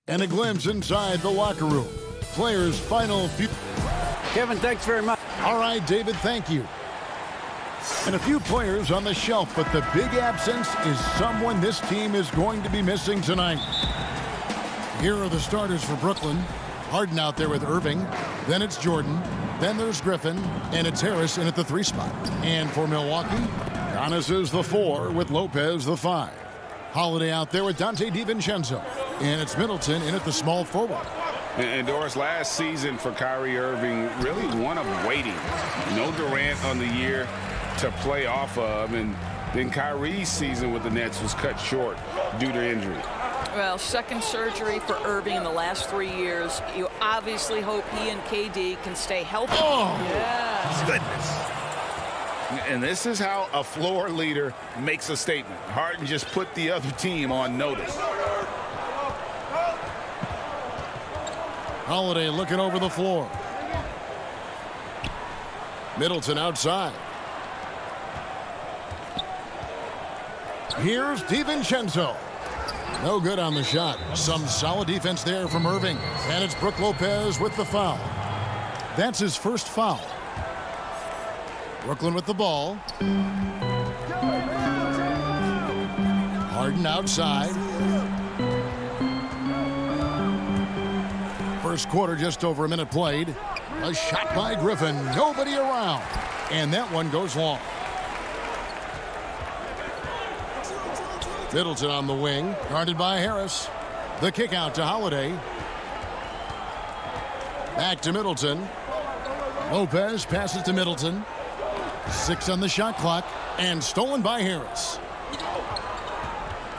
And a glimpse inside the locker room. Players' final few. Kevin, thanks very much. All right, David, thank you. And a few players on the shelf, but the big absence is someone this team is going to be missing tonight. Here are the starters for Brooklyn. Harden out there with Irving. Then it's Jordan. Then there's Griffin. And it's Harris in at the 3 spot. And for Milwaukee, Giannis is the 4 with Lopez the 5. Holiday out there with Dante DiVincenzo. And it's Middleton in at the small forward. And Doris, last season for Kyrie Irving, really one of waiting. No Durant on the year to play off of. And then Kyrie's season with the Nets was cut short due to injury. Well, second surgery for Irving in the last 3 years. You obviously hope he and KD can stay healthy. Oh, yeah. Goodness. And this is how a floor leader makes a statement. Harden just put the other team on notice. Holiday looking over the floor. Middleton outside. Here's DiVincenzo. No good on the shot. Some solid defense there from Irving. And it's Brook Lopez with the foul. That's his first foul. Brooklyn with the ball. Harden outside. First quarter, just over a minute played. A shot by Griffin. Nobody around. And that one goes long. Middleton on the wing. Guarded by Harris. The kick out to Holiday. Back to Middleton. Lopez passes to Middleton. 6 on the shot clock. And stolen by Harris.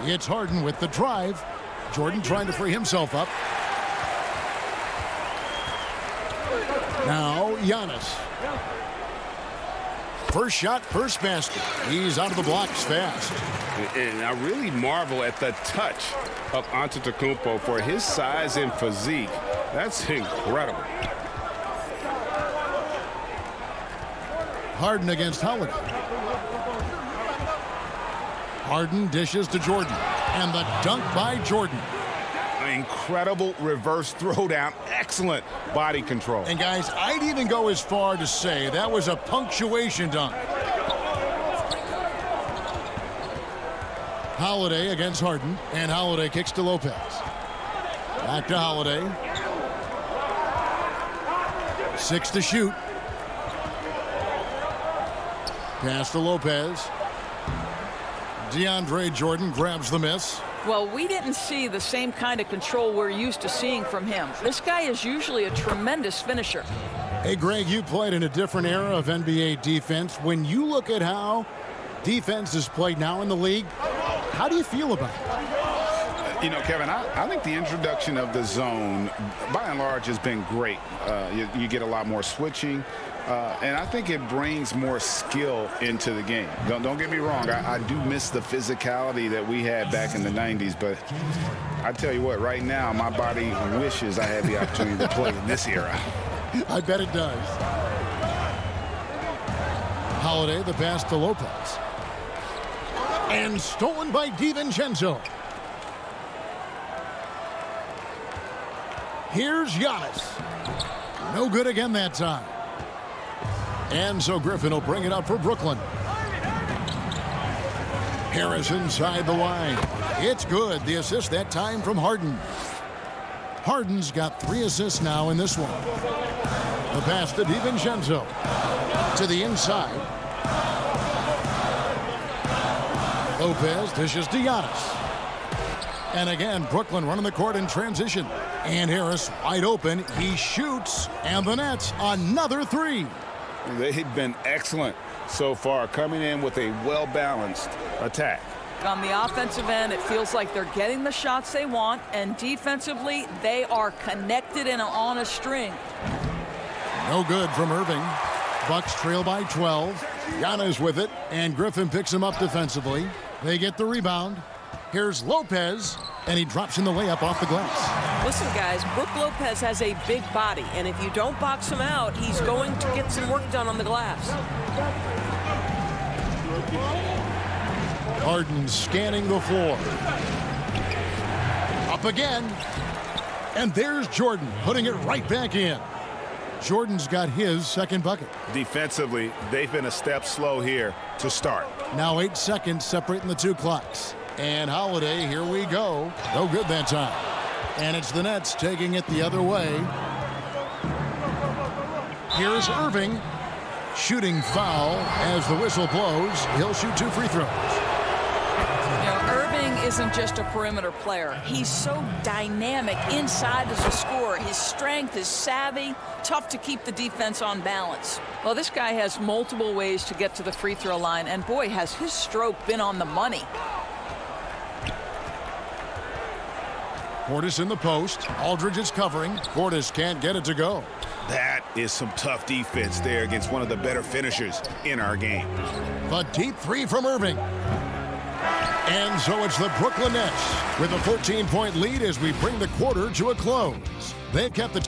It's Harden with the drive. Jordan trying to free himself up. Now Giannis. First shot, first basket. He's out of the blocks fast. And I really marvel at the touch of Antetokounmpo for his size and physique. That's incredible. Harden against Holiday. Harden dishes to Jordan. And the dunk by Jordan. Incredible reverse throwdown. Excellent body control. And guys, I'd even go as far to say that was a punctuation dunk. Holiday against Harden. And Holiday kicks to Lopez. Back to Holiday. 6 to shoot. Pass to Lopez. DeAndre Jordan grabs the miss. Well, we didn't see the same kind of control we're used to seeing from him. This guy is usually a tremendous finisher. Hey, Greg, you played in a different era of NBA defense. When you look at how defense is played now in the league, how do you feel about it? You know, Kevin, I think the introduction of the zone, by and large, has been great. You get a lot more switching. And I think it brings more skill into the game. Don't get me wrong. I do miss the physicality that we had back in the 90s. But I tell you what, right now, my body wishes I had the opportunity to play in this era. I bet it does. Holiday, the pass to Lopez. And stolen by DiVincenzo. Here's Giannis. No good again that time. And so Griffin will bring it up for Brooklyn. Harris inside the line. It's good. The assist that time from Harden. Harden's got 3 assists now in this one. The pass to DiVincenzo. To the inside. Lopez dishes to Giannis. And again, Brooklyn running the court in transition. And Harris wide open. He shoots. And the Nets another 3. They've been excellent so far, coming in with a well-balanced attack. On the offensive end, it feels like they're getting the shots they want, and defensively, they are connected and on a string. No good from Irving. Bucks trail by 12. Giannis with it, and Griffin picks him up defensively. They get the rebound. Here's Lopez, and he drops in the layup off the glass. Listen, guys, Brook Lopez has a big body, and if you don't box him out, he's going to get some work done on the glass. Harden scanning the floor. Up again. And there's Jordan putting it right back in. Jordan's got his second bucket. Defensively, they've been a step slow here to start. Now 8 seconds separating the two clocks. And Holiday, here we go. No good that time. And it's the Nets taking it the other way. Here's Irving. Shooting foul as the whistle blows. He'll shoot 2 free throws. Irving isn't just a perimeter player. He's so dynamic inside as a scorer. His strength, his savvy, tough to keep the defense on balance. Well, this guy has multiple ways to get to the free throw line, and boy, has his stroke been on the money. Portis in the post. Aldridge is covering. Portis can't get it to go. That is some tough defense there against one of the better finishers in our game. The deep three from Irving. And so it's the Brooklyn Nets with a 14-point lead as we bring the quarter to a close. They've kept the...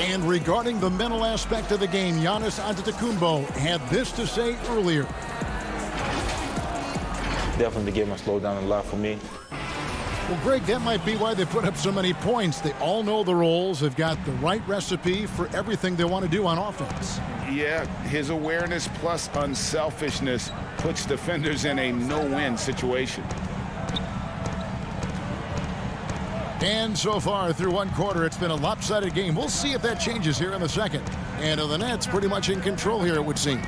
And regarding the mental aspect of the game, Giannis Antetokounmpo had this to say earlier. Definitely the game has slowed down a lot for me. Well, Greg, that might be why they put up so many points. They all know the roles. They've got the right recipe for everything they want to do on offense. Yeah, his awareness plus unselfishness puts defenders in a no-win situation. And so far through one quarter, it's been a lopsided game. We'll see if that changes here in the second. And the Nets pretty much in control here, it would seem.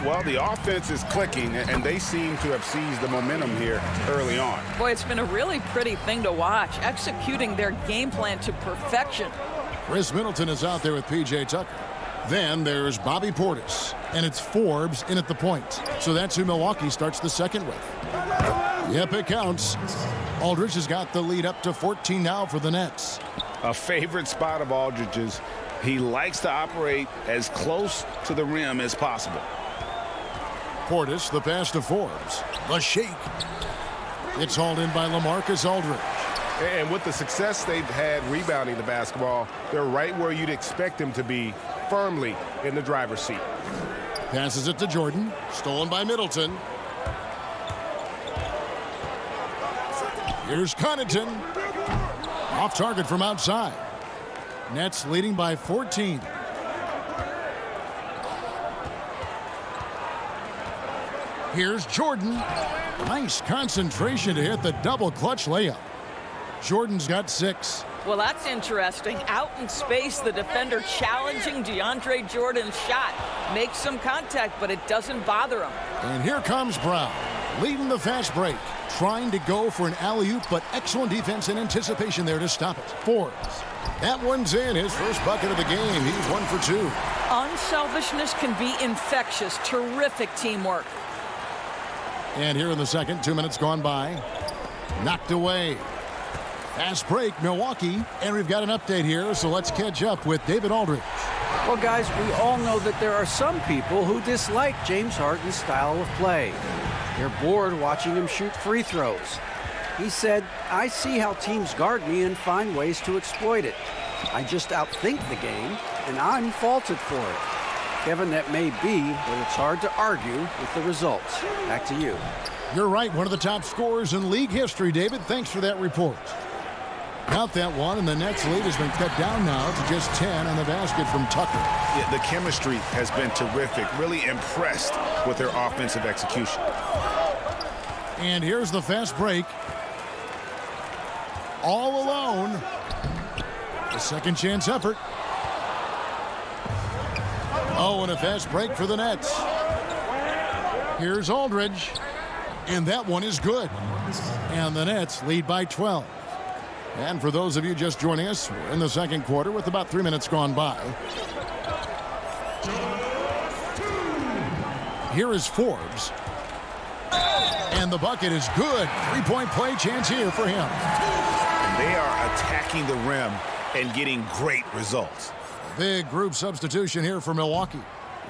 Well, the offense is clicking, and they seem to have seized the momentum here early on. Boy, it's been a really pretty thing to watch, executing their game plan to perfection. Chris Middleton is out there with P.J. Tucker. Then there's Bobby Portis, and it's Forbes in at the point. So that's who Milwaukee starts the second with. Yep, it counts. Aldridge has got the lead up to 14 now for the Nets. A favorite spot of Aldridge's. He likes to operate as close to the rim as possible. Portis, the pass to Forbes. The shake. It's hauled in by LaMarcus Aldridge. And with the success they've had rebounding the basketball, they're right where you'd expect them to be, firmly in the driver's seat. Passes it to Jordan. Stolen by Middleton. Here's Connaughton. Off target from outside. Nets leading by 14. Here's Jordan. Nice concentration to hit the double clutch layup. Jordan's got 6. Well, that's interesting. Out in space, the defender challenging DeAndre Jordan's shot. Makes some contact, but it doesn't bother him. And here comes Brown, leading the fast break. Trying to go for an alley-oop, but excellent defense and anticipation there to stop it. Forbes. That one's in. His first bucket of the game. He's 1 for 2. Unselfishness can be infectious. Terrific teamwork. And here in the second, 2 minutes gone by. Knocked away. Fast break, Milwaukee. And we've got an update here, so let's catch up with David Aldridge. Well, guys, we all know that there are some people who dislike James Harden's style of play. They're bored watching him shoot free throws. He said, "I see how teams guard me and find ways to exploit it. I just outthink the game, and I'm faulted for it." Kevin, that may be, but it's hard to argue with the results. Back to you. You're right, one of the top scorers in league history, David. Thanks for that report. Count that one, and the Nets lead has been cut down now to just 10 on the basket from Tucker. Yeah, the chemistry has been terrific. Really impressed with their offensive execution. And here's the fast break. All alone. A second chance effort. Oh, and a fast break for the Nets. Here's Aldridge. And that one is good. And the Nets lead by 12. And for those of you just joining us, we're in the second quarter with about 3 minutes gone by. Here is Forbes. And the bucket is good. 3-point play chance here for him. And they are attacking the rim and getting great results. Big group substitution here for Milwaukee.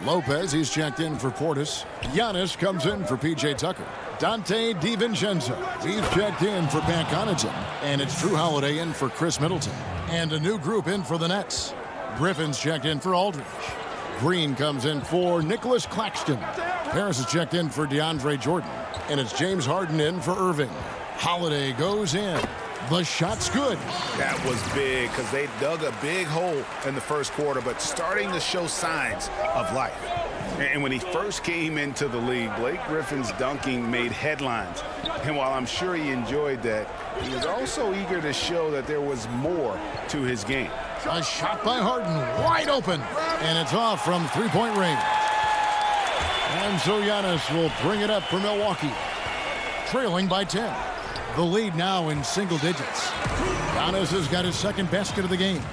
Lopez, he's checked in for Portis. Giannis comes in for P.J. Tucker. Dante DiVincenzo, he's checked in for Pat Connaughton. And it's Drew Holiday in for Chris Middleton. And a new group in for the Nets. Griffin's checked in for Aldridge. Green comes in for Nicholas Claxton. Harris is checked in for DeAndre Jordan. And it's James Harden in for Irving. Holiday goes in. The shot's good. That was big because they dug a big hole in the first quarter, but starting to show signs of life. And when he first came into the league, Blake Griffin's dunking made headlines. And while I'm sure he enjoyed that, he was also eager to show that there was more to his game. A shot by Harden, wide open. And it's off from three-point range. And so Giannis will bring it up for Milwaukee, trailing by 10. The lead now in single digits. Giannis has got his second basket of the game.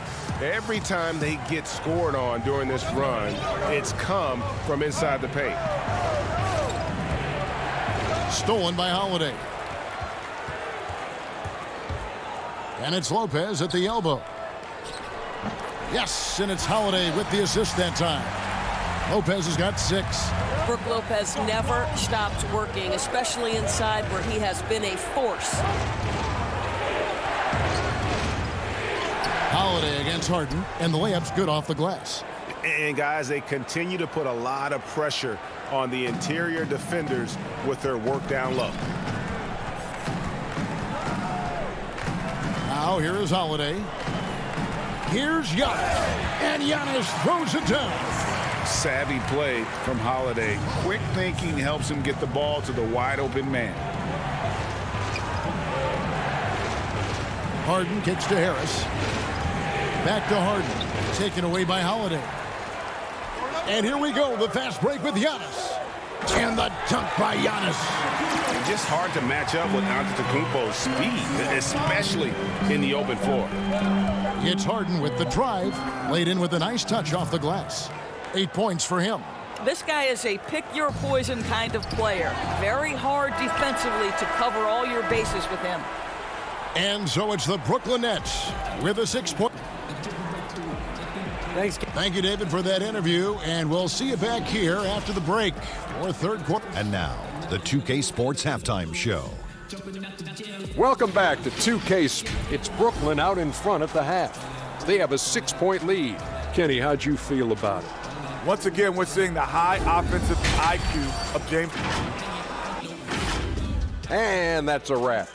Every time they get scored on during this run, it's come from inside the paint. Stolen by Holiday. And it's Lopez at the elbow. Yes, and it's Holiday with the assist that time. Lopez has got 6. Brook Lopez never stops working, especially inside where he has been a force. Holiday against Harden, and the layup's good off the glass. And guys, they continue to put a lot of pressure on the interior defenders with their work down low. Now here is Holiday. Here's Giannis, and Giannis throws it down. Savvy play from Holiday. Quick thinking helps him get the ball to the wide open man. Harden kicks to Harris. Back to Harden. Taken away by Holiday. And here we go. The fast break with Giannis. And the dunk by Giannis. Just hard to match up with Antetokounmpo's speed, especially in the open floor. It's Harden with the drive. Laid in with a nice touch off the glass. 8 points for him. This guy is a pick-your-poison kind of player. Very hard defensively to cover all your bases with him. And so it's the Brooklyn Nets with a 6-point. Thanks. Thank you, David, for that interview. And we'll see you back here after the break for third quarter. And now, the 2K Sports Halftime Show. Welcome back to 2K. It's Brooklyn out in front at the half. They have a 6-point lead. Kenny, how'd you feel about it? Once again, we're seeing the high offensive IQ of James. And that's a wrap.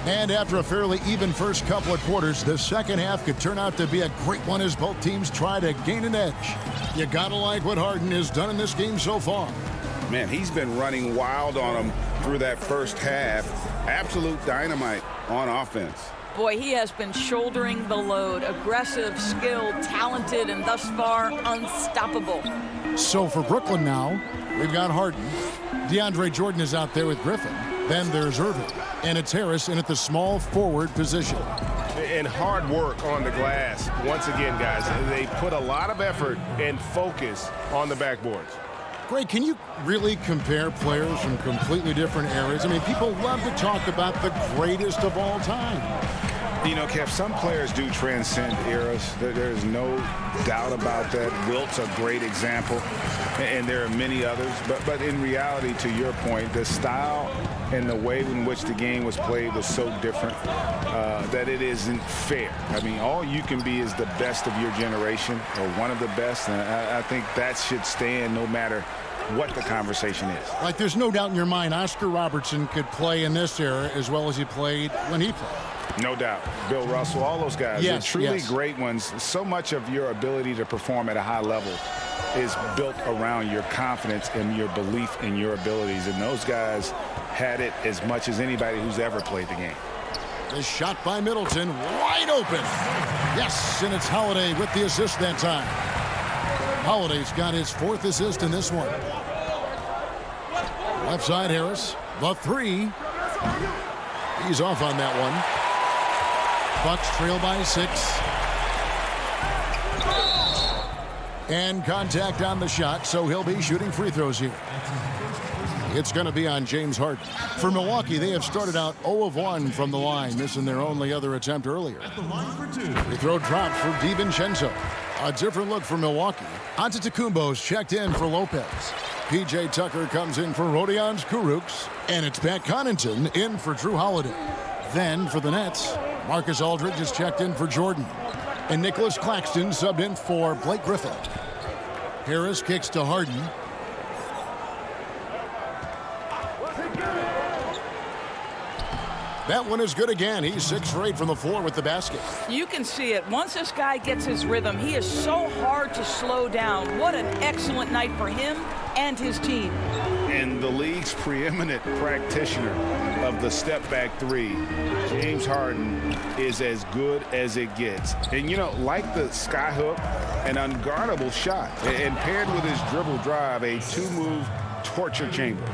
And after a fairly even first couple of quarters, the second half could turn out to be a great one as both teams try to gain an edge. You gotta like what Harden has done in this game so far. Man, he's been running wild on him through that first half. Absolute dynamite on offense. Boy, he has been shouldering the load. Aggressive, skilled, talented, and thus far unstoppable. So for Brooklyn now, we've got Harden. DeAndre Jordan is out there with Griffin. Then there's Irving. And it's Harris in at the small forward position. And hard work on the glass. Once again, guys, they put a lot of effort and focus on the backboards. Greg, can you really compare players from completely different eras? I mean, people love to talk about the greatest of all time. You know, Kev, some players do transcend eras. There's no doubt about that. Wilt's a great example, and there are many others. But in reality, to your point, the style and the way in which the game was played was so different that it isn't fair. I mean, all you can be is the best of your generation or one of the best, and I think that should stand no matter what the conversation is. Like, there's no doubt in your mind Oscar Robertson could play in this era as well as he played when he played. No doubt. Bill Russell, all those guys. Yes, They're truly yes. great ones. So much of your ability to perform at a high level is built around your confidence and your belief in your abilities. And those guys had it as much as anybody who's ever played the game. The shot by Middleton, wide open. Yes, and it's Holiday with the assist that time. Holiday's got his 4th assist in this one. Left side, Harris. The 3. He's off on that one. Bucks trail by 6. And contact on the shot, so he'll be shooting free throws here. It's going to be on James Harden. For Milwaukee, they have started out 0 of 1 from the line, missing their only other attempt earlier. Free throw dropped for DiVincenzo. A different look for Milwaukee. Antetokounmpo's checked in for Lopez. P.J. Tucker comes in for Rodions Kurucs. And it's Pat Connaughton in for Drew Holiday. Then for the Nets, Marcus Aldridge is checked in for Jordan. And Nicholas Claxton subbed in for Blake Griffin. Harris kicks to Harden. That one is good again. He's 6 for 8 from the floor with the basket. You can see it. Once this guy gets his rhythm, he is so hard to slow down. What an excellent night for him and his team. And the league's preeminent practitioner of the step-back three, James Harden, is as good as it gets. And, you know, like the skyhook, an unguardable shot. And paired with his dribble drive, a 2-move torture chamber.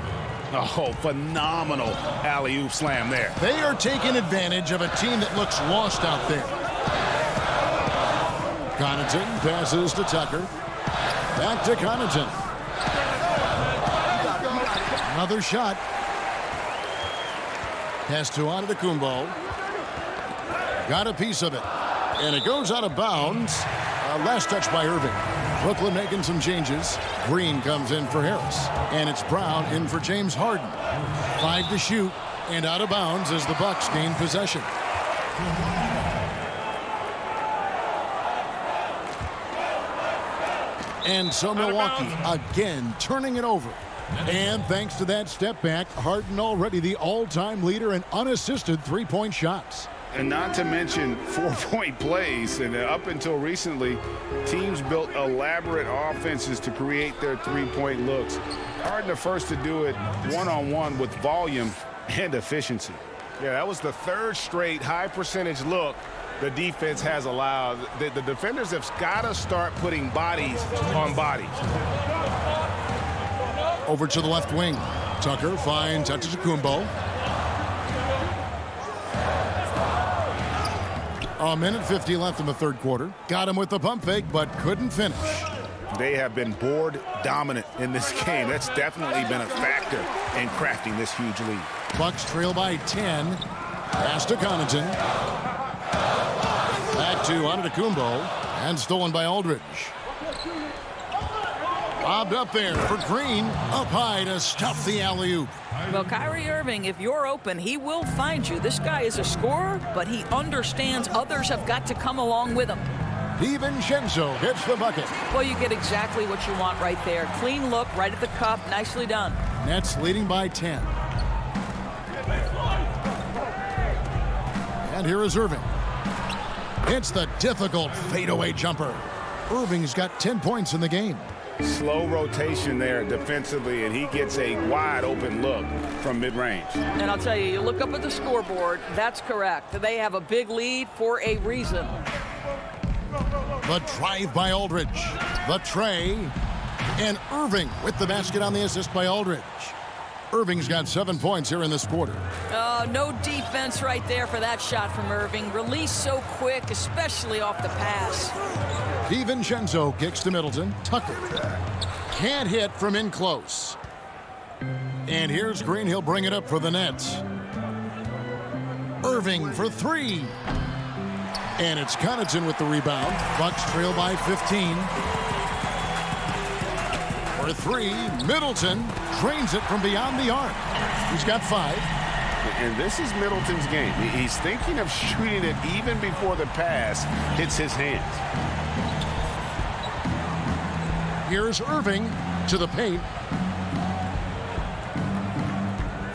Oh, phenomenal alley-oop slam there. They are taking advantage of a team that looks lost out there. Connaughton passes to Tucker. Back to Connaughton. Another shot. Pass to Antetokounmpo. Got a piece of it. And it goes out of bounds. Last touch by Irving. Brooklyn making some changes. Green comes in for Harris. And it's Brown in for James Harden. 5 to shoot. And out of bounds as the Bucks gain possession. And so Milwaukee again turning it over. And thanks to that step back, Harden already the all-time leader in unassisted three-point shots. And not to mention 4-point plays. And up until recently, teams built elaborate offenses to create their three-point looks. Harden the first to do it one-on-one with volume and efficiency. Yeah, that was the 3rd straight high-percentage look the defense has allowed. The defenders have got to start putting bodies on bodies. Over to the left wing. Tucker finds Antetokounmpo. A minute 50 left in the 3rd quarter. Got him with the pump fake, but couldn't finish. They have been board dominant in this game. That's definitely been a factor in crafting this huge lead. Bucks trail by 10. Pass to Connaughton. Back to Antetokounmpo. And stolen by Aldridge. Bobbed up there for Green. Up high to stuff the alley-oop. Well, Kyrie Irving, if you're open, he will find you. This guy is a scorer, but he understands others have got to come along with him. DiVincenzo gets the bucket. Well, you get exactly what you want right there. Clean look, right at the cup. Nicely done. Nets leading by 10. And here is Irving. It's the difficult fadeaway jumper. Irving's got 10 points in the game. Slow rotation there defensively, and he gets a wide open look from mid-range. And I'll tell you, you look up at the scoreboard, that's correct. They have a big lead for a reason. The drive by Aldridge. The tray. And Irving with the basket on the assist by Aldridge. Irving's got 7 points here in this quarter. No defense right there for that shot from Irving. Released so quick, especially off the pass. DiVincenzo kicks to Middleton. Tucker can't hit from in close. And here's Green. He'll bring it up for the Nets. Irving for 3. And it's Connaughton with the rebound. Bucks trail by 15. For 3, Middleton drains it from beyond the arc. He's got 5. And this is Middleton's game. He's thinking of shooting it even before the pass hits his hands. Here's Irving to the paint.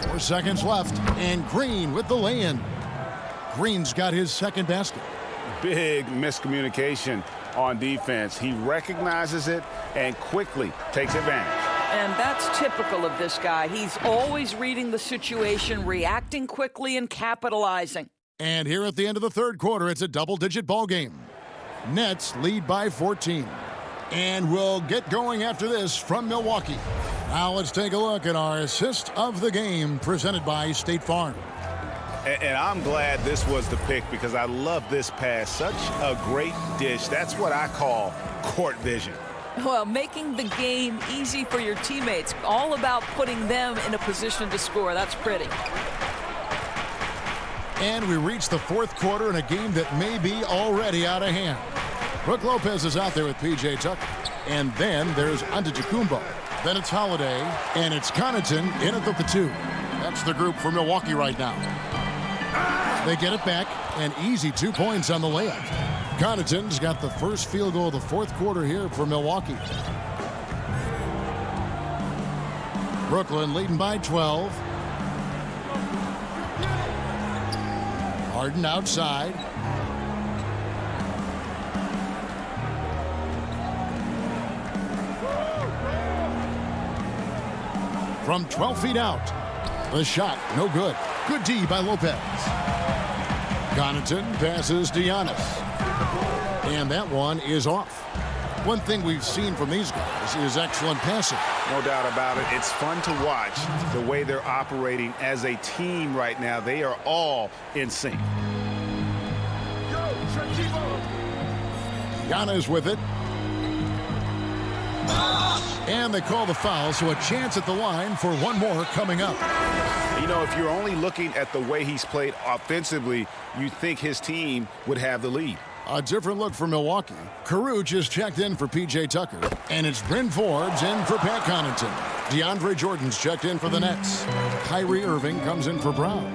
4 seconds left. And Green with the lay-in. Green's got his 2nd basket. Big miscommunication on defense. He recognizes it and quickly takes advantage. And that's typical of this guy. He's always reading the situation, reacting quickly, and capitalizing. And here at the end of the 3rd quarter, it's a double-digit ball game. Nets lead by 14. And we'll get going after this from Milwaukee. Now let's take a look at our assist of the game presented by State Farm. And I'm glad this was the pick because I love this pass. Such a great dish. That's what I call court vision. Well, making the game easy for your teammates. All about putting them in a position to score. That's pretty. And we reach the 4th quarter in a game that may be already out of hand. Brook Lopez is out there with P.J. Tucker. And then there's Antetokounmpo. Then it's Holiday. And it's Connaughton in at the 2. That's the group for Milwaukee right now. They get it back. An easy 2 points on the layup. Connaughton's got the first field goal of the fourth quarter here for Milwaukee. Brooklyn leading by 12. Harden outside. From 12 feet out. The shot, no good. Good D by Lopez. Connaughton passes to Giannis. And that one is off. One thing we've seen from these guys is excellent passing. No doubt about it. It's fun to watch the way they're operating as a team right now. They are all in sync. Giannis with it. And they call the foul, so a chance at the line for one more coming up. You know, if you're only looking at the way he's played offensively, you think his team would have the lead. A different look for Milwaukee. Caruth is checked in for P.J. Tucker. And it's Bryn Forbes in for Pat Connaughton. DeAndre Jordan's checked in for the Nets. Kyrie Irving comes in for Brown.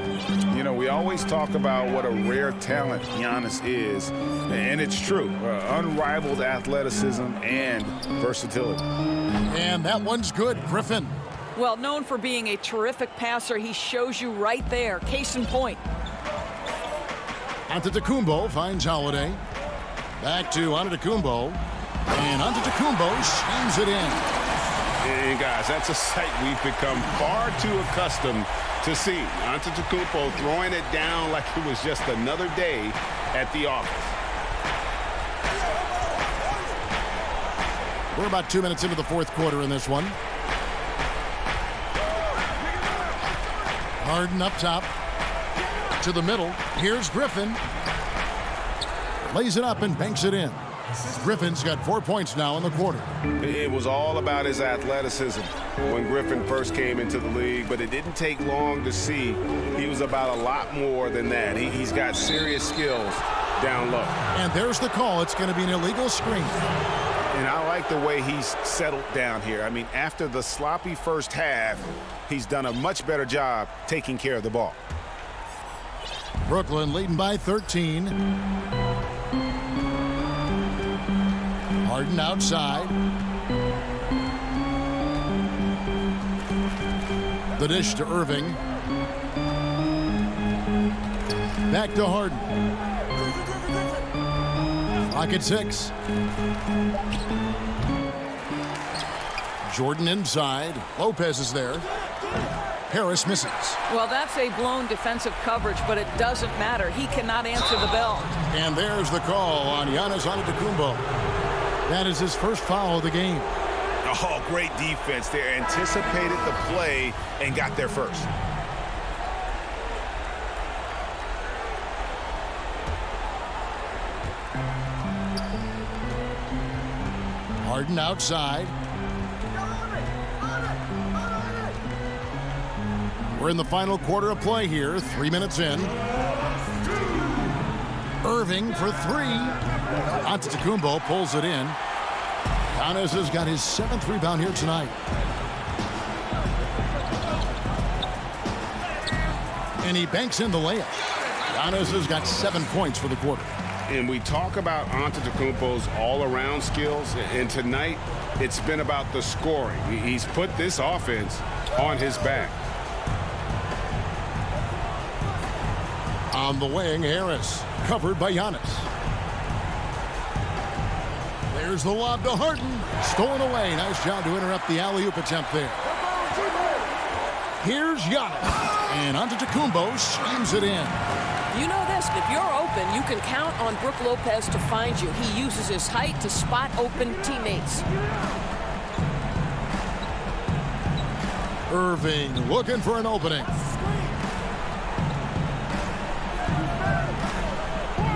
You know, we always talk about what a rare talent Giannis is. And it's true. Unrivaled athleticism and versatility. And that one's good. Griffin. Well, known for being a terrific passer, he shows you right there. Case in point. Antetokounmpo finds Holiday. Back to Antetokounmpo. And Antetokounmpo slams it in. And guys, that's a sight we've become far too accustomed to see. Antetokounmpo throwing it down like it was just another day at the office. We're about 2 minutes into the fourth quarter in this one. Harden up top. To the middle. Here's Griffin. Lays it up and banks it in. Griffin's got 4 points now in the quarter. It was all about his athleticism when Griffin first came into the league, but it didn't take long to see he was about a lot more than that. He's got serious skills down low. And there's the call. It's going to be an illegal screen. And I like the way he's settled down here. I mean, after the sloppy first half, he's done a much better job taking care of the ball. Brooklyn leading by 13. Harden outside. The dish to Irving. Back to Harden. Clock at 6. Jordan inside. Lopez is there. Harris misses. Well, that's a blown defensive coverage, but it doesn't matter. He cannot answer the bell. And there's the call on Giannis Antetokounmpo. That is his first foul of the game. Oh, great defense there. Anticipated the play and got there first. Harden outside. We're in the final quarter of play here. 3 minutes in. Irving for 3. Antetokounmpo pulls it in. Giannis has got his 7th rebound here tonight. And he banks in the layup. Giannis has got 7 points for the quarter. And we talk about Antetokounmpo's all-around skills, and tonight it's been about the scoring. He's put this offense on his back. On the wing, Harris, covered by Giannis. There's the lob to Harden. Stolen away. Nice job to interrupt the alley-oop attempt there. Here's Giannis. And Antetokounmpo slams it in. You know this, if you're open, you can count on Brook Lopez to find you. He uses his height to spot open teammates. Irving looking for an opening.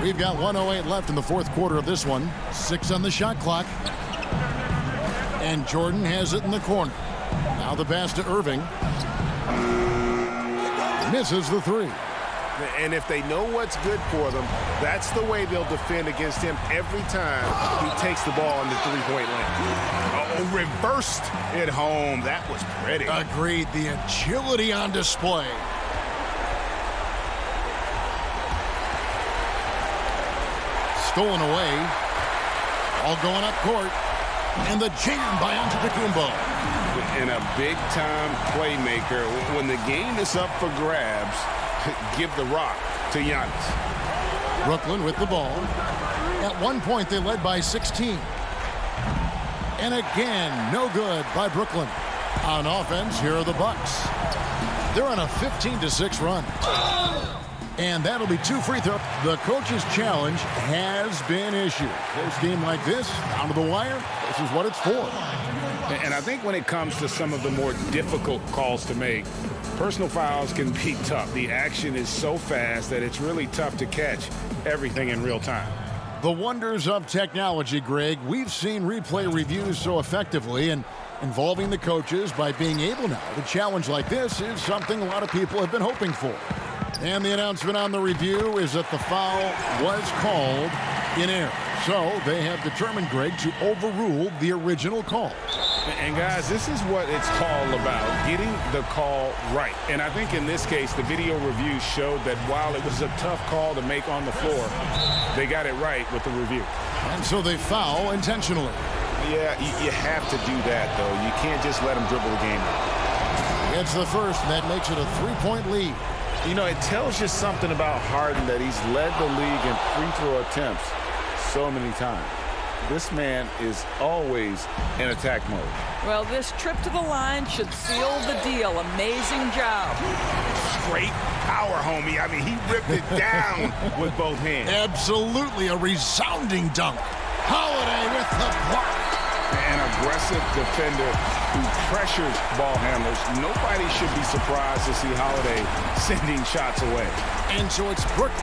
We've got 1:08 left in the fourth quarter of this one. 6 on the shot clock. And Jordan has it in the corner. Now the pass to Irving. Misses the 3. And if they know what's good for them, that's the way they'll defend against him every time he takes the ball in the three-point line. Oh, reversed it home. That was pretty. Agreed. The agility on display. stolen away. All going up court. And the jam by Antetokounmpo. And a big-time playmaker. When the game is up for grabs, give the rock to Giannis. Brooklyn with the ball. At one point, they led by 16. And again, no good by Brooklyn. On offense, here are the Bucks. They're on a 15-6 run. And that'll be 2 free throws. The coach's challenge has been issued. This game like this, down to the wire, this is what it's for. And I think when it comes to some of the more difficult calls to make, personal fouls can be tough. The action is so fast that it's really tough to catch everything in real time. The wonders of technology, Greg. We've seen replay reviews so effectively, and involving the coaches by being able now to challenge like this is something a lot of people have been hoping for. And the announcement on the review is that the foul was called in error. So they have determined, Greg, to overrule the original call. And guys, this is what it's all about, getting the call right. And I think in this case, the video review showed that while it was a tough call to make on the floor, they got it right with the review. And so they foul intentionally. Yeah, you have to do that, though. You can't just let them dribble the game out. It's the first, and that makes it a 3-point lead. You know, it tells you something about Harden that he's led the league in free throw attempts so many times. This man is always in attack mode. Well, this trip to the line should seal the deal. Amazing job. Straight power, homie. I mean, he ripped it down with both hands. Absolutely a resounding dunk. Holiday with the block. An aggressive defender who pressures ball handlers. Nobody should be surprised to see Holiday sending shots away. And so it's Brooklyn.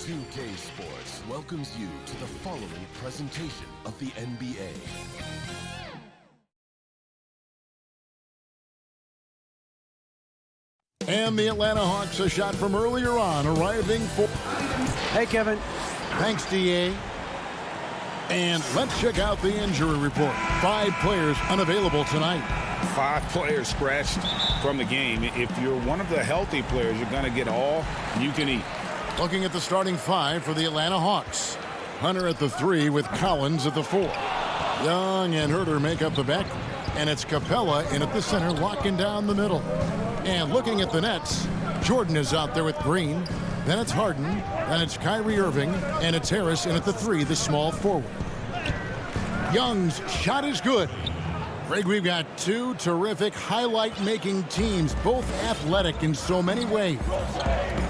2K Sports welcomes you to the following presentation of the NBA. And the Atlanta Hawks, a shot from earlier on, arriving for... Hey, Kevin. Thanks, DA. And let's check out the injury report. 5 players unavailable tonight. 5 players scratched from the game. If you're one of the healthy players, you're going to get all you can eat. Looking at the starting 5 for the Atlanta Hawks. Hunter at the 3 with Collins at the 4. Young and Herter make up the back. And it's Capella in at the center, locking down the middle. And looking at the nets, Jordan is out there with Green. Then it's Harden. Then it's Kyrie Irving. And it's Harris in at the 3, the small forward. Young's shot is good. Greg, we've got two terrific highlight-making teams, both athletic in so many ways.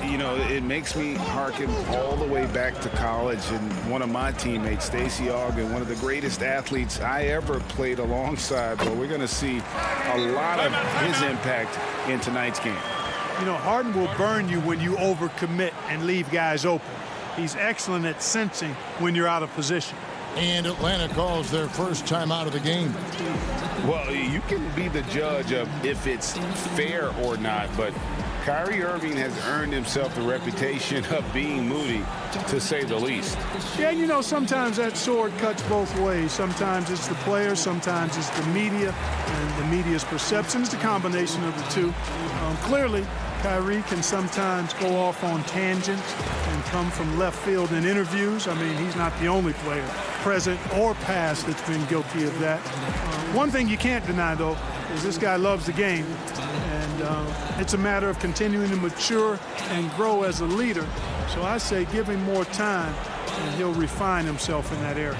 You know, it makes me hearken all the way back to college, and one of my teammates, Stacey Ogden, one of the greatest athletes I ever played alongside. But we're going to see a lot of his impact in tonight's game. You know, Harden will burn you when you overcommit and leave guys open. He's excellent at sensing when you're out of position. And Atlanta calls their first time out of the game. Well, you can be the judge of if it's fair or not, but Kyrie Irving has earned himself the reputation of being moody, to say the least. Yeah, you know, sometimes that sword cuts both ways. Sometimes it's the player, sometimes it's the media, and the media's perception is the combination of the two. Clearly, Kyrie can sometimes go off on tangents and come from left field in interviews. I mean, he's not the only player, present or past, that's been guilty of that. One thing you can't deny, though, is this guy loves the game. And it's a matter of continuing to mature and grow as a leader. So I say give him more time, and he'll refine himself in that area.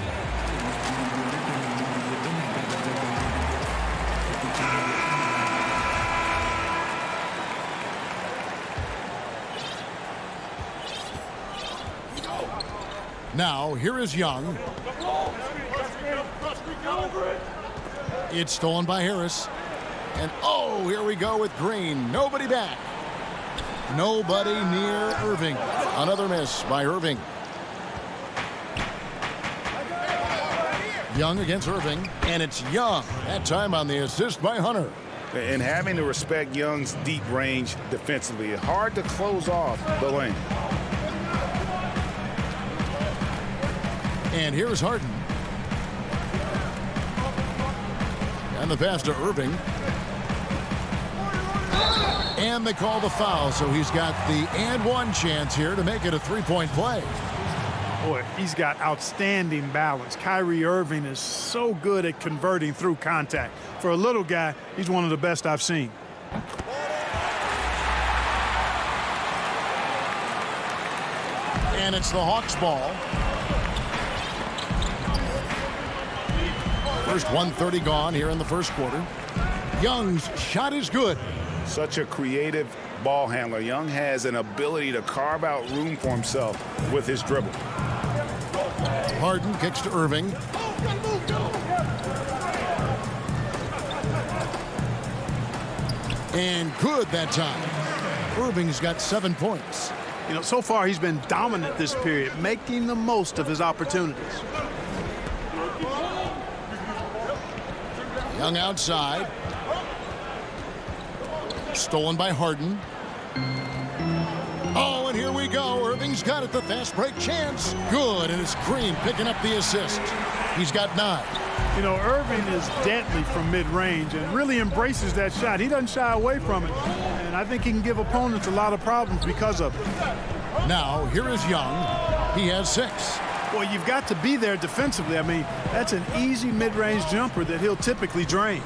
Now, here is Young. It's stolen by Harris. And, oh, here we go with Green. Nobody back. Nobody near Irving. Another miss by Irving. Young against Irving. And it's Young. That time on the assist by Hunter. And having to respect Young's deep range defensively, hard to close off the lane. And here's Harden. And the pass to Irving. And they call the foul, so he's got the and one chance here to make it a three-point play. Boy, he's got outstanding balance. Kyrie Irving is so good at converting through contact. For a little guy, he's one of the best I've seen. And it's the Hawks ball. First 1:30 gone here in the first quarter. Young's shot is good. Such a creative ball handler. Young has an ability to carve out room for himself with his dribble. Harden kicks to Irving. And good that time. Irving's got 7 points. You know, so far he's been dominant this period, making the most of his opportunities. Young outside. Stolen by Harden. Oh, and here we go. Irving's got it, the fast break chance. Good, and it's Green picking up the assist. He's got 9. You know, Irving is deadly from mid-range and really embraces that shot. He doesn't shy away from it, and I think he can give opponents a lot of problems because of it. Now, here is Young. He has 6. Well, you've got to be there defensively. I mean, that's an easy mid-range jumper that he'll typically drain.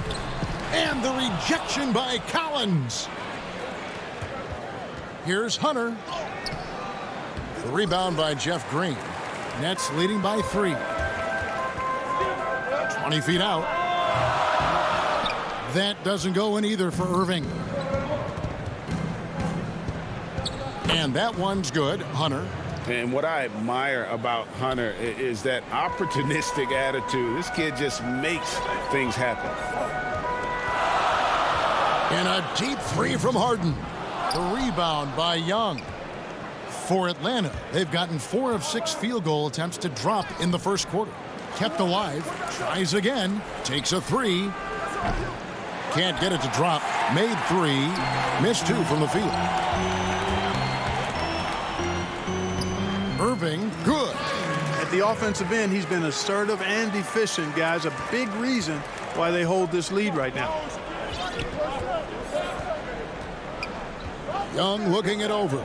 And the rejection by Collins. Here's Hunter. The rebound by Jeff Green. Nets leading by 3. 20 feet out. That doesn't go in either for Irving. And that one's good. Hunter. And what I admire about Hunter is that opportunistic attitude. This kid just makes things happen. And a deep 3 from Harden. The rebound by Young. For Atlanta, they've gotten 4 of 6 field goal attempts to drop in the first quarter. Kept alive, tries again, takes a 3. Can't get it to drop. Made 3, missed 2 from the field. Irving, good. At the offensive end, he's been assertive and efficient, guys. A big reason why they hold this lead right now. Young looking it over.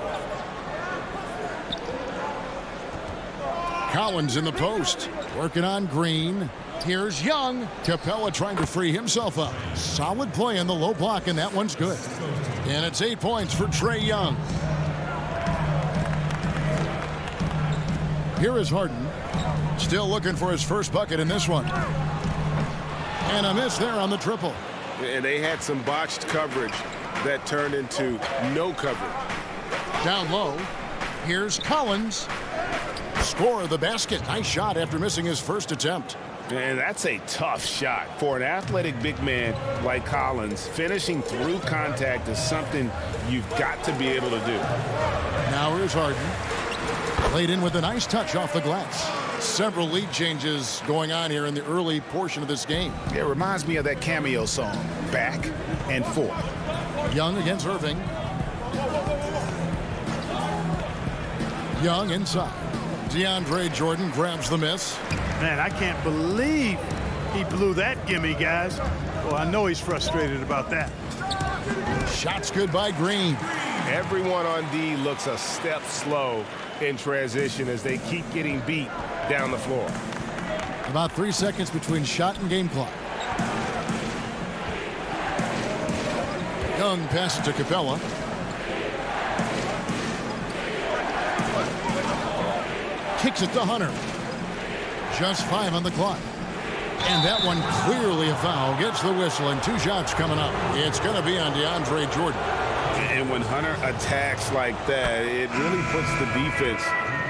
Collins in the post, working on Green. Here's Young. Capella trying to free himself up. Solid play in the low block, and that one's good. And it's 8 points for Trae Young. Here is Harden. Still looking for his first bucket in this one. And a miss there on the triple. And they had some botched coverage that turned into no coverage. Down low. Here's Collins. Score of the basket. Nice shot after missing his first attempt. And that's a tough shot. For an athletic big man like Collins, finishing through contact is something you've got to be able to do. Now here's Harden. Laid in with a nice touch off the glass. Several lead changes going on here in the early portion of this game. It reminds me of that Cameo song, Back and Forth. Young against Irving. Young inside. DeAndre Jordan grabs the miss. Man, I can't believe he blew that gimme, guys. Well, I know he's frustrated about that. Shots good by Green. Everyone on D looks a step slow in transition as they keep getting beat down the floor. About 3 seconds between shot and game clock. Young passes to Capella. Kicks it to Hunter. Just 5 on the clock. And that one clearly a foul. Gets the whistle and 2 shots coming up. It's going to be on DeAndre Jordan. And when Hunter attacks like that, it really puts the defense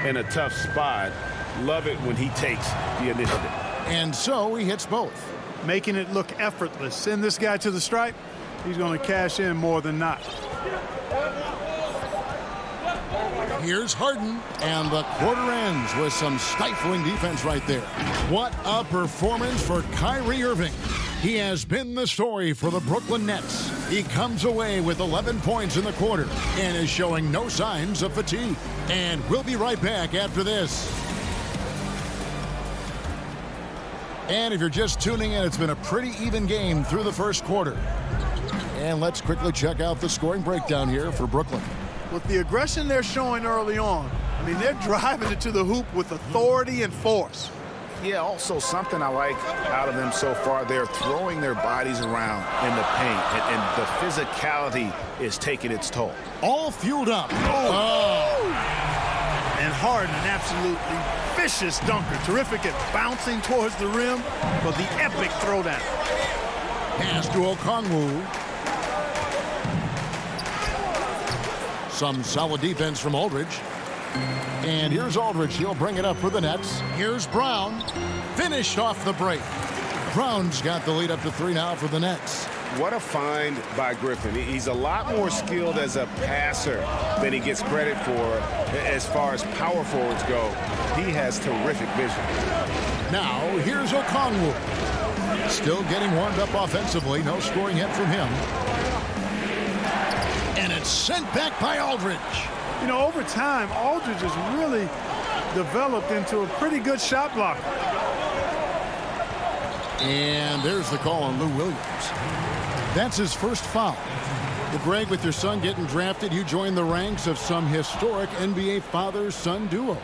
in a tough spot. Love it when he takes the initiative. And so he hits both. Making it look effortless. Send this guy to the stripe. He's going to cash in more than not. Here's Harden, and the quarter ends with some stifling defense right there. What a performance for Kyrie Irving. He has been the story for the Brooklyn Nets. He comes away with 11 points in the quarter and is showing no signs of fatigue. And we'll be right back after this. And if you're just tuning in, it's been a pretty even game through the first quarter. And let's quickly check out the scoring breakdown here for Brooklyn. With the aggression they're showing early on, I mean, they're driving it to the hoop with authority and force. Yeah, also something I like out of them so far, they're throwing their bodies around in the paint, and the physicality is taking its toll. All fueled up. Oh. And Harden, an absolutely vicious dunker. Terrific at bouncing towards the rim for the epic throwdown. Pass to Okongwu. Some solid defense from Aldridge. And here's Aldridge. He'll bring it up for the Nets. Here's Brown. Finished off the break. Brown's got the lead up to 3 now for the Nets. What a find by Griffin. He's a lot more skilled as a passer than he gets credit for as far as power forwards go. He has terrific vision. Now, here's Okongwu. Still getting warmed up offensively. No scoring yet from him. And it's sent back by Aldridge. You know, over time, Aldridge has really developed into a pretty good shot blocker. And there's the call on Lou Williams. That's his first foul. Well, Greg, with your son getting drafted, you joined the ranks of some historic NBA father-son duos.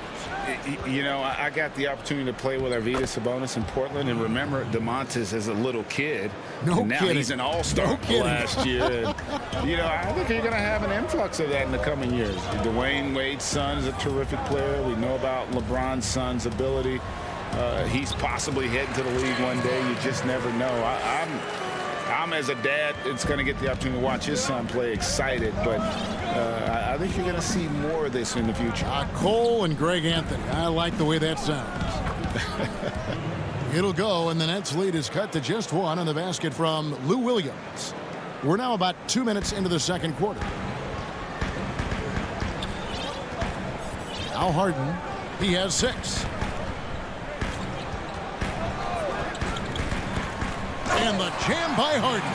You know, I got the opportunity to play with Arvydas Sabonis in Portland, and remember DeMontis as a little kid. No now kidding. He's an all-star last year. And, you know, I think you're going to have an influx of that in the coming years. Dwayne Wade's son is a terrific player. We know about LeBron's son's ability. He's possibly heading to the league one day. You just never know. I'm as a dad, it's going to get the opportunity to watch his son play, excited, but I think you're going to see more of this in the future. Cole and Greg Anthony. I like the way that sounds. It'll go, and the Nets lead is cut to just 1 on the basket from Lou Williams. We're now about 2 minutes into the second quarter. Now Harden, he has 6. And the jam by Harden.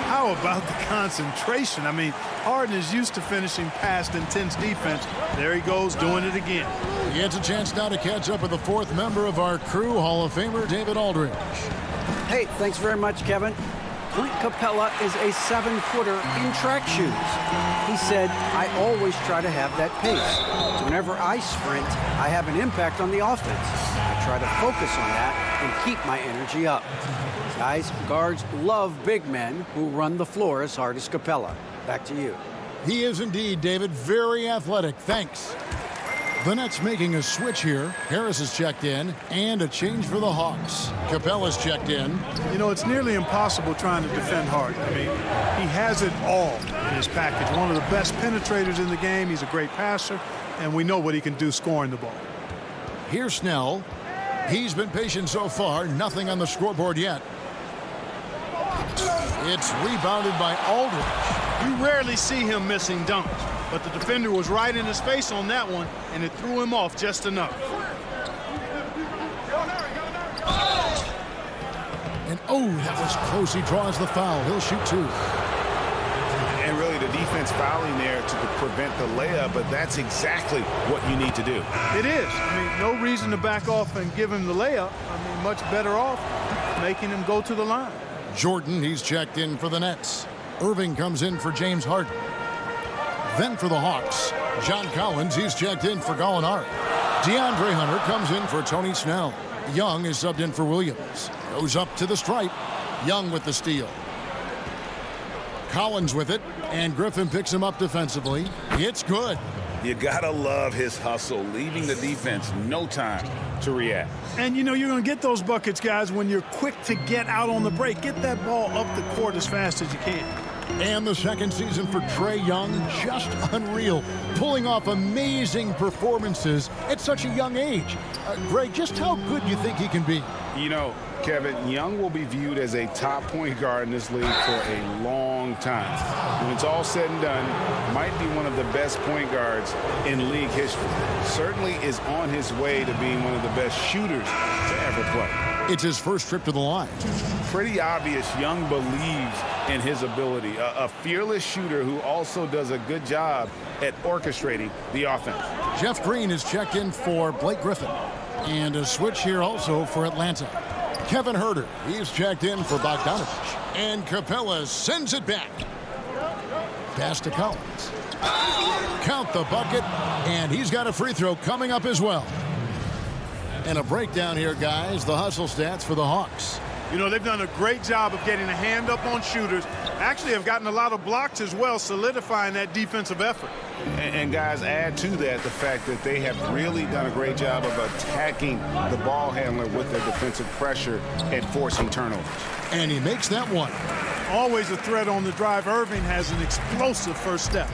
How about the concentration? I mean, Harden is used to finishing past intense defense. There he goes, doing it again. He gets a chance now to catch up with the 4th member of our crew, Hall of Famer David Aldridge. Hey, thanks very much, Kevin. Clint Capella is a 7-footer in track shoes. He said, I always try to have that pace. Whenever I sprint, I have an impact on the offense. I try to focus on that and keep my energy up. Guys, guards love big men who run the floor as hard as Capella. Back to you. He is indeed, David. Very athletic. Thanks. The Nets making a switch here. Harris is checked in, and a change for the Hawks. Capella's checked in. You know, it's nearly impossible trying to defend Harden. I mean, he has it all in his package. One of the best penetrators in the game. He's a great passer, and we know what he can do scoring the ball. Here's Snell. He's been patient so far. Nothing on the scoreboard yet. It's rebounded by Aldridge. You rarely see him missing dunks, but the defender was right in his face on that one, and it threw him off just enough. And oh, that was close. He draws the foul. He'll shoot 2. And really the defense fouling there to prevent the layup, but that's exactly what you need to do. It is. I mean, no reason to back off and give him the layup. I mean, much better off making him go to the line. Jordan, he's checked in for the Nets. Irving comes in for James Harden. Then for the Hawks, John Collins, he's checked in for Gallinari. DeAndre Hunter comes in for Tony Snell. Young is subbed in for Williams. Goes up to the stripe. Young with the steal. Collins with it, and Griffin picks him up defensively. It's good. You gotta love his hustle, leaving the defense no time to react. And you know you're going to get those buckets, guys, when you're quick to get out on the break. Get that ball up the court as fast as you can. And the second season for Trae Young, just unreal. Pulling off amazing performances at such a young age. Greg, just how good do you think he can be? You know, Kevin, Young will be viewed as a top point guard in this league for a long time. When it's all said and done, might be one of the best point guards in league history. Certainly is on his way to being one of the best shooters to ever play. It's his first trip to the line. Pretty obvious Young believes in his ability. A fearless shooter who also does a good job at orchestrating the offense. Jeff Green is checked in for Blake Griffin. And a switch here also for Atlanta. Kevin Huerter, he's checked in for Bogdanovich. And Capella sends it back. Pass to Collins. Count the bucket, and he's got a free throw coming up as well. And a breakdown here, guys. The hustle stats for the Hawks. You know, they've done a great job of getting a hand up on shooters. Actually have gotten a lot of blocks as well, solidifying that defensive effort. And guys, add to that the fact that they have really done a great job of attacking the ball handler with their defensive pressure and forcing turnovers. And he makes that one. Always a threat on the drive. Irving has an explosive first step.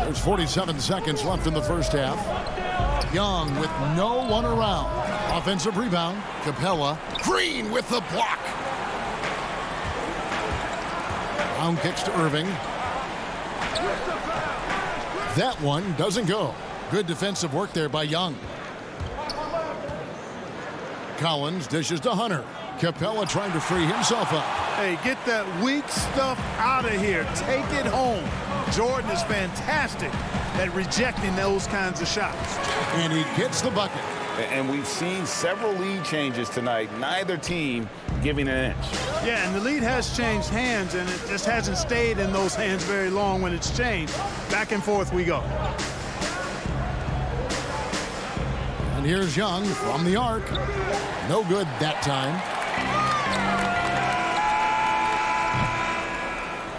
There's 47 seconds left in the first half. Young with no one around. Offensive rebound. Capella. Green with the block. Brown kicks to Irving. That one doesn't go. Good defensive work there by Young. Collins dishes to Hunter. Capella trying to free himself up. Hey, get that weak stuff out of here. Take it home. Jordan is fantastic at rejecting those kinds of shots. And he gets the bucket. And we've seen several lead changes tonight. Neither team giving an inch. Yeah, and the lead has changed hands, and it just hasn't stayed in those hands very long when it's changed. Back and forth we go. And here's Young from the arc. No good that time.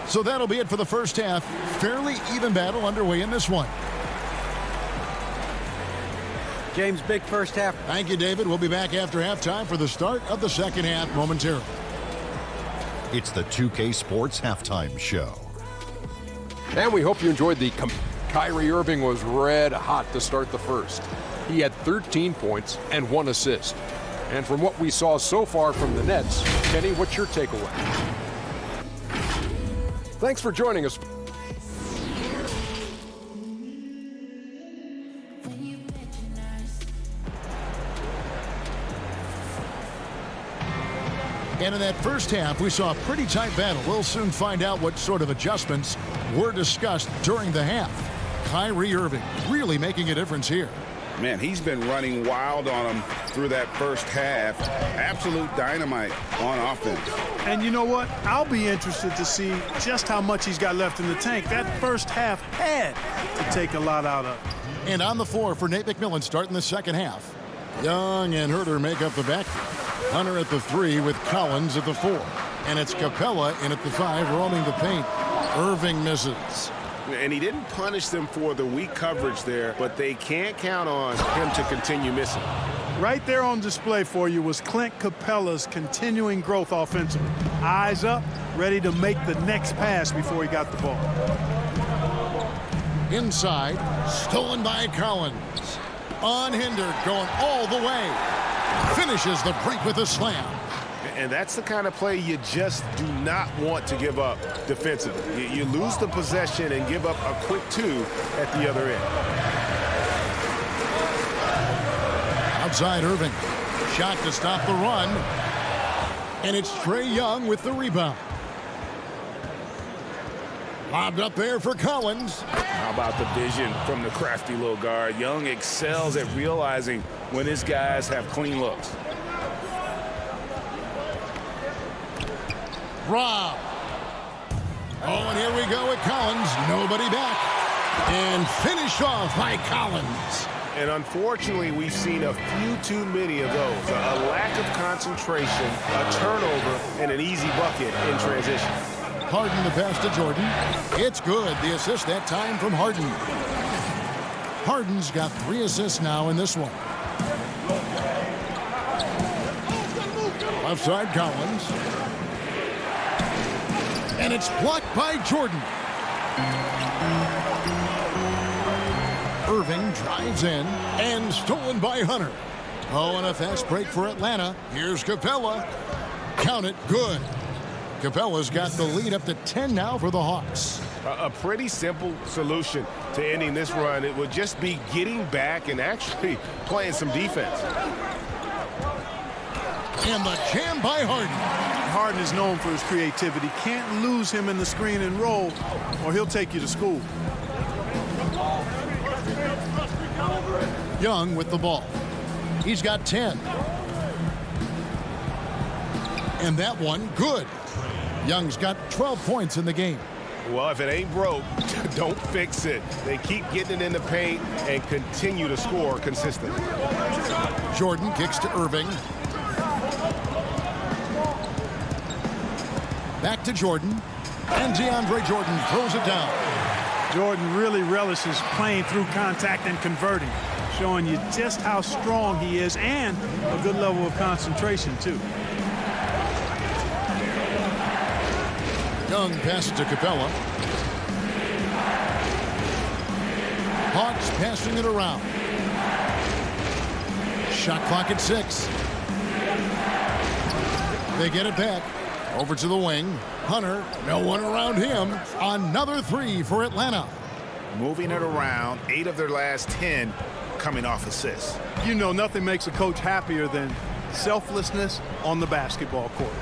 So that'll be it for the first half. Fairly even battle underway in this one. James, big first half. Thank you, David. We'll be back after halftime for the start of the second half momentarily. It's the 2K Sports Halftime Show. And we hope you enjoyed the Kyrie Irving was red hot to start the first. He had 13 points and 1 assist. And from what we saw so far from the Nets, Kenny, what's your takeaway? Thanks for joining us. And in that first half, we saw a pretty tight battle. We'll soon find out what sort of adjustments were discussed during the half. Kyrie Irving really making a difference here. Man, he's been running wild on him through that first half. Absolute dynamite on offense. And you know what? I'll be interested to see just how much he's got left in the tank. That first half had to take a lot out of it. And on the floor for Nate McMillan starting the second half. Young and Herter make up the back. Hunter at the 3 with Collins at the 4. And it's Capella in at the 5 roaming the paint. Irving misses. And he didn't punish them for the weak coverage there, but they can't count on him to continue missing. Right there on display for you was Clint Capella's continuing growth offensively. Eyes up, ready to make the next pass before he got the ball. Inside, stolen by Collins. Unhindered, going all the way. Finishes the break with a slam. And that's the kind of play you just do not want to give up defensively. You lose the possession and give up a quick 2 at the other end. Outside Irving. Shot to stop the run. And it's Trae Young with the rebound. Lobbed up there for Collins. How about the vision from the crafty little guard? Young excels at realizing when his guys have clean looks. Rob. Oh, and here we go with Collins. Nobody back. And finished off by Collins. And unfortunately, we've seen a few too many of those. A lack of concentration, a turnover, and an easy bucket in transition. Harden the pass to Jordan. It's good. The assist that time from Harden. Harden's got 3 assists now in this one. Left side Collins. And it's blocked by Jordan. Irving drives in and stolen by Hunter. Oh, and a fast break for Atlanta. Here's Capella. Count it, good. Capella's got the lead up to 10 now for the Hawks. A pretty simple solution to ending this run. It would just be getting back and actually playing some defense. And the jam by Harden. Harden is known for his creativity. Can't lose him in the screen and roll, or he'll take you to school. Young with the ball. He's got 10. And that one, good. Young's got 12 points in the game. Well, if it ain't broke, don't fix it. They keep getting it in the paint and continue to score consistently. Jordan kicks to Irving. Back to Jordan. And DeAndre Jordan throws it down. Jordan really relishes playing through contact and converting, showing you just how strong he is and a good level of concentration, too. Young passes to Capella. Hawks passing it around. Shot clock at 6. They get it back. Over to the wing. Hunter, no one around him. Another 3 for Atlanta. Moving it around, 8 of their last 10 coming off assists. You know, nothing makes a coach happier than selflessness on the basketball court.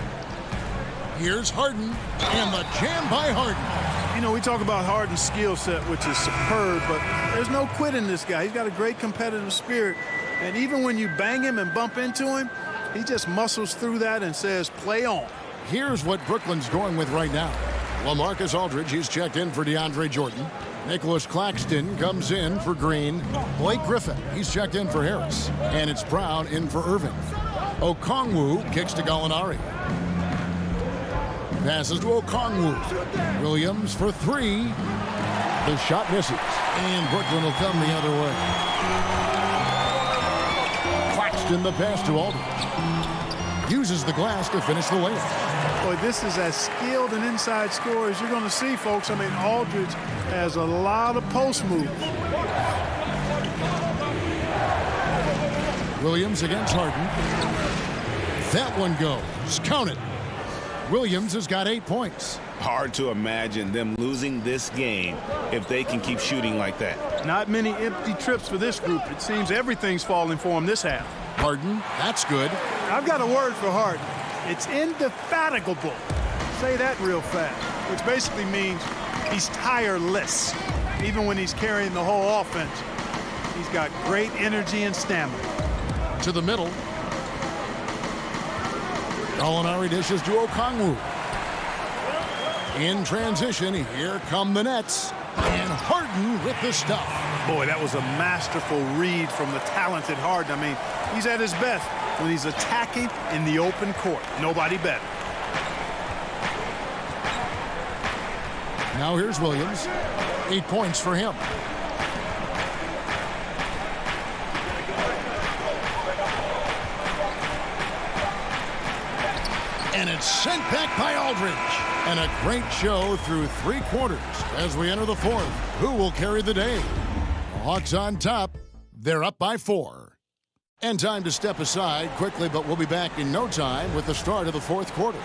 Here's Harden, and the jam by Harden. You know, we talk about Harden's skill set, which is superb, but there's no quit in this guy. He's got a great competitive spirit, and even when you bang him and bump into him, he just muscles through that and says, play on. Here's what Brooklyn's going with right now. LaMarcus Aldridge, he's checked in for DeAndre Jordan. Nicholas Claxton comes in for Green. Blake Griffin, he's checked in for Harris. And it's Brown in for Irving. Okongwu kicks to Gallinari. Passes to Okongwu. Williams for 3. The shot misses. And Brooklyn will come the other way. Claxton the pass to Aldridge. Uses the glass to finish the layup. Boy, this is as skilled an inside scorer as you're going to see, folks. I mean, Aldridge has a lot of post moves. Williams against Harden. That one goes. Count it. Williams has got 8 points. Hard to imagine them losing this game if they can keep shooting like that. Not many empty trips for this group. It seems everything's falling for him this half. Harden, that's good. I've got a word for Harden. It's indefatigable. Say that real fast, which basically means he's tireless, even when he's carrying the whole offense. He's got great energy and stamina. To the middle. Gallinari dishes to Okongwu. In transition, here come the Nets. And Harden with the stuff. Boy, that was a masterful read from the talented Harden. I mean, he's at his best when he's attacking in the open court. Nobody better. Now here's Williams. 8 points for him. And it's sent back by Aldridge. And a great show through 3 quarters as we enter the 4th. Who will carry the day? The Hawks on top. They're up by 4. And time to step aside quickly, but we'll be back in no time with the start of the 4th quarter.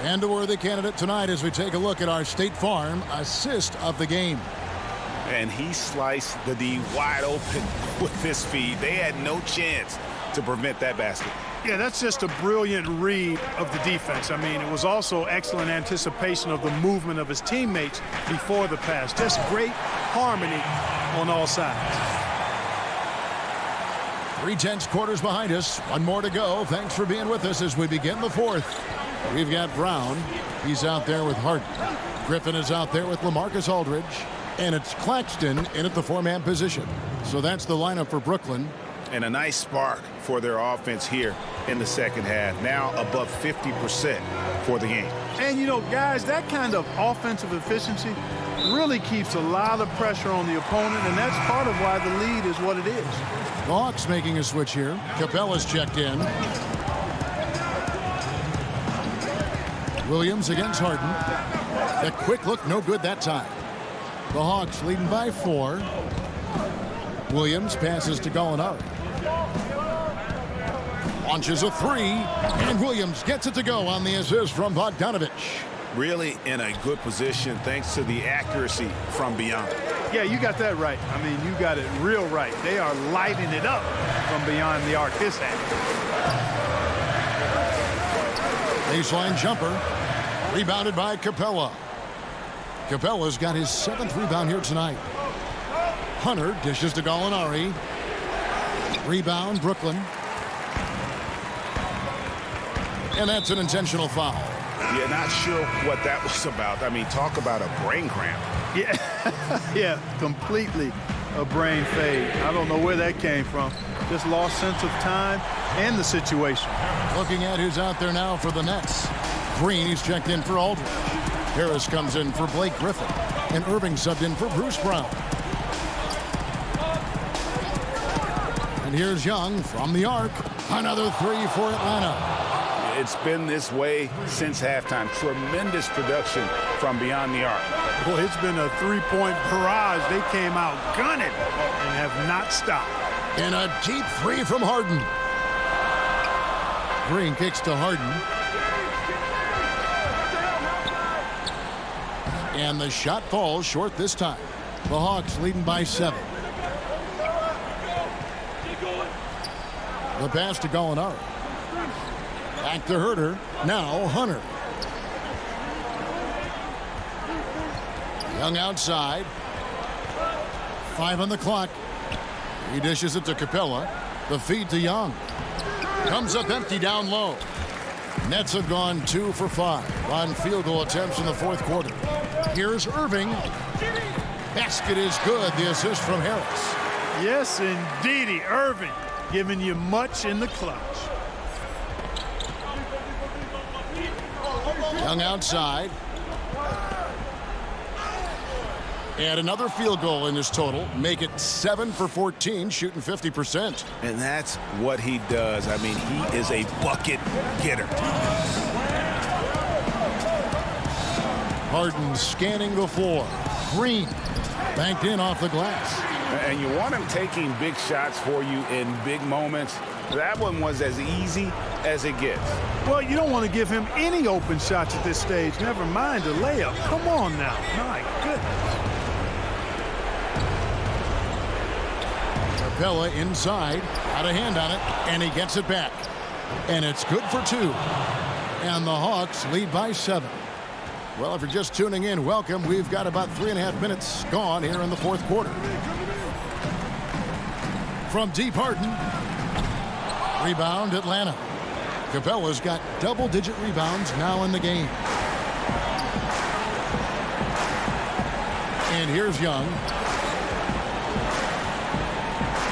And a worthy candidate tonight as we take a look at our State Farm assist of the game. And he sliced the D wide open with his feed. They had no chance to prevent that basket. Yeah, that's just a brilliant read of the defense. I mean, it was also excellent anticipation of the movement of his teammates before the pass. Just great harmony on all sides. 3/10 quarters behind us. 1 more to go. Thanks for being with us as we begin the 4th. We've got Brown. He's out there with Harden. Griffin is out there with LaMarcus Aldridge. And it's Claxton in at the 4-man position. So that's the lineup for Brooklyn. And a nice spark for their offense here in the second half. Now above 50% for the game. And, you know, guys, that kind of offensive efficiency really keeps a lot of pressure on the opponent, and that's part of why the lead is what it is. The Hawks making a switch here. Capella's checked in. Williams against Harden. The quick look, no good that time. The Hawks leading by 4. Williams passes to Gallinari. Launches a 3, and Williams gets it to go on the assist from Bogdanovich. Really in a good position thanks to the accuracy from beyond. Yeah, you got that right. I mean, you got it real right. They are lighting it up from beyond the arc this half. Baseline jumper. Rebounded by Capella. Capella's got his 7th rebound here tonight. Hunter dishes to Gallinari. Rebound, Brooklyn. And that's an intentional foul. Yeah, not sure what that was about. I mean, talk about a brain cramp. Yeah, yeah, completely a brain fade. I don't know where that came from. Just lost sense of time and the situation. Looking at who's out there now for the Nets. Green, he's checked in for Aldridge. Harris comes in for Blake Griffin. And Irving subbed in for Bruce Brown. And here's Young from the arc. Another 3 for Atlanta. It's been this way since halftime. Tremendous production from beyond the arc. Well, it's been a 3-point barrage. They came out gunning and have not stopped. And a deep 3 from Harden. Green kicks to Harden. And the shot falls short this time. The Hawks leading by 7. The pass to Gallinari. Back to Herter. Now Hunter. Young outside. 5 on the clock. He dishes it to Capella. The feed to Young. Comes up empty down low. Nets have gone 2 for 5 on field goal attempts in the 4th quarter. Here's Irving. Basket is good. The assist from Harris. Yes, indeedy. Irving giving you much in the clutch. Young outside. And another field goal in this total. Make it 7 for 14, shooting 50%. And that's what he does. I mean, he is a bucket getter. Harden scanning the floor. Green banked in off the glass. And you want him taking big shots for you in big moments. That one was as easy as it gets. Well, you don't want to give him any open shots at this stage. Never mind a layup. Come on now. My goodness. Capella inside. Got a hand on it. And he gets it back. And it's good for 2. And the Hawks lead by 7. Well, if you're just tuning in, welcome. We've got about 3.5 minutes gone here in the 4th quarter. From deep, Harden. Rebound, Atlanta. Capella's got double-digit rebounds now in the game. And here's Young.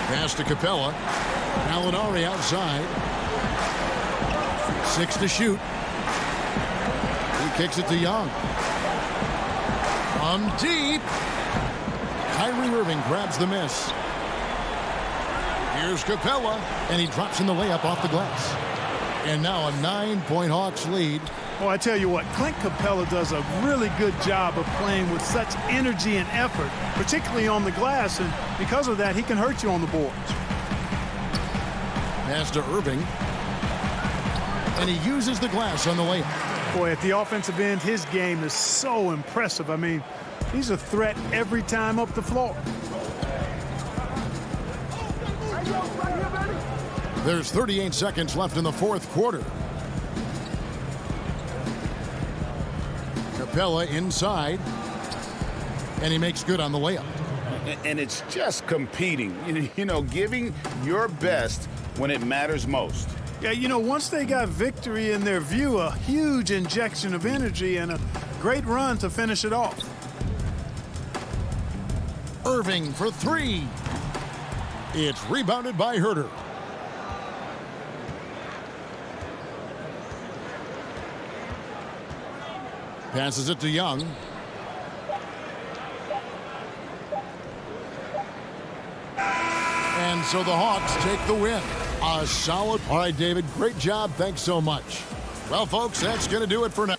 Pass to Capella. Gallinari outside. 6 to shoot. He kicks it to Young. From deep. Kyrie Irving grabs the miss. Here's Capella, and he drops in the layup off the glass. And now a 9-point Hawks lead. Oh, I tell you what, Clint Capella does a really good job of playing with such energy and effort, particularly on the glass, and because of that, he can hurt you on the boards. Pass to Irving. And he uses the glass on the layup. Boy, at the offensive end, his game is so impressive. I mean, he's a threat every time up the floor. There's 38 seconds left in the fourth quarter. Capella inside. And he makes good on the layup. And it's just competing, you know, giving your best when it matters most. Yeah, you know, once they got victory in their view, a huge injection of energy and a great run to finish it off. Irving for 3. It's rebounded by Herter. Passes it to Young. And so the Hawks take the win. A solid. All right, David, great job. Thanks so much. Well, folks, that's going to do it for now.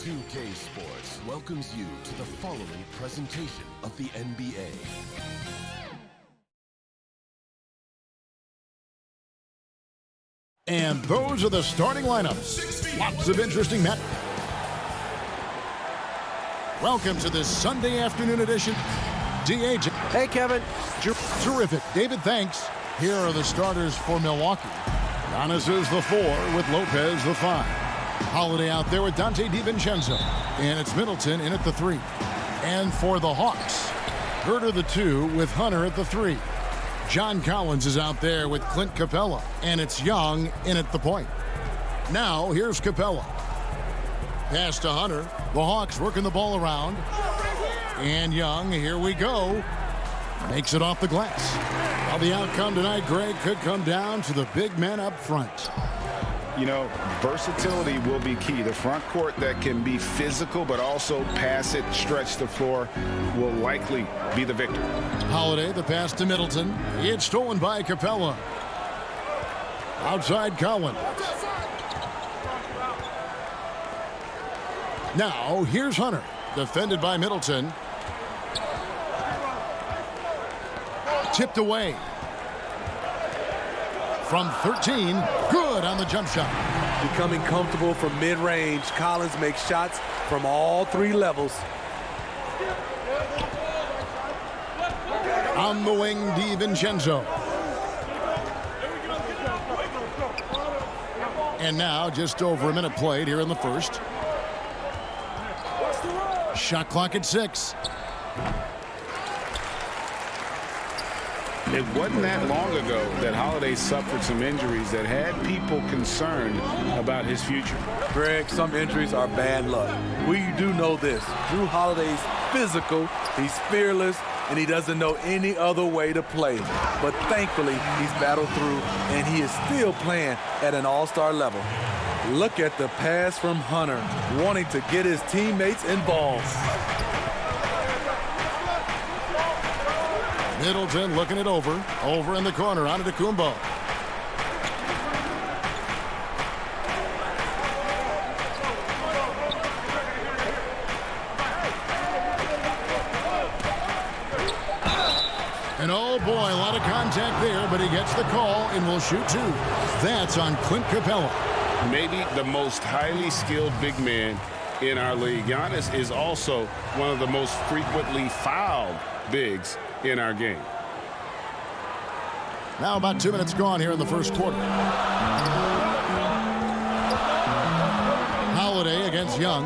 2K Sports welcomes you to the following presentation of the NBA. And those are the starting lineups. Lots of interesting matches. Welcome to this Sunday afternoon edition. DH. Hey, Kevin. Terrific. David, thanks. Here are the starters for Milwaukee. Giannis is the 4 with Lopez the 5. Holiday out there with Dante DiVincenzo. And it's Middleton in at the 3. And for the Hawks, Herter the 2 with Hunter at the 3. John Collins is out there with Clint Capella. And it's Young in at the point. Now, here's Capella. Pass to Hunter. The Hawks working the ball around. And Young, here we go. Makes it off the glass. Well, the outcome tonight, Greg, could come down to the big men up front. You know, versatility will be key. The front court that can be physical but also pass it, stretch the floor, will likely be the victor. Holiday, the pass to Middleton. It's stolen by Capella. Outside Collins. Now, here's Hunter. Defended by Middleton. Tipped away. From 13, good on the jump shot. Becoming comfortable from mid-range, Collins makes shots from all 3 levels. On the wing, DiVincenzo. And now, just over a minute played here in the first. Shot clock at 6. It wasn't that long ago that Holiday suffered some injuries that had people concerned about his future. Greg, some injuries are bad luck. We do know this. Drew Holiday's physical, he's fearless, and he doesn't know any other way to play. But thankfully, he's battled through, and he is still playing at an all-star level. Look at the pass from Hunter, wanting to get his teammates involved. Middleton looking it over. Over in the corner, on to Kumbo. And oh boy, a lot of contact there, but he gets the call and will shoot two. That's on Clint Capella. Maybe the most highly skilled big man in our league. Giannis is also one of the most frequently fouled bigs in our game. Now about 2 minutes gone here in the first quarter. Holiday against Young.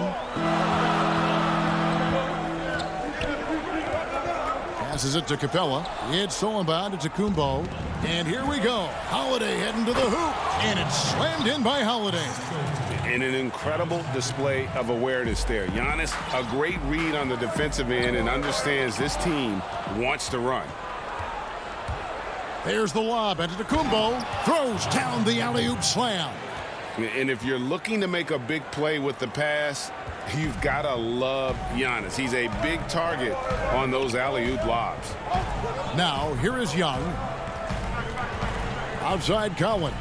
Passes it to Capella. It's stolen by to Kumbo. And here we go. Holiday heading to the hoop. And it's slammed in by Holiday. And an incredible display of awareness there. Giannis, a great read on the defensive end and understands this team wants to run. There's the lob. Antetokounmpo throws down the alley-oop slam. And if you're looking to make a big play with the pass, you've got to love Giannis. He's a big target on those alley-oop lobs. Now, here is Young. Outside Collins.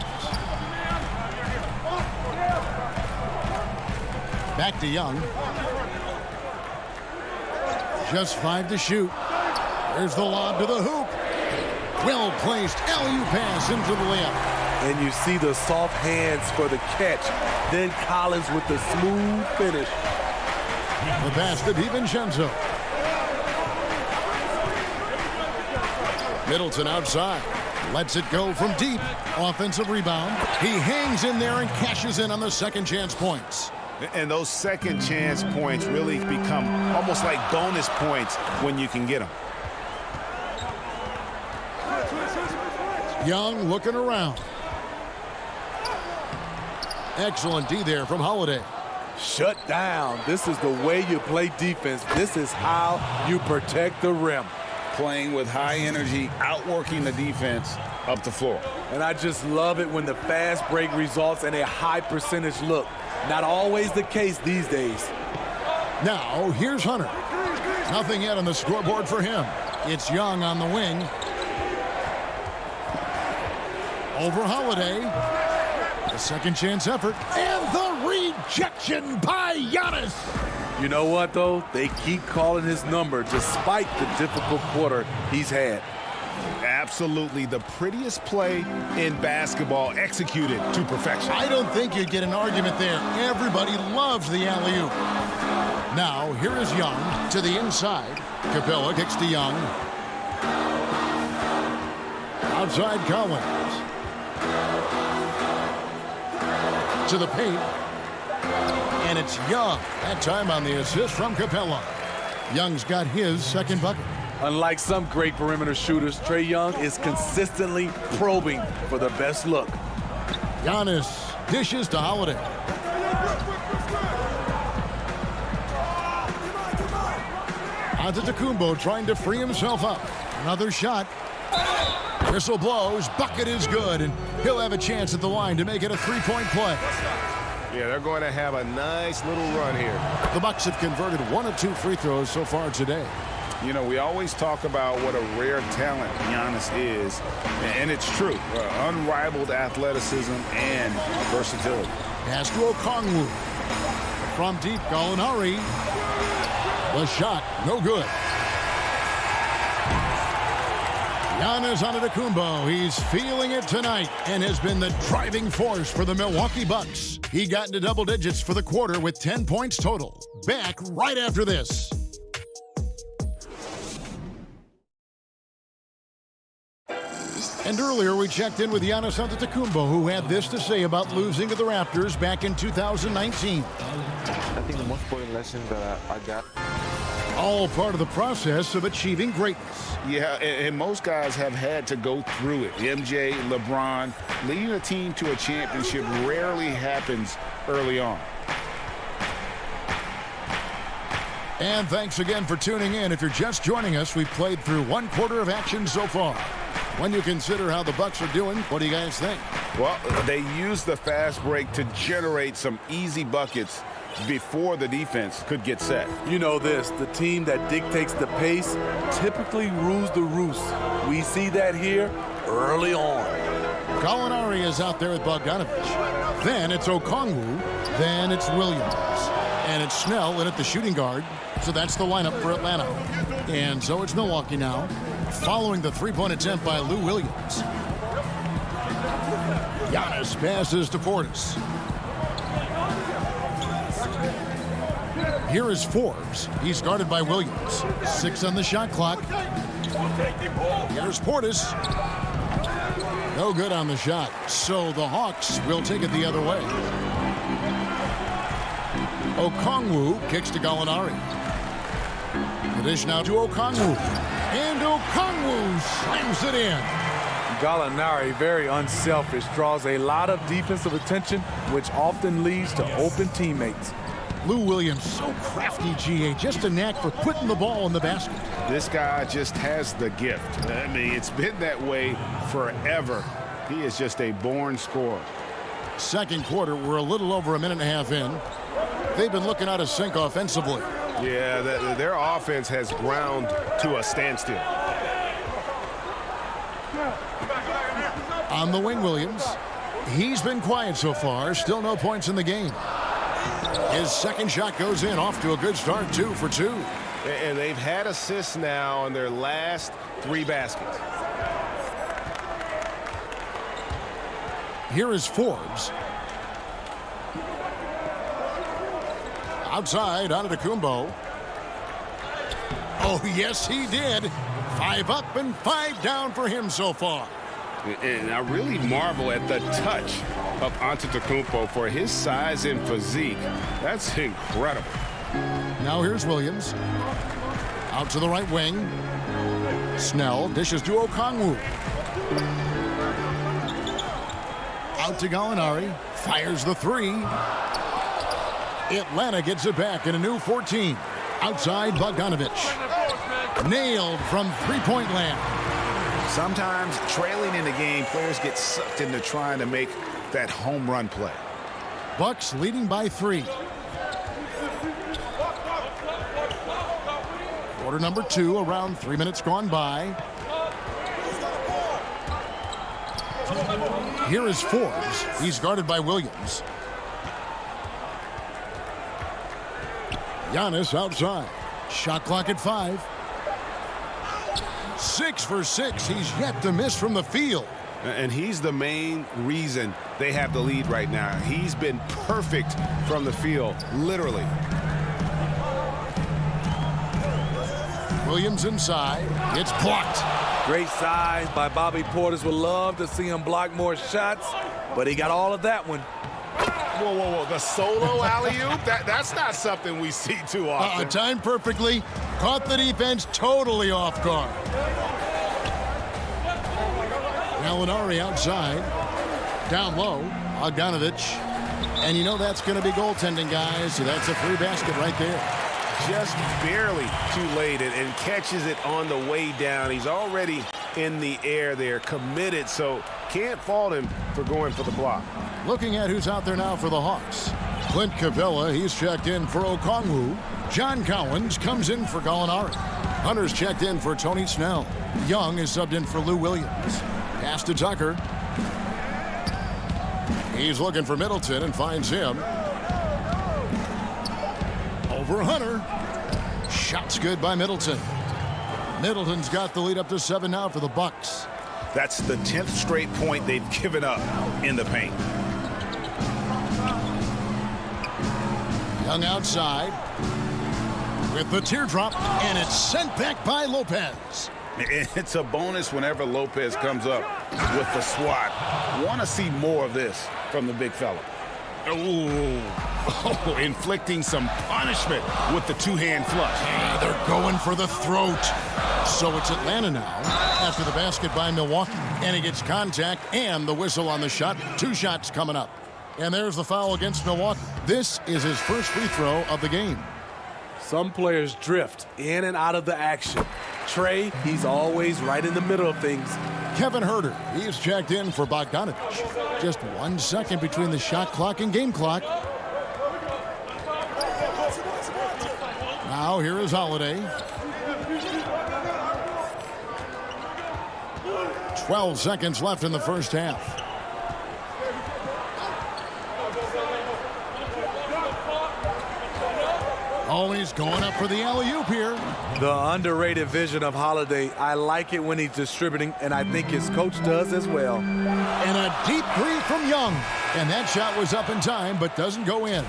Back to Young. Just 5 to shoot. There's the lob to the hoop. Well-placed alley-oop pass into the layup. And you see the soft hands for the catch. Then Collins with the smooth finish. The pass to DiVincenzo. Middleton outside. Lets it go from deep. Offensive rebound. He hangs in there and cashes in on the second chance points. And those second chance points really become almost like bonus points when you can get them. Young looking around. Excellent D there from Holiday. Shut down. This is the way you play defense. This is how you protect the rim. Playing with high energy, outworking the defense up the floor. And I just love it when the fast break results in a high percentage look. Not always the case these days. Now, here's Hunter. Nothing yet on the scoreboard for him. It's Young on the wing. Over Holiday. The second chance effort. And the rejection by Giannis. You know what, though? They keep calling his number despite the difficult quarter he's had. Absolutely the prettiest play in basketball, executed to perfection. I don't think you'd get an argument there. Everybody loves the alley-oop. Now, here is Young to the inside. Capella kicks to Young. Outside Collins. To the paint. And it's Young. That time on the assist from Capella. Young's got his second bucket. Unlike some great perimeter shooters, Trae Young is consistently probing for the best look. Giannis dishes to Holiday. Antetokounmpo trying to free himself up. Another shot. Whistle blows. Bucket is good, and he'll have a chance at the line to make it a three-point play. Yeah, they're going to have a nice little run here. The Bucks have converted 1 of 2 free throws so far today. You know, we always talk about what a rare talent Giannis is, and it's true. Unrivaled athleticism and versatility. Pass to Okongwu. From deep, Gallinari. The shot, no good. Giannis Antetokounmpo, he's feeling it tonight and has been the driving force for the Milwaukee Bucks. He got into double digits for the quarter with 10 points total. Back right after this. And earlier we checked in with Giannis Antetokounmpo, who had this to say about losing to the Raptors back in 2019. I think the most important lesson that I got. All part of the process of achieving greatness. Yeah, and most guys have had to go through it. MJ, LeBron, leading a team to a championship rarely happens early on. And thanks again for tuning in. If you're just joining us, we've played through 1/4 of action so far. When you consider how the Bucks are doing, what do you guys think? Well, they used the fast break to generate some easy buckets before the defense could get set. You know this, the team that dictates the pace typically rules the roost. We see that here early on. Gallinari is out there with Bogdanovich. Then it's Okongwu. Then it's Williams. And it's Snell in at the shooting guard. So that's the lineup for Atlanta. And so it's Milwaukee now, following the three-point attempt by Lou Williams. Giannis passes to Portis. Here is Forbes. He's guarded by Williams. 6 on the shot clock. Here's Portis. No good on the shot. So the Hawks will take it the other way. Okongwu kicks to Gallinari. The dish now to Okongwu. And Okongwu slams it in. Gallinari, very unselfish, draws a lot of defensive attention, which often leads to open teammates. Lou Williams, so crafty, GA. Just a knack for putting the ball in the basket. This guy just has the gift. I mean, it's been that way forever. He is just a born scorer. Second quarter, we're a little over a minute and a half in. They've been looking out of sync offensively. Yeah, their offense has ground to a standstill. On the wing, Williams. He's been quiet so far. Still no points in the game. His second shot goes in, off to a good start, 2 for 2. And they've had assists now on their last 3 baskets. Here is Forbes. Outside, Antetokounmpo. Oh, yes, he did. 5 up and 5 down for him so far. And I really marvel at the touch of Antetokounmpo for his size and physique. That's incredible. Now here's Williams. Out to the right wing. Snell dishes to Okongwu. Out to Gallinari. Fires the 3. Atlanta gets it back in a new 14. Outside, Bogdanovich. Nailed from three-point land. Sometimes trailing in the game, players get sucked into trying to make that home run play. Bucks leading by 3. Quarter number 2, around 3 minutes gone by. Here is Forbes. He's guarded by Williams. Giannis outside. Shot clock at 5. 6 for 6. He's yet to miss from the field. And he's the main reason they have the lead right now. He's been perfect from the field, literally. Williams inside. It's blocked. Great size by Bobby Portis. Would love to see him block more shots, but he got all of that one. Whoa, whoa, whoa. The solo alley-oop? That's not something we see too often. Timed perfectly. Caught the defense totally off guard. Gallinari outside. Down low. Bogdanovich. And you know that's going to be goaltending, guys. So that's a free basket right there. Just barely too late and catches it on the way down. He's already in the air there, committed, so can't fault him for going for the block. Looking at who's out there now for the Hawks. Clint Capella, he's checked in for Okongwu. John Cowens comes in for Gallinari. Hunter's checked in for Tony Snell. Young is subbed in for Lou Williams. Pass to Tucker. He's looking for Middleton and finds him. Over Hunter. Shot's good by Middleton. Middleton's got the lead up to 7 now for the Bucks. That's the 10th straight point they've given up in the paint. Young outside with the teardrop, and it's sent back by Lopez. It's a bonus whenever Lopez comes up with the swat. Want to see more of this from the big fella. Ooh. Oh, inflicting some punishment with the two-hand flush. Yeah, they're going for the throat. So it's Atlanta now after the basket by Milwaukee. And he gets contact and the whistle on the shot. 2 shots coming up. And there's the foul against Milwaukee. This is his first free throw of the game. Some players drift in and out of the action. Trey, he's always right in the middle of things. Kevin Huerter, he's checked in for Bogdanovich. Just 1 second between the shot clock and game clock. Now here is Holiday. 12 seconds left in the first half. Oh, he's going up for the alley-oop here. The underrated vision of Holiday. I like it when he's distributing, and I think his coach does as well. And a deep three from Young. And that shot was up in time, but doesn't go in.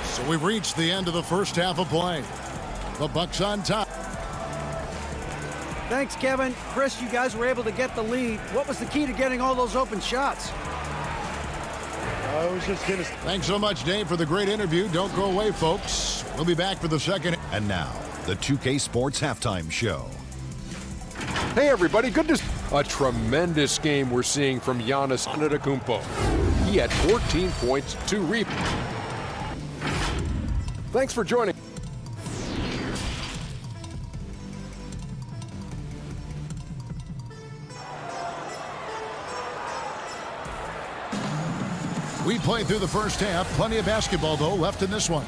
So we've reached the end of the first half of play. The Bucks on top. Thanks, Kevin. Chris, you guys were able to get the lead. What was the key to getting all those open shots? Thanks so much, Dave, for the great interview. Don't go away, folks. We'll be back for the second. And now, the 2K Sports Halftime Show. Hey, everybody. Good to a tremendous game we're seeing from Giannis Antetokounmpo. He had 14 points, 2 rebounds. Thanks for joining. We played through the first half. Plenty of basketball, though, left in this one.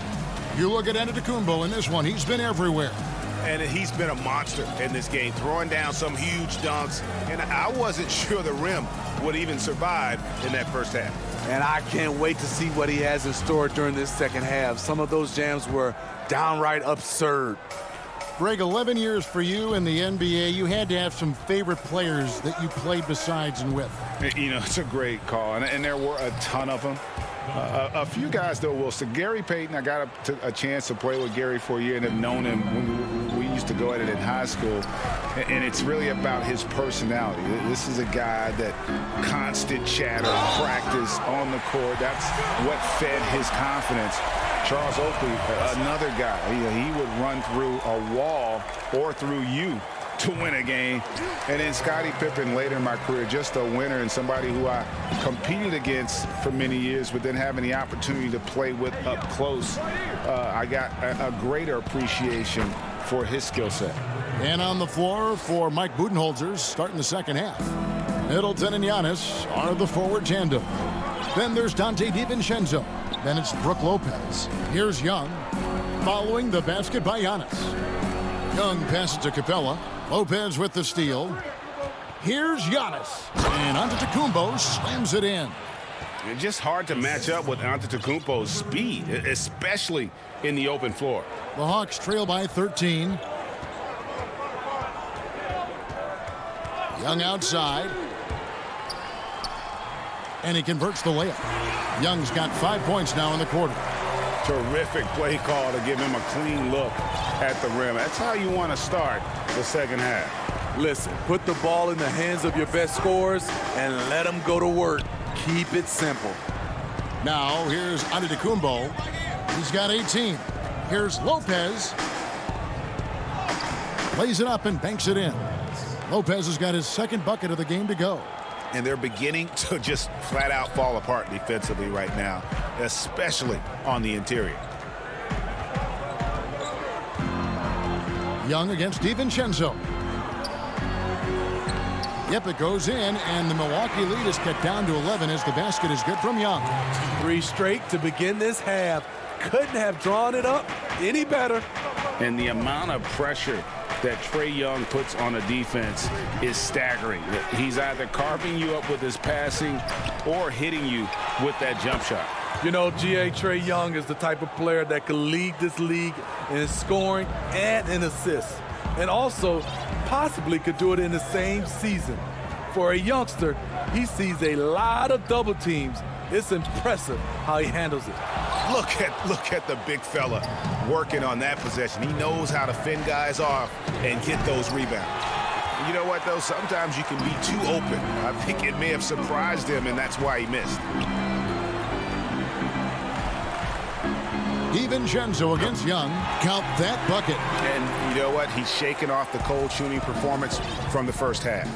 You look at Antetokounmpo in this one. He's been everywhere. And he's been a monster in this game, throwing down some huge dunks. And I wasn't sure the rim would even survive in that first half. And I can't wait to see what he has in store during this second half. Some of those jams were downright absurd. Greg, 11 years for you in the NBA. You had to have some favorite players that you played besides and with. You know, it's a great call, and there were a ton of them. A few guys, though, Wilson. Gary Payton, I got a chance to play with Gary for a year and have known him when we used to go at it in high school. And it's really about his personality. This is a guy that constant chatter, practice on the court. That's what fed his confidence. Charles Oakley, another guy. He would run through a wall or through you to win a game. And then Scottie Pippen later in my career, just a winner and somebody who I competed against for many years, but then having the opportunity to play with up close, I got a greater appreciation for his skill set. And on the floor for Mike Budenholzer starting the second half. Middleton and Giannis are the forward tandem. Then there's Dante DiVincenzo. Then it's Brook Lopez. Here's Young following the basket by Giannis. Young passes to Capella. Lopez with the steal. Here's Giannis. And Antetokounmpo slams it in. It's just hard to match up with Antetokounmpo's speed, especially in the open floor. The Hawks trail by 13. Young outside. And he converts the layup. Young's got 5 points now in the quarter. Terrific play call to give him a clean look at the rim. That's how you want to start the second half. Listen, put the ball in the hands of your best scorers and let them go to work. Keep it simple. Now here's Antetokounmpo. He's got 18. Here's Lopez. Lays it up and banks it in. Lopez has got his second bucket of the game to go. And they're beginning to just flat out fall apart defensively right now, especially on the interior. Young against DiVincenzo. Yep, it goes in, and the Milwaukee lead is cut down to 11 as the basket is good from Young. 3 straight to begin this half. Couldn't have drawn it up any better. And the amount of pressure that Trae Young puts on a defense is staggering. He's either carving you up with his passing or hitting you with that jump shot. You know, Trae Young is the type of player that could lead this league in scoring and in assists, and also possibly could do it in the same season. For a youngster, he sees a lot of double teams. It's impressive how he handles it. Look at the big fella working on that possession. He knows how to fend guys off and get those rebounds. You know what, though? Sometimes you can be too open. I think it may have surprised him, and that's why he missed. DiVincenzo against Young. Count that bucket. And you know what? He's shaking off the cold shooting performance from the first half.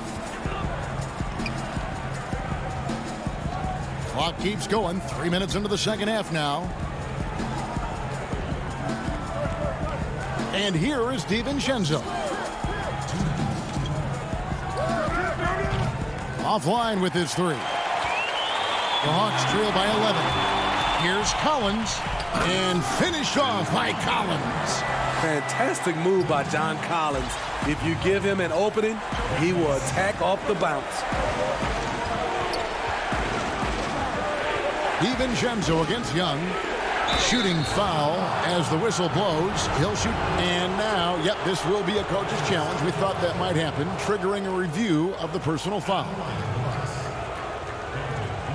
Clock keeps going. 3 minutes into the second half now. And here is DiVincenzo. Offline with his three. The Hawks trail by 11. Here's Collins. And finished off by Collins. Fantastic move by John Collins. If you give him an opening, he will attack off the bounce. DiVincenzo against Young. Shooting foul as the whistle blows. He'll shoot. And now, yep, this will be a coach's challenge. We thought that might happen, triggering a review of the personal foul.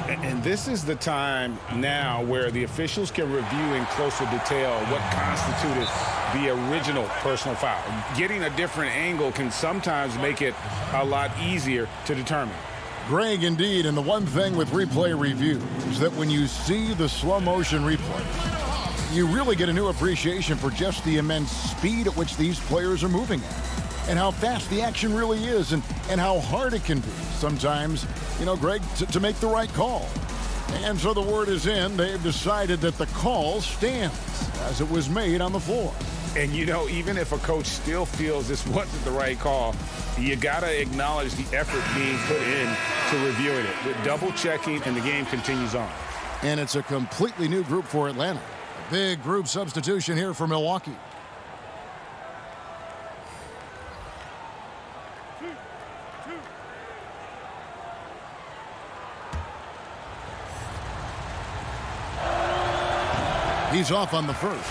And this is the time now where the officials can review in closer detail what constituted the original personal foul. Getting a different angle can sometimes make it a lot easier to determine. Greg, indeed, and the one thing with replay review is that when you see the slow motion replay, you really get a new appreciation for just the immense speed at which these players are moving at, and how fast the action really is, and how hard it can be sometimes, you know, Greg, to make the right call. And so the word is in. They've decided that the call stands as it was made on the floor. And, you know, even if a coach still feels this wasn't the right call, you got to acknowledge the effort being put in to reviewing it. With double checking, and the game continues on. And it's a completely new group for Atlanta. A big group substitution here for Milwaukee. He's off on the first.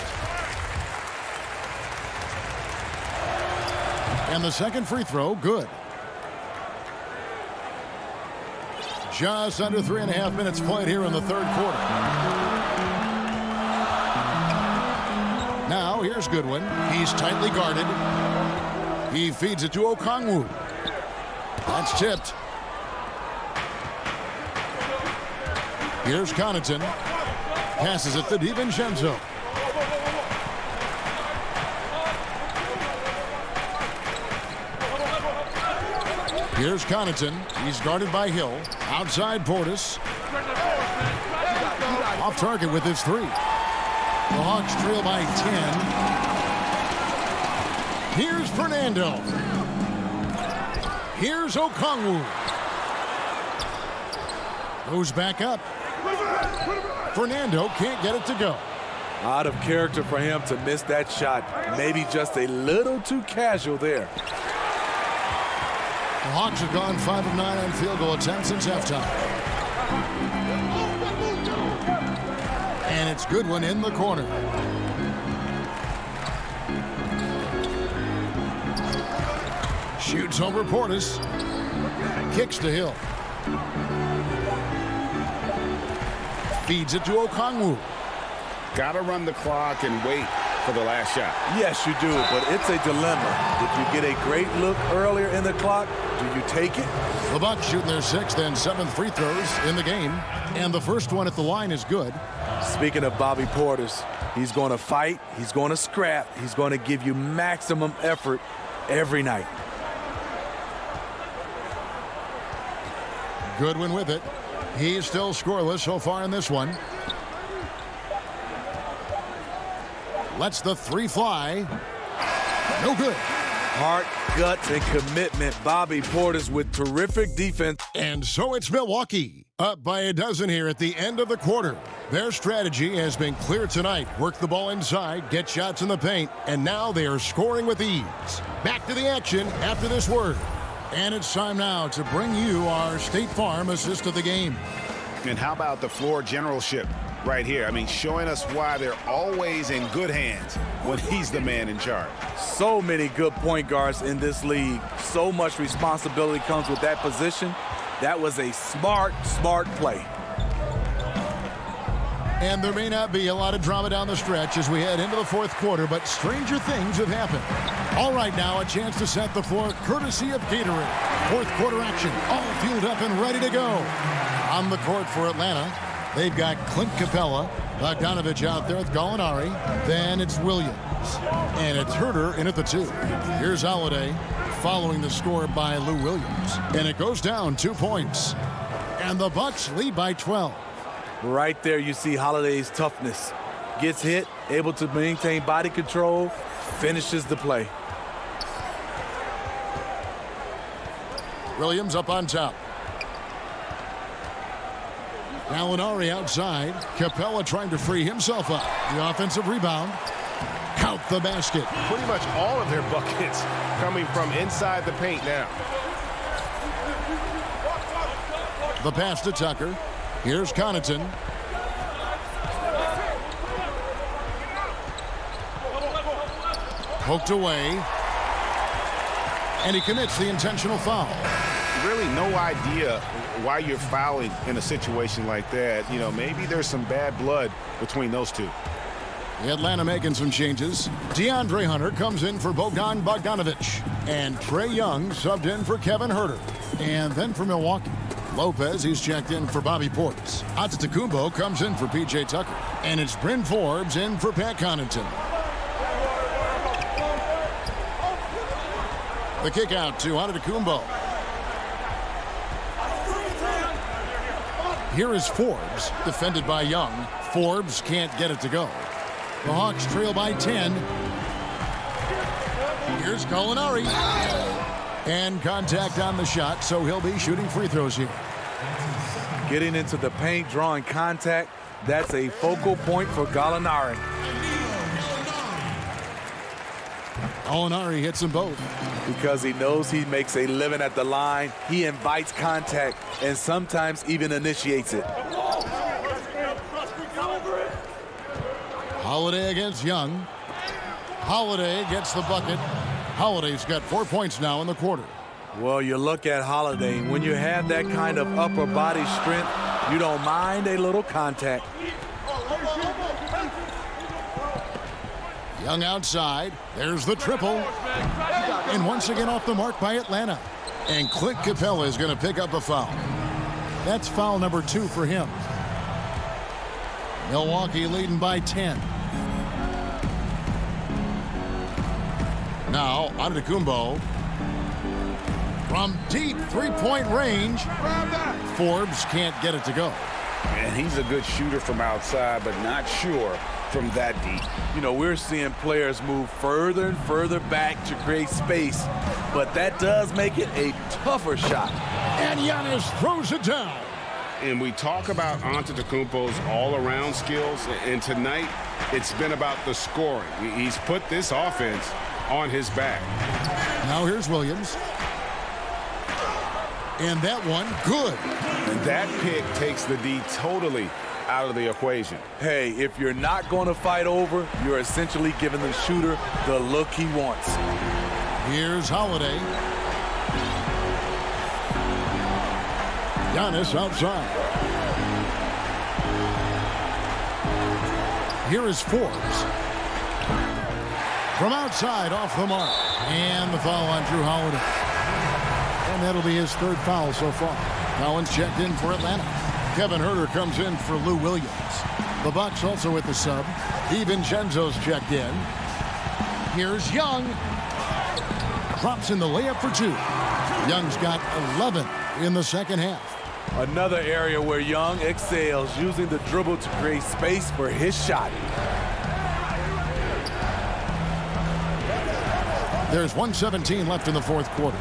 And the second free throw, good. Just under 3.5 minutes played here in the third quarter. Now, here's Goodwin. He's tightly guarded. He feeds it to Okongwu. That's tipped. Here's Connaughton. Passes it to DiVincenzo. Here's Connaughton. He's guarded by Hill. Outside Portis. Off target with his three. The Hawks trail by 10. Here's Fernando. Here's Okongwu. Goes back up. Fernando can't get it to go. Out of character for him to miss that shot. Maybe just a little too casual there. The Hawks have gone 5 of 9 on field goal attempts since halftime. And it's Goodwin in the corner. Shoots over Portis. Kicks to Hill. Feeds it to Okongwu. Got to run the clock and wait for the last shot. Yes, you do, but it's a dilemma. If you get a great look earlier in the clock, do you take it? The Bucks shooting their 6th and 7th free throws in the game, and the first one at the line is good. Speaking of Bobby Portis, he's going to fight, he's going to scrap, he's going to give you maximum effort every night. Goodwin with it. He's still scoreless so far in this one. Lets the three fly. No good. Heart, guts, and commitment. Bobby Portis with terrific defense. And so it's Milwaukee. Up by a dozen here at the end of the quarter. Their strategy has been clear tonight. Work the ball inside, get shots in the paint, and now they are scoring with ease. Back to the action after this word. And it's time now to bring you our State Farm assist of the game. And how about the floor generalship right here? I mean, showing us why they're always in good hands when he's the man in charge. So many good point guards in this league. So much responsibility comes with that position. That was a smart play. And there may not be a lot of drama down the stretch as we head into the fourth quarter, but stranger things have happened. All right, now a chance to set the floor courtesy of Gatorade. Fourth quarter action, all fueled up and ready to go. On the court for Atlanta, They've got Clint Capella, Bogdanovich out there with Gallinari. Then it's Williams. And it's Herter in at the 2. Here's Holiday following the score by Lou Williams. And it goes down 2 points. And the Bucks lead by 12. Right there you see Holiday's toughness. Gets hit, able to maintain body control, finishes the play. Williams up on top. Gallinari outside. Capella trying to free himself up. The offensive rebound. Count the basket. Pretty much all of their buckets coming from inside the paint now. The pass to Tucker. Here's Connaughton. Poked away. And he commits the intentional foul. Really no idea why you're fouling in a situation like that. You know, maybe there's some bad blood between those two. Atlanta making some changes. DeAndre Hunter comes in for Bogdan Bogdanovich. And Trae Young subbed in for Kevin Herter. And then for Milwaukee, Lopez, he's checked in for Bobby Portis. Antetokounmpo comes in for P.J. Tucker. And it's Bryn Forbes in for Pat Connaughton. The kick out to Antetokounmpo. Here is Forbes, defended by Young. Forbes can't get it to go. The Hawks trail by 10. Here's Gallinari. And contact on the shot, so he'll be shooting free throws here. Getting into the paint, drawing contact, that's a focal point for Gallinari. Gallinari hits them both. Because he knows he makes a living at the line, he invites contact and sometimes even initiates it. Holiday against Young. Holiday gets the bucket. Holiday's got 4 points now in the quarter. Well, you look at Holiday. When you have that kind of upper body strength, you don't mind a little contact. Young outside. There's the triple. And once again off the mark by Atlanta. And Clint Capella is going to pick up a foul. That's foul number 2 for him. Milwaukee leading by 10. Now, Antetokounmpo. From deep three-point range. Forbes can't get it to go. And he's a good shooter from outside, but not sure from that deep. You know, we're seeing players move further and further back to create space, but that does make it a tougher shot. And Giannis throws it down. And we talk about Antetokounmpo's all-around skills, and tonight it's been about the scoring. He's put this offense on his back. Now here's Williams. And that one, good. And that pick takes the D totally out of the equation. Hey, if you're not going to fight over, you're essentially giving the shooter the look he wants. Here's Holiday. Giannis outside. Here is Forbes. From outside, off the mark. And the foul on Drew Holiday. And that'll be his 3rd foul so far. Collins checked in for Atlanta. Kevin Herter comes in for Lou Williams. The Bucks also with the sub. DiVincenzo's checked in. Here's Young. Drops in the layup for 2. Young's got 11 in the second half. Another area where Young excels, using the dribble to create space for his shot. There's 1:17 left in the 4th quarter.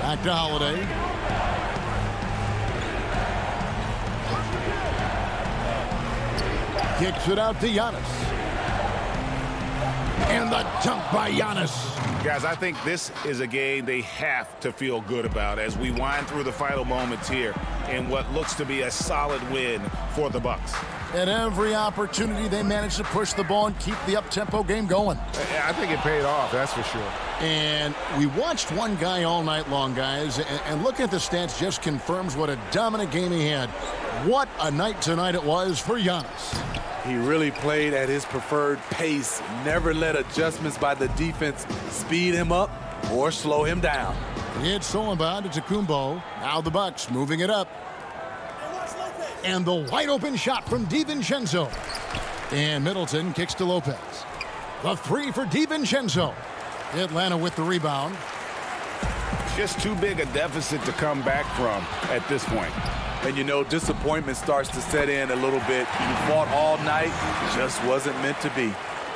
Back to Holiday. Kicks it out to Giannis. And the dunk by Giannis. Guys, I think this is a game they have to feel good about as we wind through the final moments here in what looks to be a solid win for the Bucks. At every opportunity, they managed to push the ball and keep the up-tempo game going. I think it paid off, that's for sure. And we watched one guy all night long, guys, and looking at the stats just confirms what a dominant game he had. What a night tonight it was for Giannis. He really played at his preferred pace, never let adjustments by the defense speed him up or slow him down. It's stolen by Antetokounmpo. Now the Bucks moving it up. And the wide open shot from DiVincenzo. And Middleton kicks to Lopez. The three for DiVincenzo. Atlanta with the rebound. Just too big a deficit to come back from at this point. And you know, disappointment starts to set in a little bit. You fought all night, just wasn't meant to be.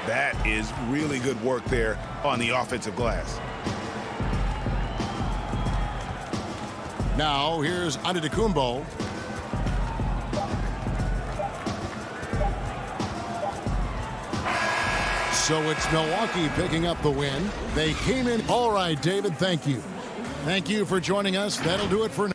That is really good work there on the offensive glass. Now here's Antetokounmpo. So it's Milwaukee picking up the win. They came in. All right, David, thank you. Thank you for joining us. That'll do it for now.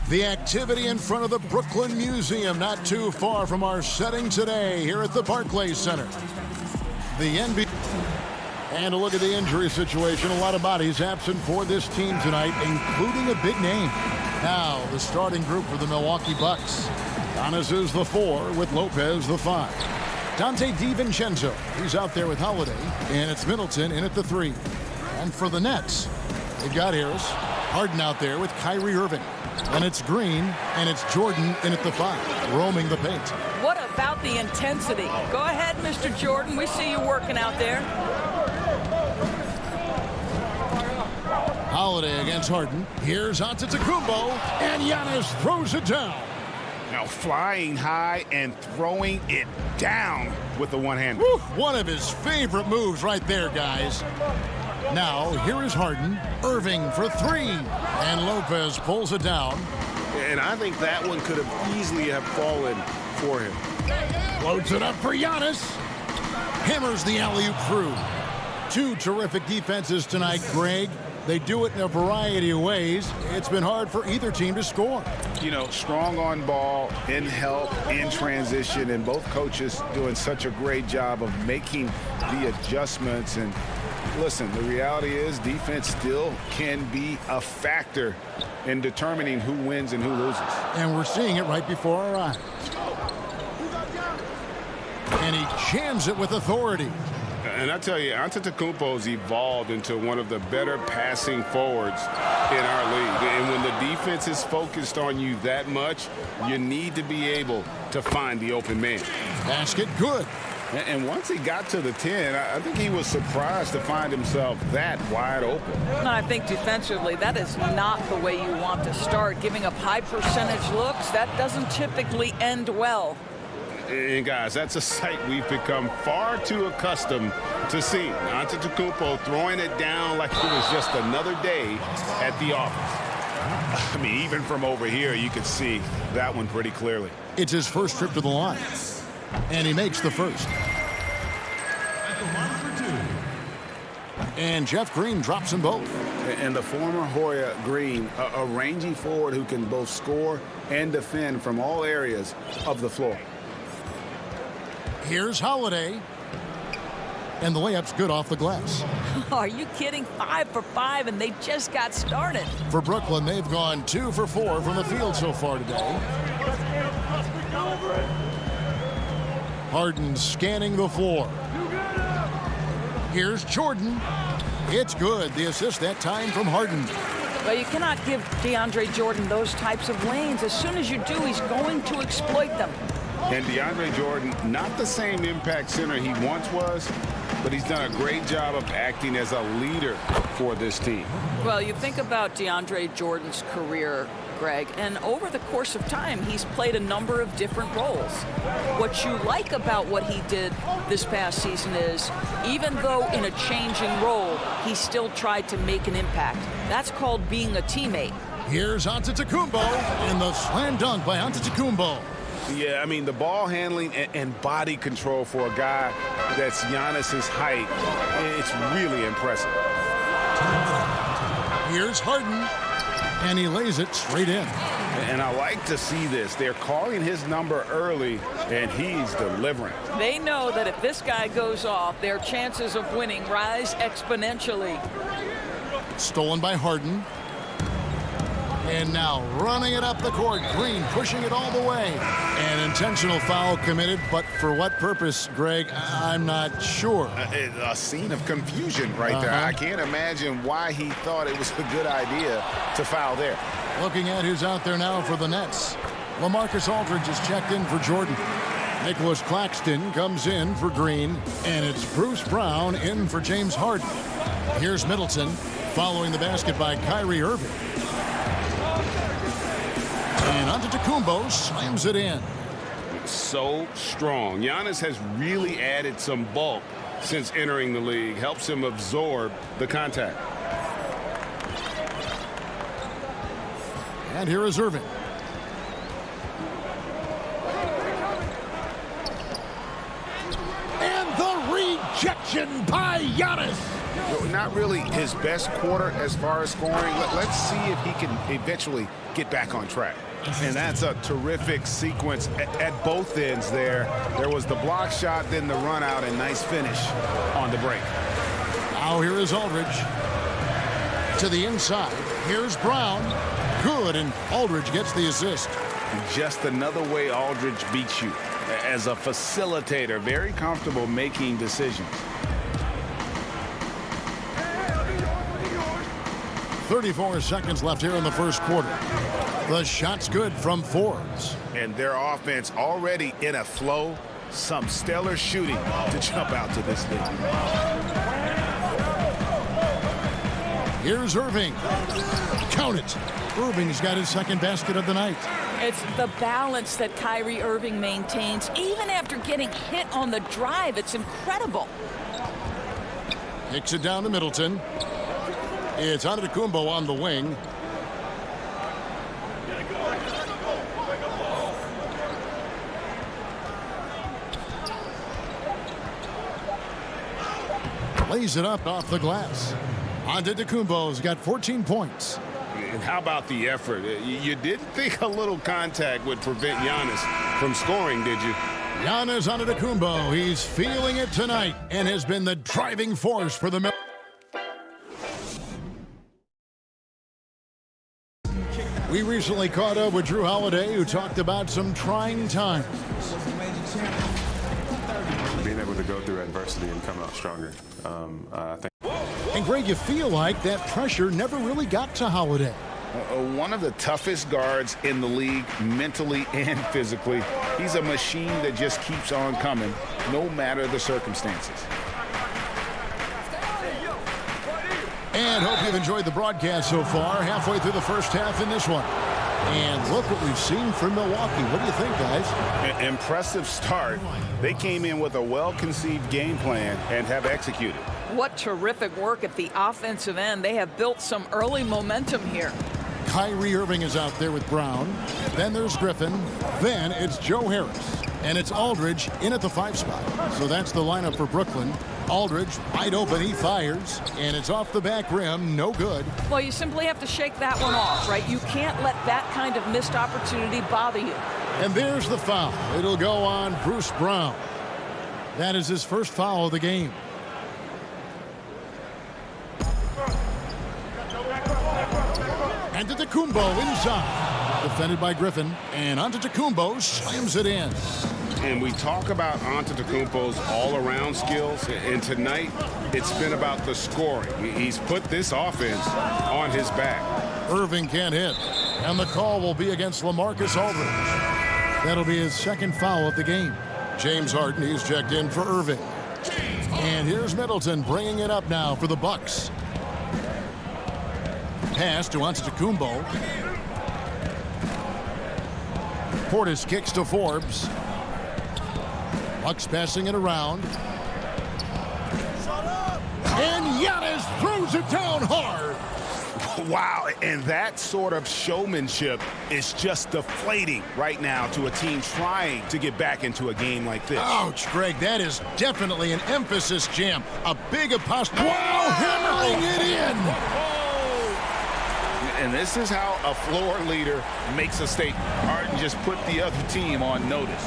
The activity in front of the Brooklyn Museum, not too far from our setting today here at the Barclays Center. The NBA. And a look at the injury situation. A lot of bodies absent for this team tonight, including a big name. Now, the starting group for the Milwaukee Bucks. Giannis is the 4 with Lopez the 5. Dante DiVincenzo, he's out there with Holiday. And it's Middleton in at the 3. And for the Nets, they've got Harris. Harden out there with Kyrie Irving. And it's Green, and it's Jordan in at the 5, roaming the paint. What about the intensity? Go ahead, Mr. Jordan. We see you working out there. Holiday against Harden. Here's Antetokounmpo, and Giannis throws it down. Now flying high and throwing it down with the one-hand. One of his favorite moves right there, guys. Now, here is Harden. Irving for 3. And Lopez pulls it down. And I think that one could have easily have fallen for him. Floats it up for Giannis. Hammers the alley-oop through. 2 terrific defenses tonight, Greg. They do it in a variety of ways. It's been hard for either team to score. You know, strong on ball, in help, in transition, and both coaches doing such a great job of making the adjustments. And listen, the reality is defense still can be a factor in determining who wins and who loses. And we're seeing it right before our eyes. And he jams it with authority. And I tell you, Antetokounmpo's evolved into one of the better passing forwards in our league. And when the defense is focused on you that much, you need to be able to find the open man. Basket good. And once he got to the 10, I think he was surprised to find himself that wide open. And I think defensively, that is not the way you want to start. Giving up high percentage looks, that doesn't typically end well. And guys, that's a sight we've become far too accustomed to seeing. Antetokounmpo throwing it down like it was just another day at the office. I mean, even from over here, you could see that one pretty clearly. It's his first trip to the line. And he makes the first. And Jeff Green drops them both. And the former Hoya Green, a rangy forward who can both score and defend from all areas of the floor. Here's Holiday. And the layup's good off the glass. Are you kidding? 5 for 5, and they just got started. For Brooklyn, they've gone 2 for 4 from the field so far today. Harden scanning the floor. Here's Jordan. It's good. The assist that time from Harden. Well, you cannot give DeAndre Jordan those types of lanes. As soon as you do, he's going to exploit them. And DeAndre Jordan, not the same impact center he once was, but he's done a great job of acting as a leader for this team. Well, you think about DeAndre Jordan's career, Greg, and over the course of time, he's played a number of different roles. What you like about what he did this past season is, even though in a changing role, he still tried to make an impact. That's called being a teammate. Here's Antetokounmpo, and the slam dunk by Antetokounmpo. Yeah, I mean, the ball handling and body control for a guy that's Giannis's height, it's really impressive. Here's Harden, and he lays it straight in. And I like to see this. They're calling his number early, and he's delivering. They know that if this guy goes off, their chances of winning rise exponentially. Stolen by Harden. And now running it up the court. Green pushing it all the way. An intentional foul committed, but for what purpose, Greg, I'm not sure. A scene of confusion right there. I can't imagine why he thought it was a good idea to foul there. Looking at who's out there now for the Nets. LaMarcus Aldridge is checked in for Jordan. Nicholas Claxton comes in for Green. And it's Bruce Brown in for James Harden. Here's Middleton following the basket by Kyrie Irving. And Antetokounmpo slams it in. So strong. Giannis has really added some bulk since entering the league. Helps him absorb the contact. And here is Irving. And the rejection by Giannis. Not really his best quarter as far as scoring. Let's see if he can eventually get back on track. And that's a terrific sequence at both ends there. There was the block shot, then the run out, and nice finish on the break. Now here is Aldridge. To the inside. Here's Brown. Good, and Aldridge gets the assist. Just another way Aldridge beats you. As a facilitator, very comfortable making decisions. 34 seconds left here in the first quarter. The shot's good from Forbes. And their offense already in a flow. Some stellar shooting to jump out to this lead. Here's Irving. Count it. Irving's got his second basket of the night. It's the balance that Kyrie Irving maintains, even after getting hit on the drive. It's incredible. Kicks it down to Middleton. It's Antetokounmpo on the wing. Lays it up off the glass. Antetokounmpo's got 14 points. And how about the effort? You didn't think a little contact would prevent Giannis from scoring, did you? Giannis Antetokounmpo, he's feeling it tonight and has been the driving force for the We recently caught up with Drew Holiday, who talked about some trying times. Being able to go through adversity and come out stronger. I think. And Greg, you feel like that pressure never really got to Holiday. One of the toughest guards in the league, mentally and physically. He's a machine that just keeps on coming, no matter the circumstances. And hope you've enjoyed the broadcast so far. Halfway through the first half in this one. And look what we've seen from Milwaukee. What do you think, guys? Impressive start. They came in with a well-conceived game plan and have executed. What terrific work at the offensive end. They have built some early momentum here. Kyrie Irving is out there with Brown. Then there's Griffin. Then it's Joe Harris. And it's Aldridge in at the 5 spot. So that's the lineup for Brooklyn. Aldridge wide open, he fires, and it's off the back rim, no good. Well, you simply have to shake that one off, right? You can't let that kind of missed opportunity bother you. And there's the foul. It'll go on Bruce Brown. That is his first foul of the game. Antetokounmpo inside. Defended by Griffin, and Antetokounmpo slams it in. And we talk about Antetokounmpo's all-around skills, and tonight it's been about the scoring. He's put this offense on his back. Irving can't hit, and the call will be against LaMarcus Aldridge. That'll be his second foul of the game. James Harden, he's checked in for Irving. And here's Middleton bringing it up now for the Bucks. Pass to Antetokounmpo. Portis kicks to Forbes. Bucks passing it around. And Giannis throws it down hard. Wow, and that sort of showmanship is just deflating right now to a team trying to get back into a game like this. Ouch, Greg, that is definitely an emphasis jam. A big apostrophe. Wow, hammering it in. And this is how a floor leader makes a statement. Harden just put the other team on notice.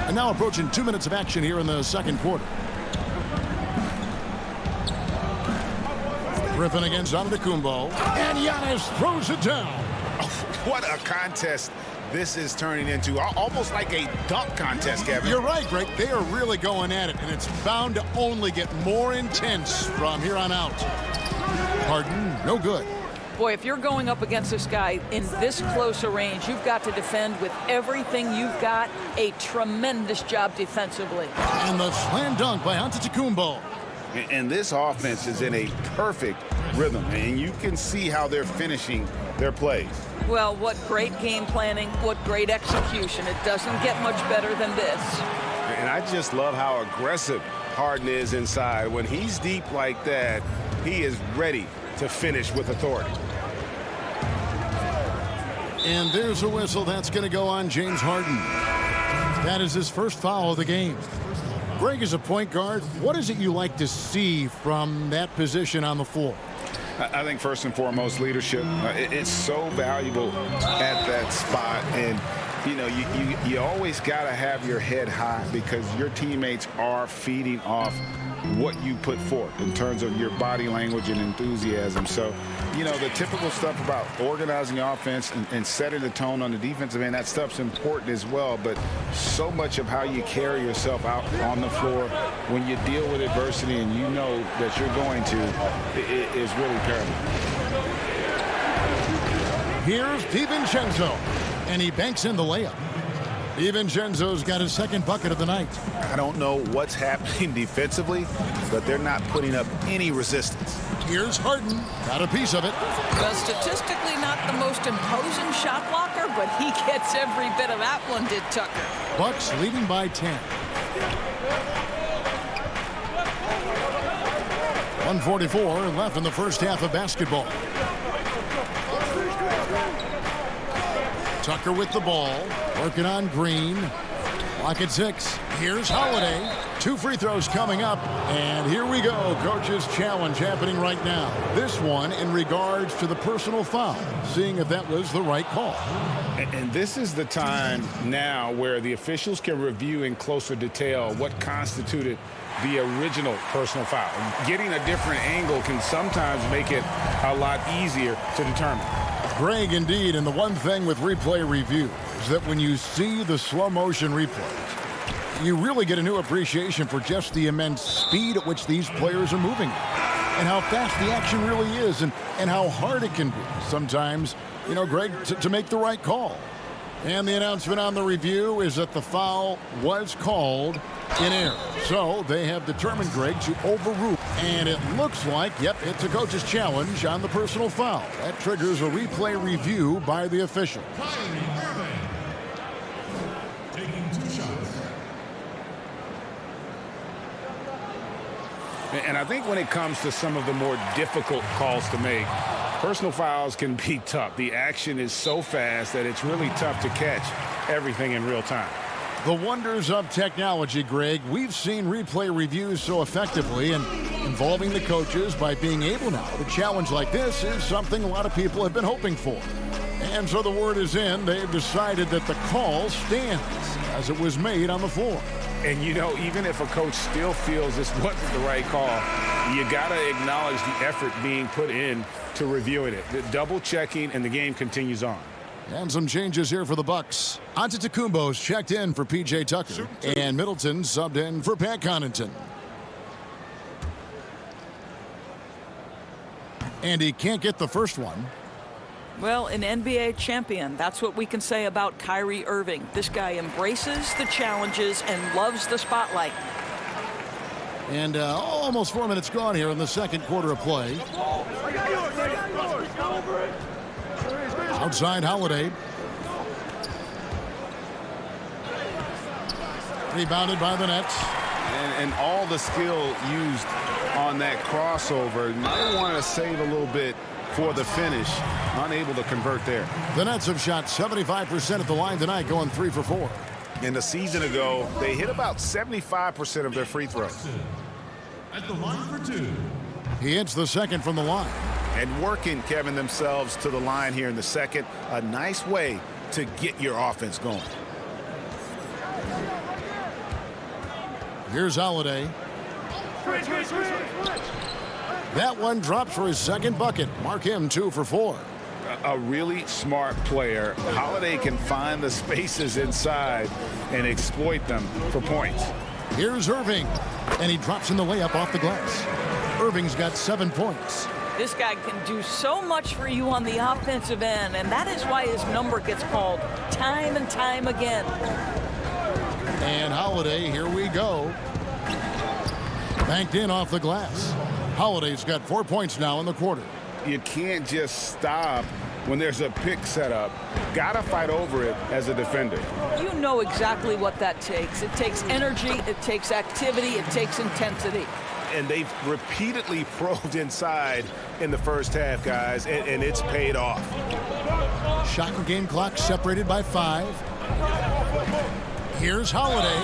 And now approaching 2 minutes of action here in the second quarter. Griffin against Antetokounmpo. And Giannis throws it down. What a contest this is turning into. Almost like a dunk contest, Kevin. You're right, Greg. They are really going at it, and it's bound to only get more intense from here on out. Harden, no good. Boy, if you're going up against this guy in this close a range, you've got to defend with everything you've got. A tremendous job defensively. And the slam dunk by Antetokounmpo. And this offense is in a perfect rhythm, and you can see how they're finishing their plays. Well, what great game planning, what great execution. It doesn't get much better than this. And I just love how aggressive Harden is inside. When he's deep like that, he is ready to finish with authority. And there's a whistle that's going to go on James Harden. That is his first foul of the game. Greg, as a point guard, what is it you like to see from that position on the floor? I think first and foremost, leadership. It's so valuable at that spot. And, you know, you always got to have your head high because your teammates are feeding off what you put forth in terms of your body language and enthusiasm. So, you know, the typical stuff about organizing the offense and setting the tone on the defensive end, that stuff's important as well. But so much of how you carry yourself out on the floor when you deal with adversity and you know that you're going to is really paramount. Here's DiVincenzo, and he banks in the layup. DiVincenzo's got his second bucket of the night. I don't know what's happening defensively, but they're not putting up any resistance. Here's Harden. Got a piece of it. Well, statistically not the most imposing shot blocker, but he gets every bit of that one, did Tucker. Bucks leading by 10. 1:44 left in the first half of basketball. Tucker with the ball, working on Green. Clock at 6. Here's Holiday. 2 free throws coming up, and here we go. Coach's challenge happening right now. This one in regards to the personal foul, seeing if that was the right call. And this is the time now where the officials can review in closer detail what constituted the original personal foul. Getting a different angle can sometimes make it a lot easier to determine. Greg, indeed, and the one thing with replay review is that when you see the slow motion replays, you really get a new appreciation for just the immense speed at which these players are moving and how fast the action really is and how hard it can be sometimes, you know, Greg, to make the right call. And the announcement on the review is that the foul was called in error. So they have determined, Greg, to overrule. And it looks like, yep, it's a coach's challenge on the personal foul. That triggers a replay review by the official. And I think when it comes to some of the more difficult calls to make, personal fouls can be tough. The action is so fast that it's really tough to catch everything in real time. The wonders of technology, Greg. We've seen replay reviews so effectively, and involving the coaches by being able now to challenge like this is something a lot of people have been hoping for. And so the word is in. They've decided that the call stands as it was made on the floor. And, you know, even if a coach still feels this wasn't the right call, you got to acknowledge the effort being put in to reviewing it. The double checking, and the game continues on. And some changes here for the Bucks. Antetokounmpo's checked in for P.J. Tucker, and Middleton subbed in for Pat Connaughton. And he can't get the first one. Well, an NBA champion. That's what we can say about Kyrie Irving. This guy embraces the challenges and loves the spotlight. And almost 4 minutes gone here in the second quarter of play. Outside Holiday. Rebounded by the Nets. And all the skill used on that crossover. Might want to save a little bit for the finish. Unable to convert there. The Nets have shot 75% at the line tonight, going 3 for 4. And a season ago, they hit about 75% of their free throws. At the line for 2. He hits the second from the line. And working, Kevin, themselves to the line here in the second. A nice way to get your offense going. Here's Holiday. That one drops for his second bucket. Mark him 2 for 4. A really smart player. Holiday can find the spaces inside and exploit them for points. Here's Irving. And he drops in the layup off the glass. Irving's got 7 points. This guy can do so much for you on the offensive end, and that is why his number gets called time and time again. And Holiday, here we go. Banked in off the glass. Holiday's got 4 points now in the quarter. You can't just stop when there's a pick set up. Gotta fight over it as a defender. You know exactly what that takes. It takes energy, it takes activity, it takes intensity. And they've repeatedly probed inside in the first half, guys, and it's paid off. Shot and game clock separated by 5. Here's Holiday.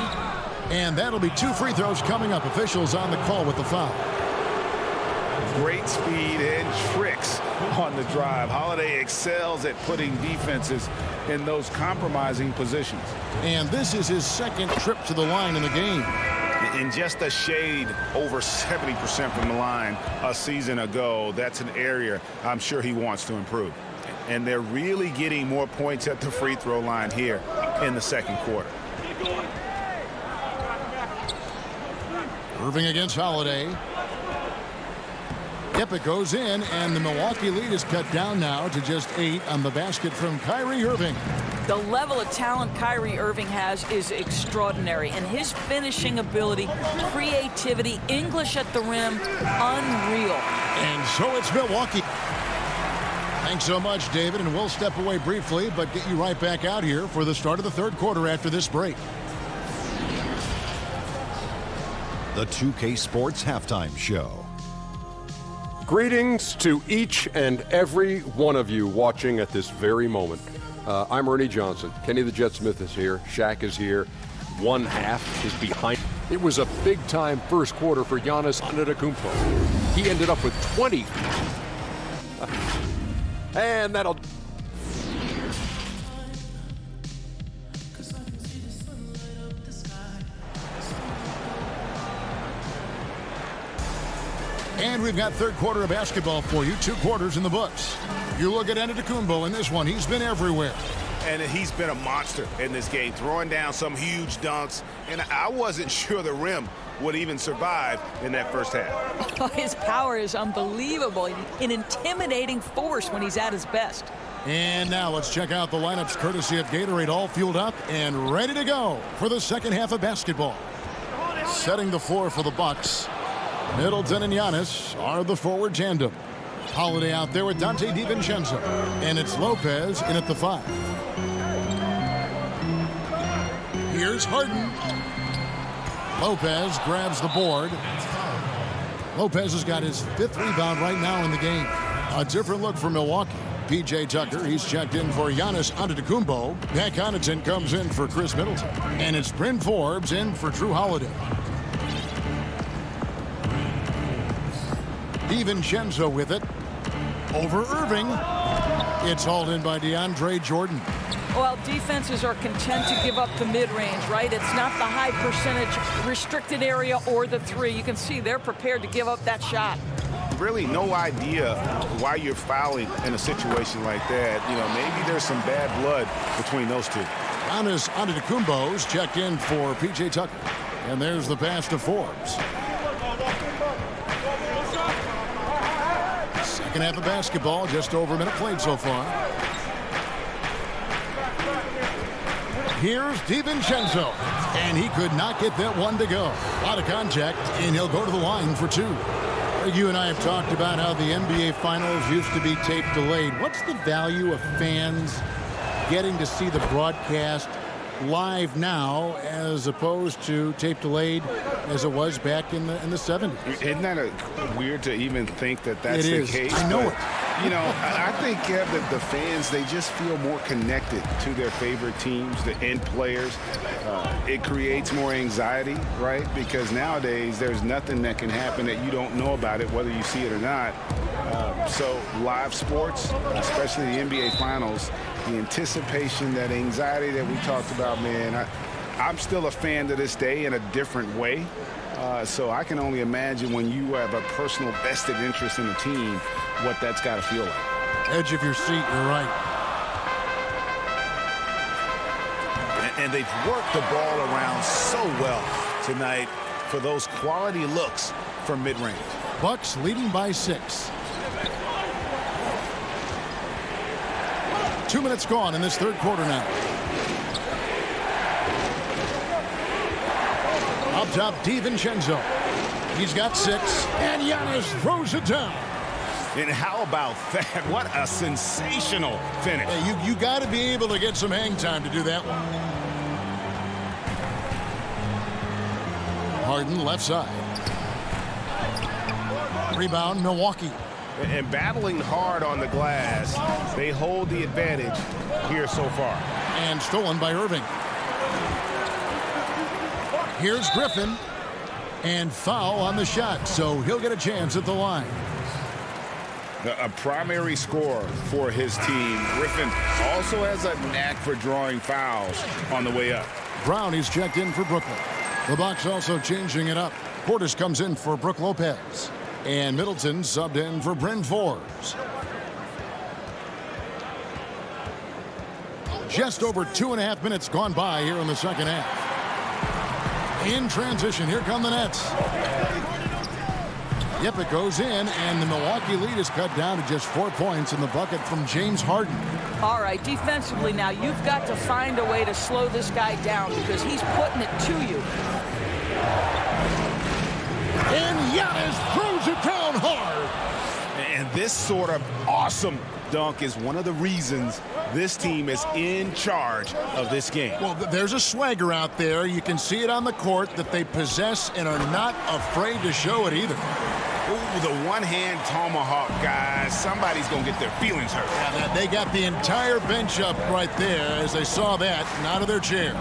And that'll be 2 free throws coming up. Officials on the call with the foul. Great speed and tricks on the drive. Holiday excels at putting defenses in those compromising positions. And this is his second trip to the line in the game. In just a shade over 70% from the line a season ago. That's an area I'm sure he wants to improve. And they're really getting more points at the free throw line here in the second quarter. Irving against Holiday. Yep, it goes in, and the Milwaukee lead is cut down now to just 8 on the basket from Kyrie Irving. The level of talent Kyrie Irving has is extraordinary, and his finishing ability, creativity, English at the rim, unreal. And so it's Milwaukee. Thanks so much, David, and we'll step away briefly, but get you right back out here for the start of the third quarter after this break. The 2K Sports Halftime Show. Greetings to each and every one of you watching at this very moment. I'm Ernie Johnson. Kenny the Jet Smith is here. Shaq is here. One half is behind. It was a big-time first quarter for Giannis Antetokounmpo. He ended up with 20. And that'll... And we've got third quarter of basketball for you. 2 quarters in the books. You look at Antetokounmpo in this one. He's been everywhere. And he's been a monster in this game, throwing down some huge dunks. And I wasn't sure the rim would even survive in that first half. Oh, his power is unbelievable. An intimidating force when he's at his best. And now let's check out the lineups courtesy of Gatorade, all fueled up and ready to go for the second half of basketball. Setting the floor for the Bucks. Middleton and Giannis are the forward tandem. Holiday out there with Dante DiVincenzo. And it's Lopez in at the 5. Here's Harden. Lopez grabs the board. Lopez has got his 5th rebound right now in the game. A different look for Milwaukee. P.J. Tucker, he's checked in for Giannis Antetokounmpo. Pat Connaughton comes in for Chris Middleton. And it's Bryn Forbes in for Drew Holiday. DiVincenzo with it. Over Irving. It's hauled in by DeAndre Jordan. Well, defenses are content to give up the mid-range, right? It's not the high percentage restricted area or the 3. You can see they're prepared to give up that shot. Really no idea why you're fouling in a situation like that. You know, maybe there's some bad blood between those two. Giannis Antetokounmpo's checked in for P.J. Tucker. And there's the pass to Forbes. Second half of basketball, just over a minute played so far. Here's DiVincenzo, and he could not get that one to go. A lot of contact, and he'll go to the line for two. You and I have talked about how the NBA Finals used to be tape delayed. What's the value of fans getting to see the broadcast live now as opposed to tape delayed as it was back in the 70s? Isn't that weird to even think that that's the case? I know it. You know, I think, Kev, that the fans, they just feel more connected to their favorite teams, the end players. It creates more anxiety, right? Because nowadays there's nothing that can happen that you don't know about it, whether you see it or not. So live sports, especially the NBA Finals, the anticipation, that anxiety that we talked about, man, I'm still a fan to this day in a different way. So I can only imagine when you have a personal vested interest in a team, what that's got to feel like. Edge of your seat, you're right. And they've worked the ball around so well tonight for those quality looks from mid-range. Bucks leading by 6. 2 minutes gone in this third quarter now. Up top, DiVincenzo. He's got 6, and Giannis throws it down. And how about that? What a sensational finish. Hey, you got to be able to get some hang time to do that one. Harden left side. Rebound, Milwaukee. And battling hard on the glass, they hold the advantage here so far. And stolen by Irving. Here's Griffin. And foul on the shot, so he'll get a chance at the line. A primary scorer for his team. Griffin also has a knack for drawing fouls on the way up. Brown is checked in for Brooklyn. The Bucks also changing it up. Portis comes in for Brook Lopez. And Middleton subbed in for Bryn Forbes. Just over 2.5 minutes gone by here in the second half. In transition, here come the Nets. Yep, it goes in, and the Milwaukee lead is cut down to just 4 points in the bucket from James Harden. All right, defensively now, you've got to find a way to slow this guy down because he's putting it to you. And Giannis throws it down hard. And this sort of awesome dunk is one of the reasons this team is in charge of this game. Well, there's a swagger out there. You can see it on the court that they possess and are not afraid to show it either. Ooh, the one-hand tomahawk, guys. Somebody's going to get their feelings hurt. Yeah, they got the entire bench up right there as they saw that and out of their chairs.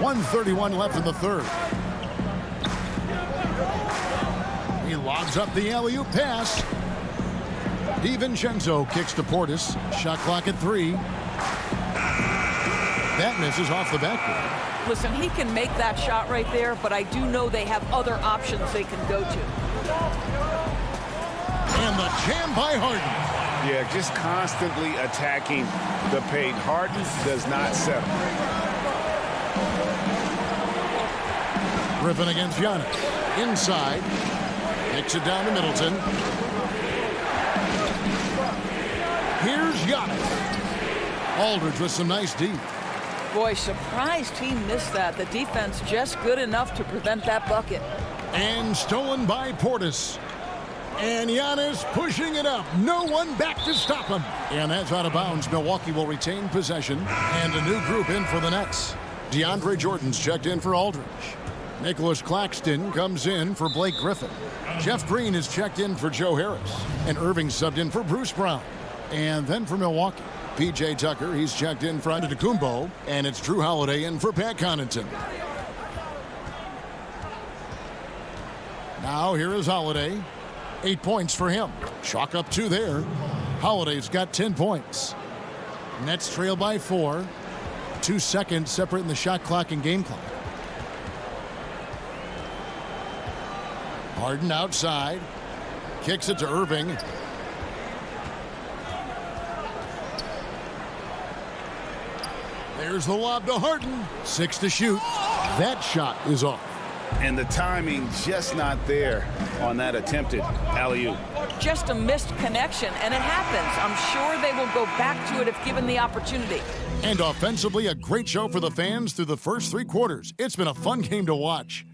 .131 left in the third. He lobs up the alley-oop pass. DiVincenzo kicks to Portis. Shot clock at 3. That misses off the backboard. Listen, he can make that shot right there, but I do know they have other options they can go to. And the jam by Harden. Yeah, just constantly attacking the paint. Harden does not settle. Griffin against Giannis. Inside. Kicks it down to Middleton. Here's Giannis. Aldridge with some nice D. Boy, surprised he missed that. The defense just good enough to prevent that bucket. And stolen by Portis. And Giannis pushing it up. No one back to stop him. And that's out of bounds. Milwaukee will retain possession. And a new group in for the Nets. DeAndre Jordan's checked in for Aldridge. Nicholas Claxton comes in for Blake Griffin. Jeff Green is checked in for Joe Harris. And Irving subbed in for Bruce Brown. And then for Milwaukee, P.J. Tucker, he's checked in for Antetokounmpo. And it's Drew Holiday in for Pat Connaughton. Now here is Holiday. 8 points for him. Chalk up 2 there. Holiday's got 10 points. Nets trail by 4. 2 seconds separating the shot clock and game clock. Harden outside. Kicks it to Irving. There's the lob to Harden. 6 to shoot. That shot is off. And the timing just not there on that attempted alley-oop. Just a missed connection, and it happens. I'm sure they will go back to it if given the opportunity. And offensively, a great show for the fans through the first 3 quarters. It's been a fun game to watch.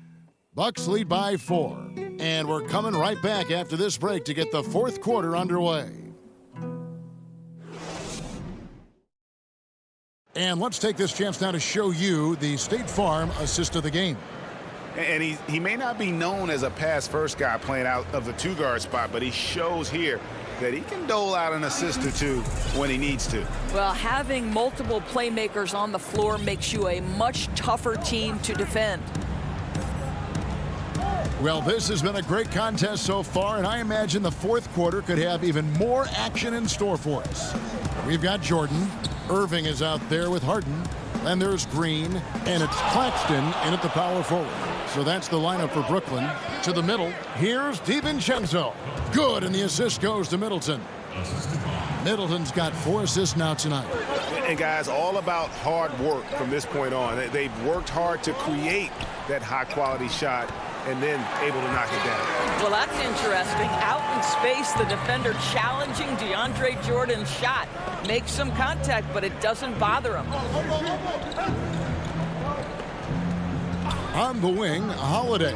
Bucks lead by 4. And we're coming right back after this break to get the 4th quarter underway. And let's take this chance now to show you the State Farm assist of the game. And he may not be known as a pass-first guy playing out of the 2-guard spot, but he shows here that he can dole out an assist or 2 when he needs to. Well, having multiple playmakers on the floor makes you a much tougher team to defend. Well, this has been a great contest so far, and I imagine the 4th quarter could have even more action in store for us. We've got Jordan. Irving is out there with Harden. And there's Green, and it's Claxton in at the power forward. So that's the lineup for Brooklyn. To the middle, here's DiVincenzo. Good, and the assist goes to Middleton. Middleton's got 4 assists now tonight. And guys, all about hard work from this point on. They've worked hard to create that high-quality shot and then able to knock it down. Well, that's interesting. Out in space, the defender challenging DeAndre Jordan's shot. Makes some contact, but it doesn't bother him. On the wing, Holiday.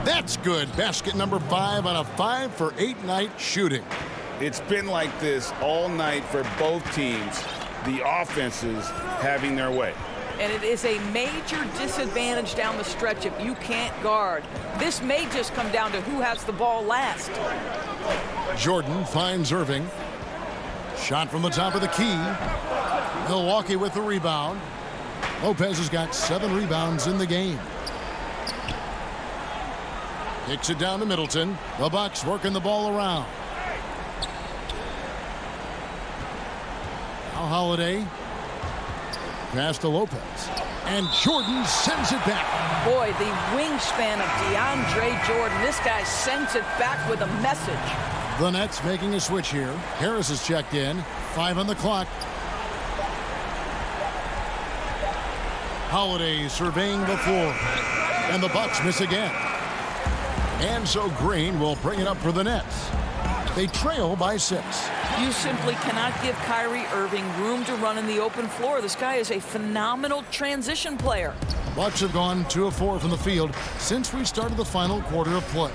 That's good. Basket number 5 on a 5 for 8 night shooting. It's been like this all night for both teams. The offenses having their way. And it is a major disadvantage down the stretch if you can't guard. This may just come down to who has the ball last. Jordan finds Irving. Shot from the top of the key. Milwaukee with the rebound. Lopez has got 7 rebounds in the game. Kicks it down to Middleton. The Bucks working the ball around. Now Holiday. Pass to Lopez. And Jordan sends it back. Boy, the wingspan of DeAndre Jordan. This guy sends it back with a message. The Nets making a switch here. Harris is checked in. 5 on the clock. Holiday surveying the floor. And the Bucks miss again. And so Green will bring it up for the Nets. They trail by 6. You simply cannot give Kyrie Irving room to run in the open floor. This guy is a phenomenal transition player. Bucks have gone 2 of 4 from the field since we started the final quarter of play.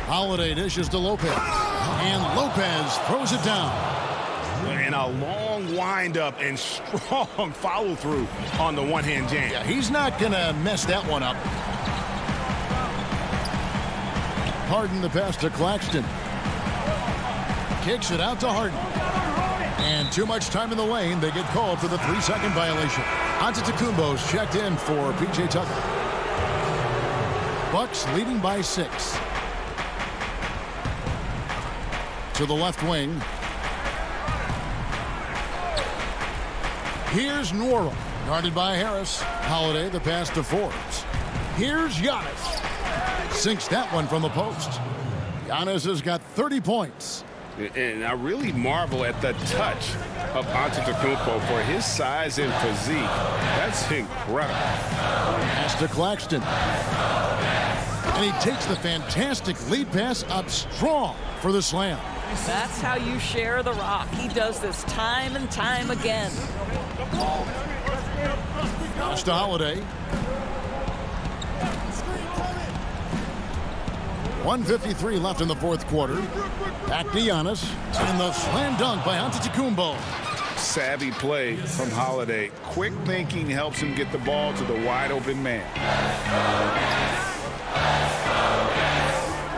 Holiday dishes to Lopez. And Lopez throws it down. And a long windup and strong follow-through on the one-hand jam. Yeah, he's not going to mess that one up. Harden the pass to Claxton. Kicks it out to Harden. And too much time in the lane. They get called for the 3-second violation. Antetokounmpo's checked in for P.J. Tucker. Bucks leading by 6. To the left wing. Here's Nwora, guarded by Harris. Holiday, the pass to Forbes. Here's Giannis. Sinks that one from the post. Giannis has got 30 points. And I really marvel at the touch of Antetokounmpo for his size and physique. That's incredible. Pass to Claxton. And he takes the fantastic lead pass up strong for the slam. That's how you share the rock. He does this time and time again. Pass to Holiday. 1:53 left in the 4th quarter. Back to Giannis. And the slam dunk by Antetokounmpo. Savvy play from Holiday. Quick thinking helps him get the ball to the wide open man.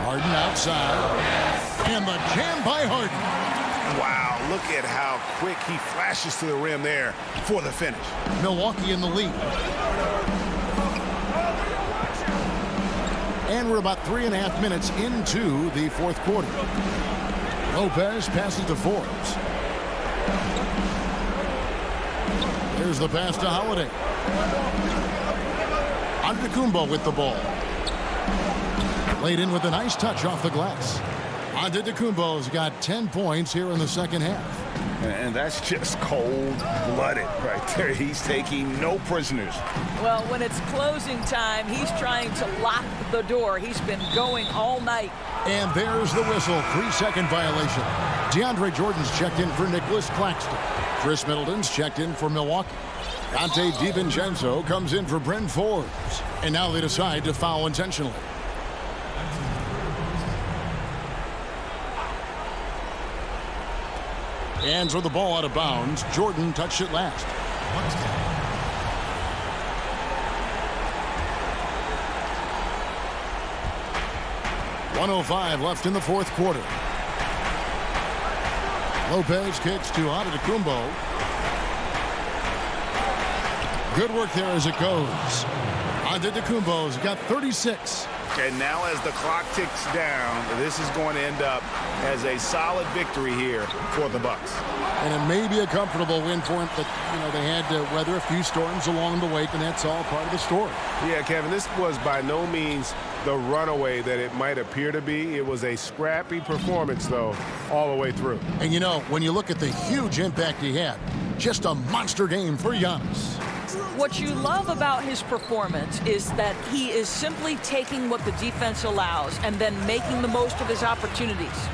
Harden outside. And the jam by Harden. Wow, look at how quick he flashes to the rim there for the finish. Milwaukee in the lead. And we're about 3.5 minutes into the 4th quarter. Lopez passes to Forbes. There's the pass to Holiday. Antetokounmpo with the ball. Laid in with a nice touch off the glass. Antetokounmpo's got 10 points here in the second half. And that's just cold-blooded right there. He's taking no prisoners. Well, when it's closing time, he's trying to lock the door. He's been going all night. And there's the whistle. 3-second violation. DeAndre Jordan's checked in for Nicholas Claxton. Chris Middleton's checked in for Milwaukee. Dante DiVincenzo comes in for Bryn Forbes. And now they decide to foul intentionally. And throw the ball out of bounds. Jordan touched it last. 1:05 left in the fourth quarter. Lopez kicks to Antetokounmpo. Good work there as it goes. Antetokounmpo's got 36. And now as the clock ticks down, this is going to end up as a solid victory here for the Bucks. And it may be a comfortable win for them, but, you know, they had to weather a few storms along the way, and that's all part of the story. Yeah, Kevin, this was by no means the runaway that it might appear to be. It was a scrappy performance, though, all the way through. And, you know, when you look at the huge impact he had, just a monster game for Giannis. What you love about his performance is that he is simply taking what the defense allows and then making the most of his opportunities.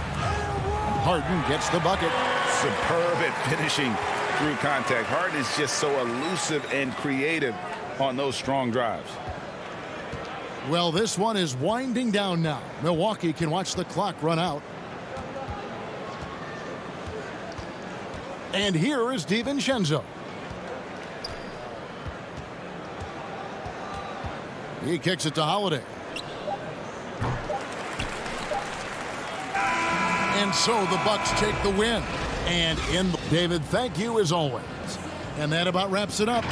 Harden gets the bucket. Superb at finishing through contact. Harden is just so elusive and creative on those strong drives. Well, this one is winding down now. Milwaukee can watch the clock run out. And here is DiVincenzo. He kicks it to Holiday. And so the Bucks take the win. And David, thank you as always. And that about wraps it up.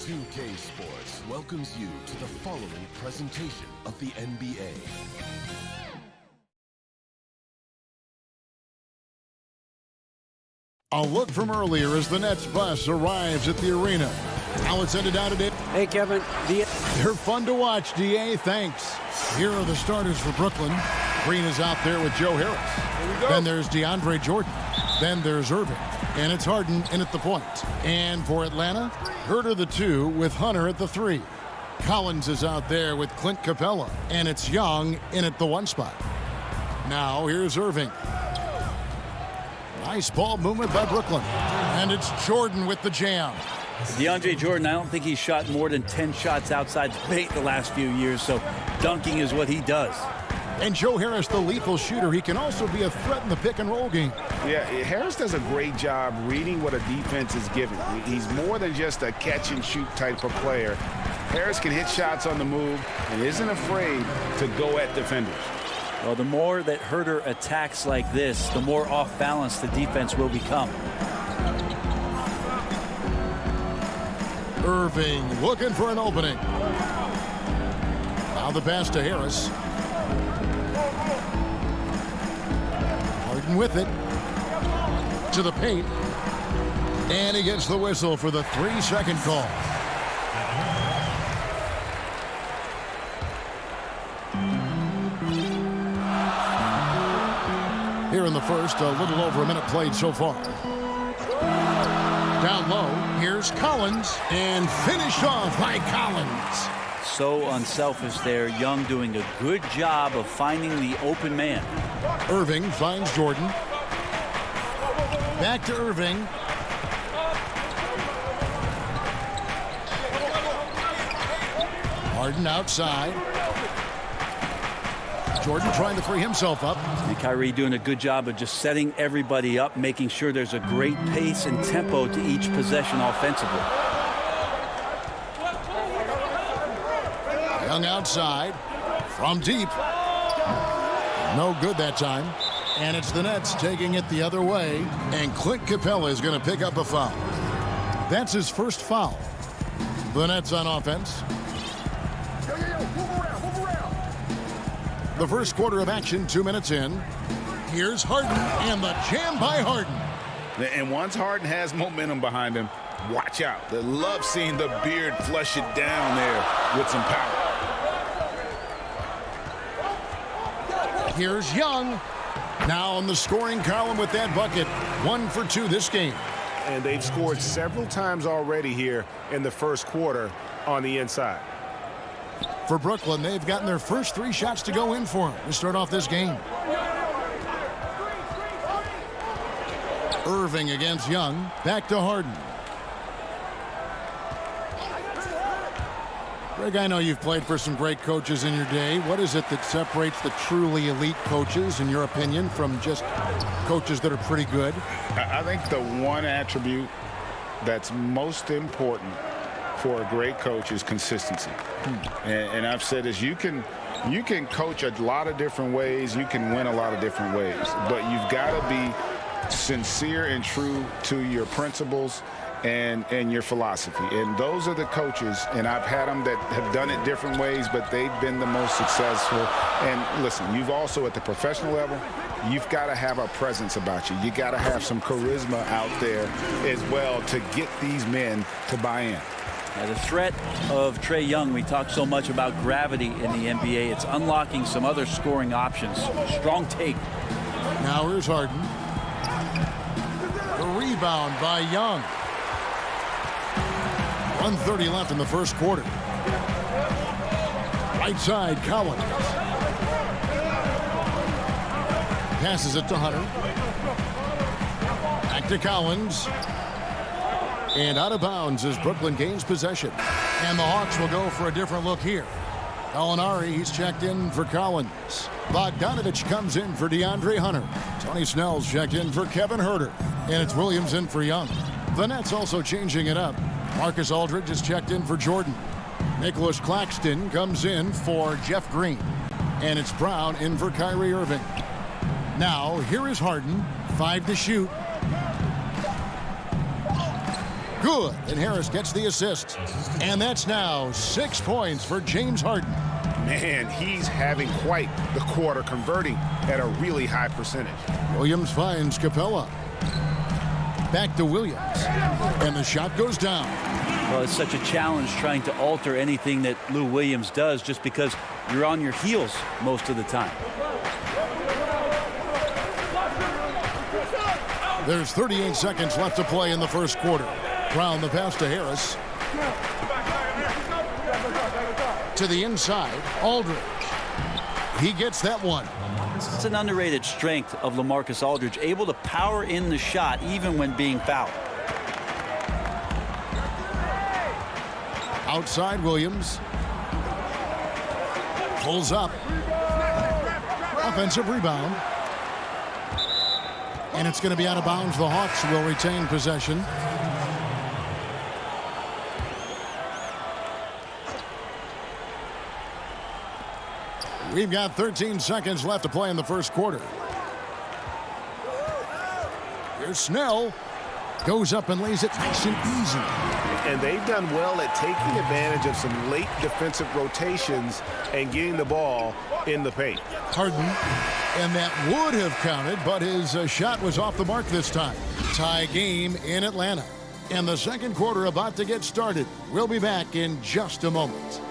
2K Sports welcomes you to the following presentation of the NBA. A look from earlier as the Nets bus arrives at the arena. Now it's ended out today. Hey, Kevin. They're fun to watch, DA. Thanks. Here are the starters for Brooklyn. Green is out there with Joe Harris. Then there's DeAndre Jordan. Then there's Irving. And it's Harden in at the point. And for Atlanta, Herter the 2 with Hunter at the 3. Collins is out there with Clint Capella. And it's Young in at the 1 spot. Now here's Irving. Nice ball movement by Brooklyn. And it's Jordan with the jam. DeAndre Jordan, I don't think he's shot more than 10 shots outside the paint the last few years, so dunking is what he does. And Joe Harris, the lethal shooter, he can also be a threat in the pick-and-roll game. Yeah, Harris does a great job reading what a defense is giving. He's more than just a catch-and-shoot type of player. Harris can hit shots on the move and isn't afraid to go at defenders. Well, the more that Herter attacks like this, the more off-balance the defense will become. Irving looking for an opening. Now the pass to Harris. Harden with it. To the paint. And he gets the whistle for the 3-second call. Here in the first, a little over a minute played so far. Down low, here's Collins, and finished off by Collins. So unselfish there. Young doing a good job of finding the open man. Irving finds Jordan. Back to Irving. Harden outside. Jordan trying to free himself up. And Kyrie doing a good job of just setting everybody up, making sure there's a great pace and tempo to each possession offensively. Young outside. From deep. No good that time. And it's the Nets taking it the other way. And Clint Capella is going to pick up a foul. That's his first foul. The Nets on offense. The first quarter of action, 2 minutes in. Here's Harden, and the jam by Harden. And once Harden has momentum behind him, watch out. They love seeing the beard flush it down there with some power. Here's Young. Now on the scoring column with that bucket. 1 for 2 this game. And they've scored several times already here in the first quarter on the inside. For Brooklyn, they've gotten their first 3 shots to go in for them to start off this game. Irving against Young. Back to Harden. Greg, I know you've played for some great coaches in your day. What is it that separates the truly elite coaches, in your opinion, from just coaches that are pretty good? I think the one attribute that's most important for a great coach is consistency. And I've said this, you can coach a lot of different ways. You can win a lot of different ways. But you've got to be sincere and true to your principles and your philosophy. And those are the coaches, and I've had them that have done it different ways, but they've been the most successful. And listen, you've also, at the professional level, you've got to have a presence about you. You got to have some charisma out there as well to get these men to buy in. The threat of Trae Young, we talk so much about gravity in the NBA. It's unlocking some other scoring options. Strong take. Now here's Harden. The rebound by Young. 1:30 left in the first quarter. Right side, Collins. Passes it to Hunter. Back to Collins. And out of bounds as Brooklyn gains possession. And the Hawks will go for a different look here. Gallinari, he's checked in for Collins. Bogdanovich comes in for DeAndre Hunter. Tony Snell's checked in for Kevin Huerter. And it's Williams in for Young. The Nets also changing it up. Marcus Aldridge is checked in for Jordan. Nicholas Claxton comes in for Jeff Green. And it's Brown in for Kyrie Irving. Now, here is Harden. 5 to shoot. Good, and Harris gets the assist. And that's now 6 points for James Harden. Man, he's having quite the quarter, converting at a really high percentage. Williams finds Capella. Back to Williams. And the shot goes down. Well, it's such a challenge trying to alter anything that Lou Williams does just because you're on your heels most of the time. There's 38 seconds left to play in the first quarter. Brown the pass to Harris. To the inside, Aldridge. He gets that one. It's an underrated strength of LaMarcus Aldridge, able to power in the shot even when being fouled. Outside Williams. Pulls up. Offensive rebound. And it's going to be out of bounds. The Hawks will retain possession. We've got 13 seconds left to play in the first quarter. Here's Snell. Goes up and lays it nice and easy. And they've done well at taking advantage of some late defensive rotations and getting the ball in the paint. Harden, and that would have counted, but his shot was off the mark this time. Tie game in Atlanta. And the second quarter about to get started. We'll be back in just a moment.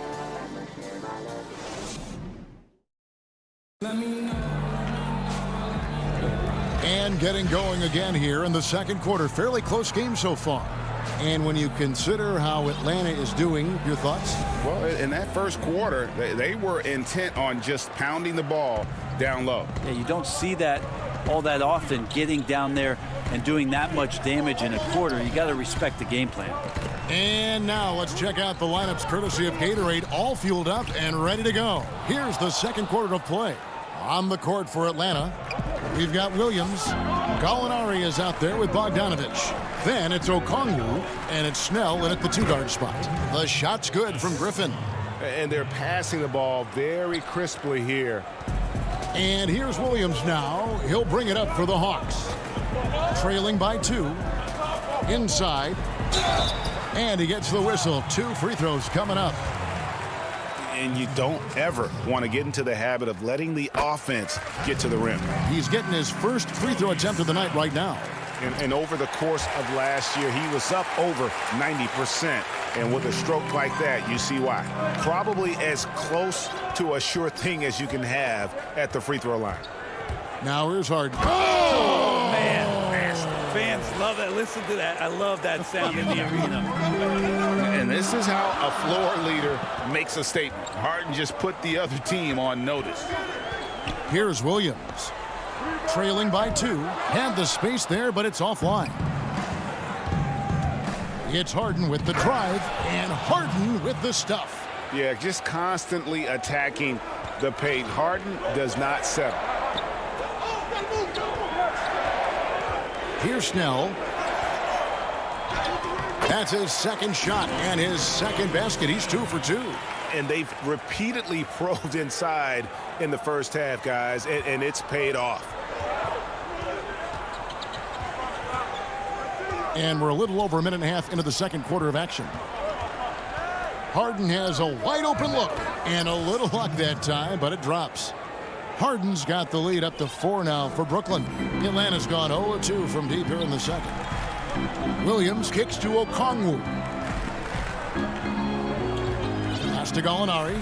And getting going again here in the second quarter. Fairly close game so far. And when you consider how Atlanta is doing, your thoughts? Well, in that first quarter, they were intent on just pounding the ball down low. Yeah, you don't see that all that often, getting down there and doing that much damage in a quarter. You got to respect the game plan. And now let's check out the lineups courtesy of Gatorade, all fueled up and ready to go. Here's the second quarter of play. On the court for Atlanta, we've got Williams. Gallinari is out there with Bogdanovich. Then it's Okongwu, and it's Snell in at the two-guard spot. The shot's good from Griffin. And they're passing the ball very crisply here. And here's Williams now. He'll bring it up for the Hawks. Trailing by 2. Inside. And he gets the whistle. 2 free throws coming up. And you don't ever want to get into the habit of letting the offense get to the rim. He's getting his first free throw attempt of the night right now. And over the course of last year, he was up over 90%. And with a stroke like that, you see why. Probably as close to a sure thing as you can have at the free throw line. Now here's Harden. Oh, man. Fans love that. Listen to that. I love that sound in the arena. And this is how a floor leader makes a statement. Harden just put the other team on notice. Here's Williams. Trailing by 2. Had the space there, but it's offline. It's Harden with the drive, and Harden with the stuff. Yeah, just constantly attacking the paint. Harden does not settle. Here's Snell. That's his second shot and his second basket. He's 2 for 2. And they've repeatedly probed inside in the first half, guys, and it's paid off. And we're a little over a minute and a half into the second quarter of action. Harden has a wide open look and a little luck that time, but it drops. Harden's got the lead up to 4 now for Brooklyn. Atlanta's gone 0-2 from deep here in the second. Williams kicks to Okongwu. Pass to Gallinari.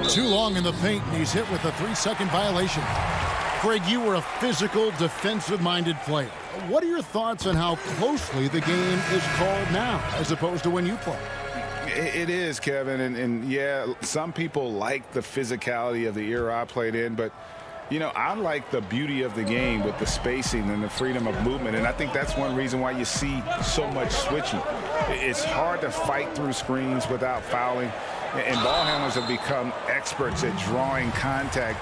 Too long in the paint, and he's hit with a 3-second violation. Craig, you were a physical, defensive-minded player. What are your thoughts on how closely the game is called now, as opposed to when you played? It is, Kevin, and yeah, some people like the physicality of the era I played in, but you know, I like the beauty of the game with the spacing and the freedom of movement, and I think that's one reason why you see so much switching. It's hard to fight through screens without fouling, and ball handlers have become experts at drawing contact,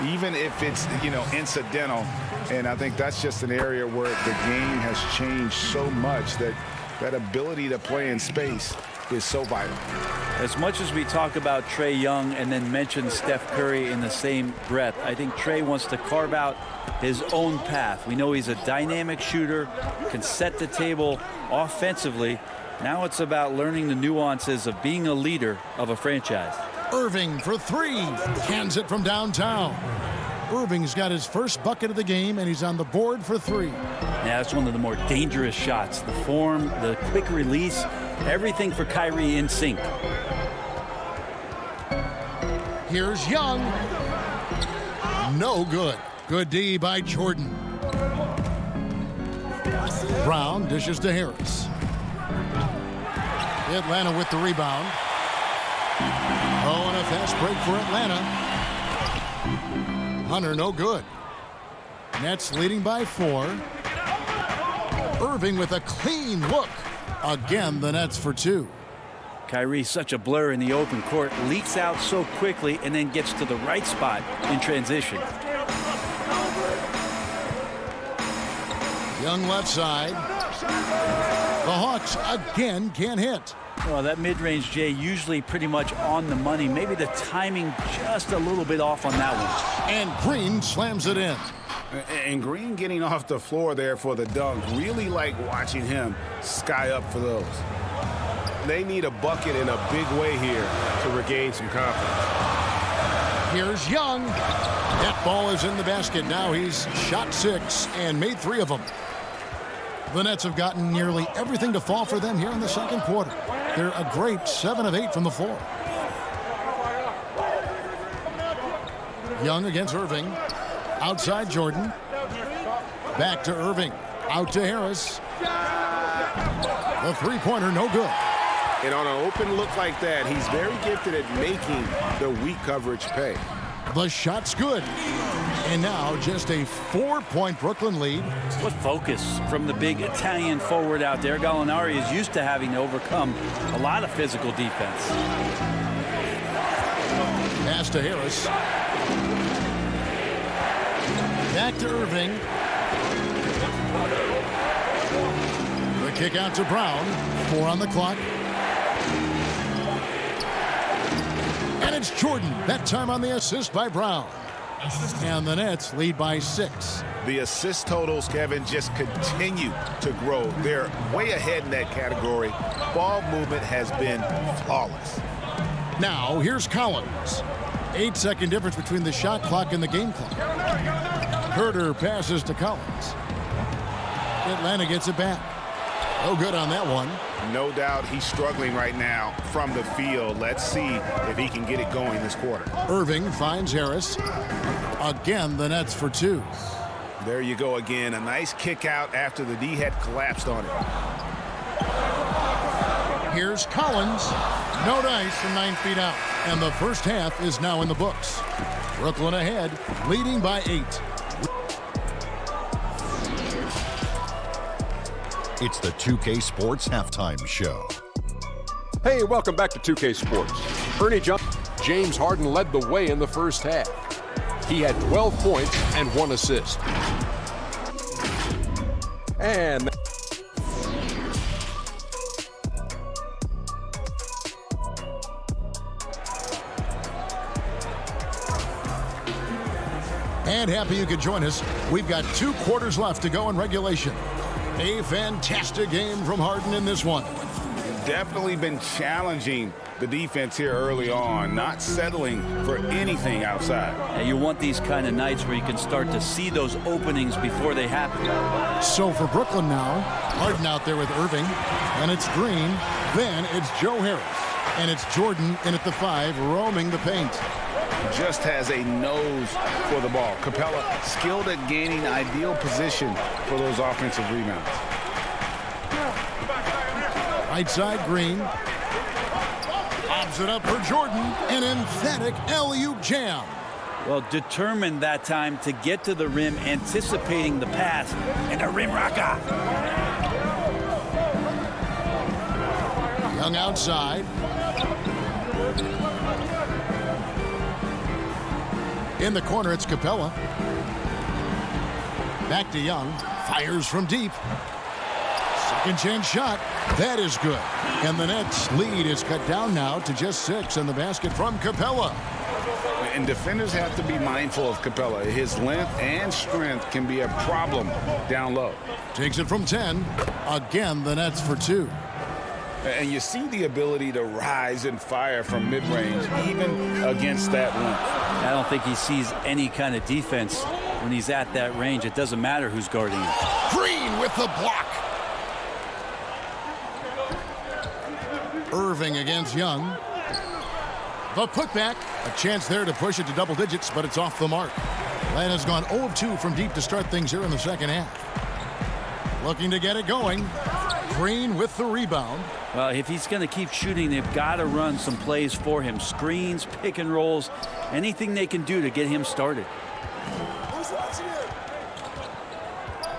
even if it's, you know, incidental, and I think that's just an area where the game has changed so much that that ability to play in space is so vital. As much as we talk about Trae Young and then mention Steph Curry in the same breath, I think Trae wants to carve out his own path. We know he's a dynamic shooter, can set the table offensively. Now it's about learning the nuances of being a leader of a franchise. Irving for 3. Cans it from downtown. Irving's got his first bucket of the game, and he's on the board for 3. Yeah, that's one of the more dangerous shots. The form, the quick release, everything for Kyrie in sync. Here's Young. No good. Good D by Jordan. Brown dishes to Harris. Atlanta with the rebound. Oh, and a fast break for Atlanta. Hunter, no good. Nets leading by 4. Irving with a clean look. Again, the Nets for 2. Kyrie, such a blur in the open court, leaks out so quickly and then gets to the right spot in transition. Young left side. The Hawks again can't hit. Well, that mid-range, Jay, usually pretty much on the money. Maybe the timing just a little bit off on that one. And Green slams it in. And Green getting off the floor there for the dunk. Really like watching him sky up for those. They need a bucket in a big way here to regain some confidence. Here's Young. That ball is in the basket. Now he's shot 6 and made 3 of them. The Nets have gotten nearly everything to fall for them here in the second quarter. They're a great 7 of 8 from the floor. Young against Irving. Outside Jordan. Back to Irving. Out to Harris. The three-pointer no good. And on an open look like that, he's very gifted at making the weak coverage pay. The shot's good. And now just a 4-point Brooklyn lead. What focus from the big Italian forward out there. Gallinari is used to having to overcome a lot of physical defense. Pass to Harris. Back to Irving. The kick out to Brown. 4 on the clock. And it's Jordan. That time on the assist by Brown. And the Nets lead by 6. The assist totals, Kevin, just continue to grow. They're way ahead in that category. Ball movement has been flawless. Now, here's Collins. 8-second difference between the shot clock and the game clock. Herter passes to Collins. Atlanta gets it back. No good on that one. No doubt he's struggling right now from the field. Let's see if he can get it going this quarter. Irving finds Harris. Again, the Nets for 2. There you go again. A nice kick out after the D had collapsed on it. Here's Collins. No dice from 9 feet out. And the first half is now in the books. Brooklyn ahead, leading by 8. It's the 2K Sports Halftime Show. Hey, welcome back to 2K Sports. Ernie James Harden led the way in the first half. He had 12 points and 1 assist. And happy you could join us. We've got 2 quarters left to go in regulation. A fantastic game from Harden in this one. Definitely been challenging the defense here early on, not settling for anything outside. Yeah, you want these kind of nights where you can start to see those openings before they happen. So for Brooklyn now, Harden out there with Irving, and it's Green, then it's Joe Harris, and it's Jordan in at the 5, roaming the paint. Just has a nose for the ball. Capella skilled at gaining ideal position for those offensive rebounds. Right side, Green. Lobs it up for Jordan. An emphatic alley-oop jam. Well, determined that time to get to the rim, anticipating the pass, and a rim rocker. Young outside. In the corner, it's Capella. Back to Young. Fires from deep. Second chance shot. That is good. And the Nets' lead is cut down now to just 6, and the basket from Capella. And defenders have to be mindful of Capella. His length and strength can be a problem down low. Takes it from 10. Again, the Nets for 2. And you see the ability to rise and fire from mid-range, even against that length. I don't think he sees any kind of defense when he's at that range. It doesn't matter who's guarding him. Green with the block. Irving against Young. The putback. A chance there to push it to double digits, but it's off the mark. Atlanta has gone 0 of 2 from deep to start things here in the second half. Looking to get it going. Green with the rebound. Well, if he's going to keep shooting, they've got to run some plays for him. Screens, pick and rolls, anything they can do to get him started.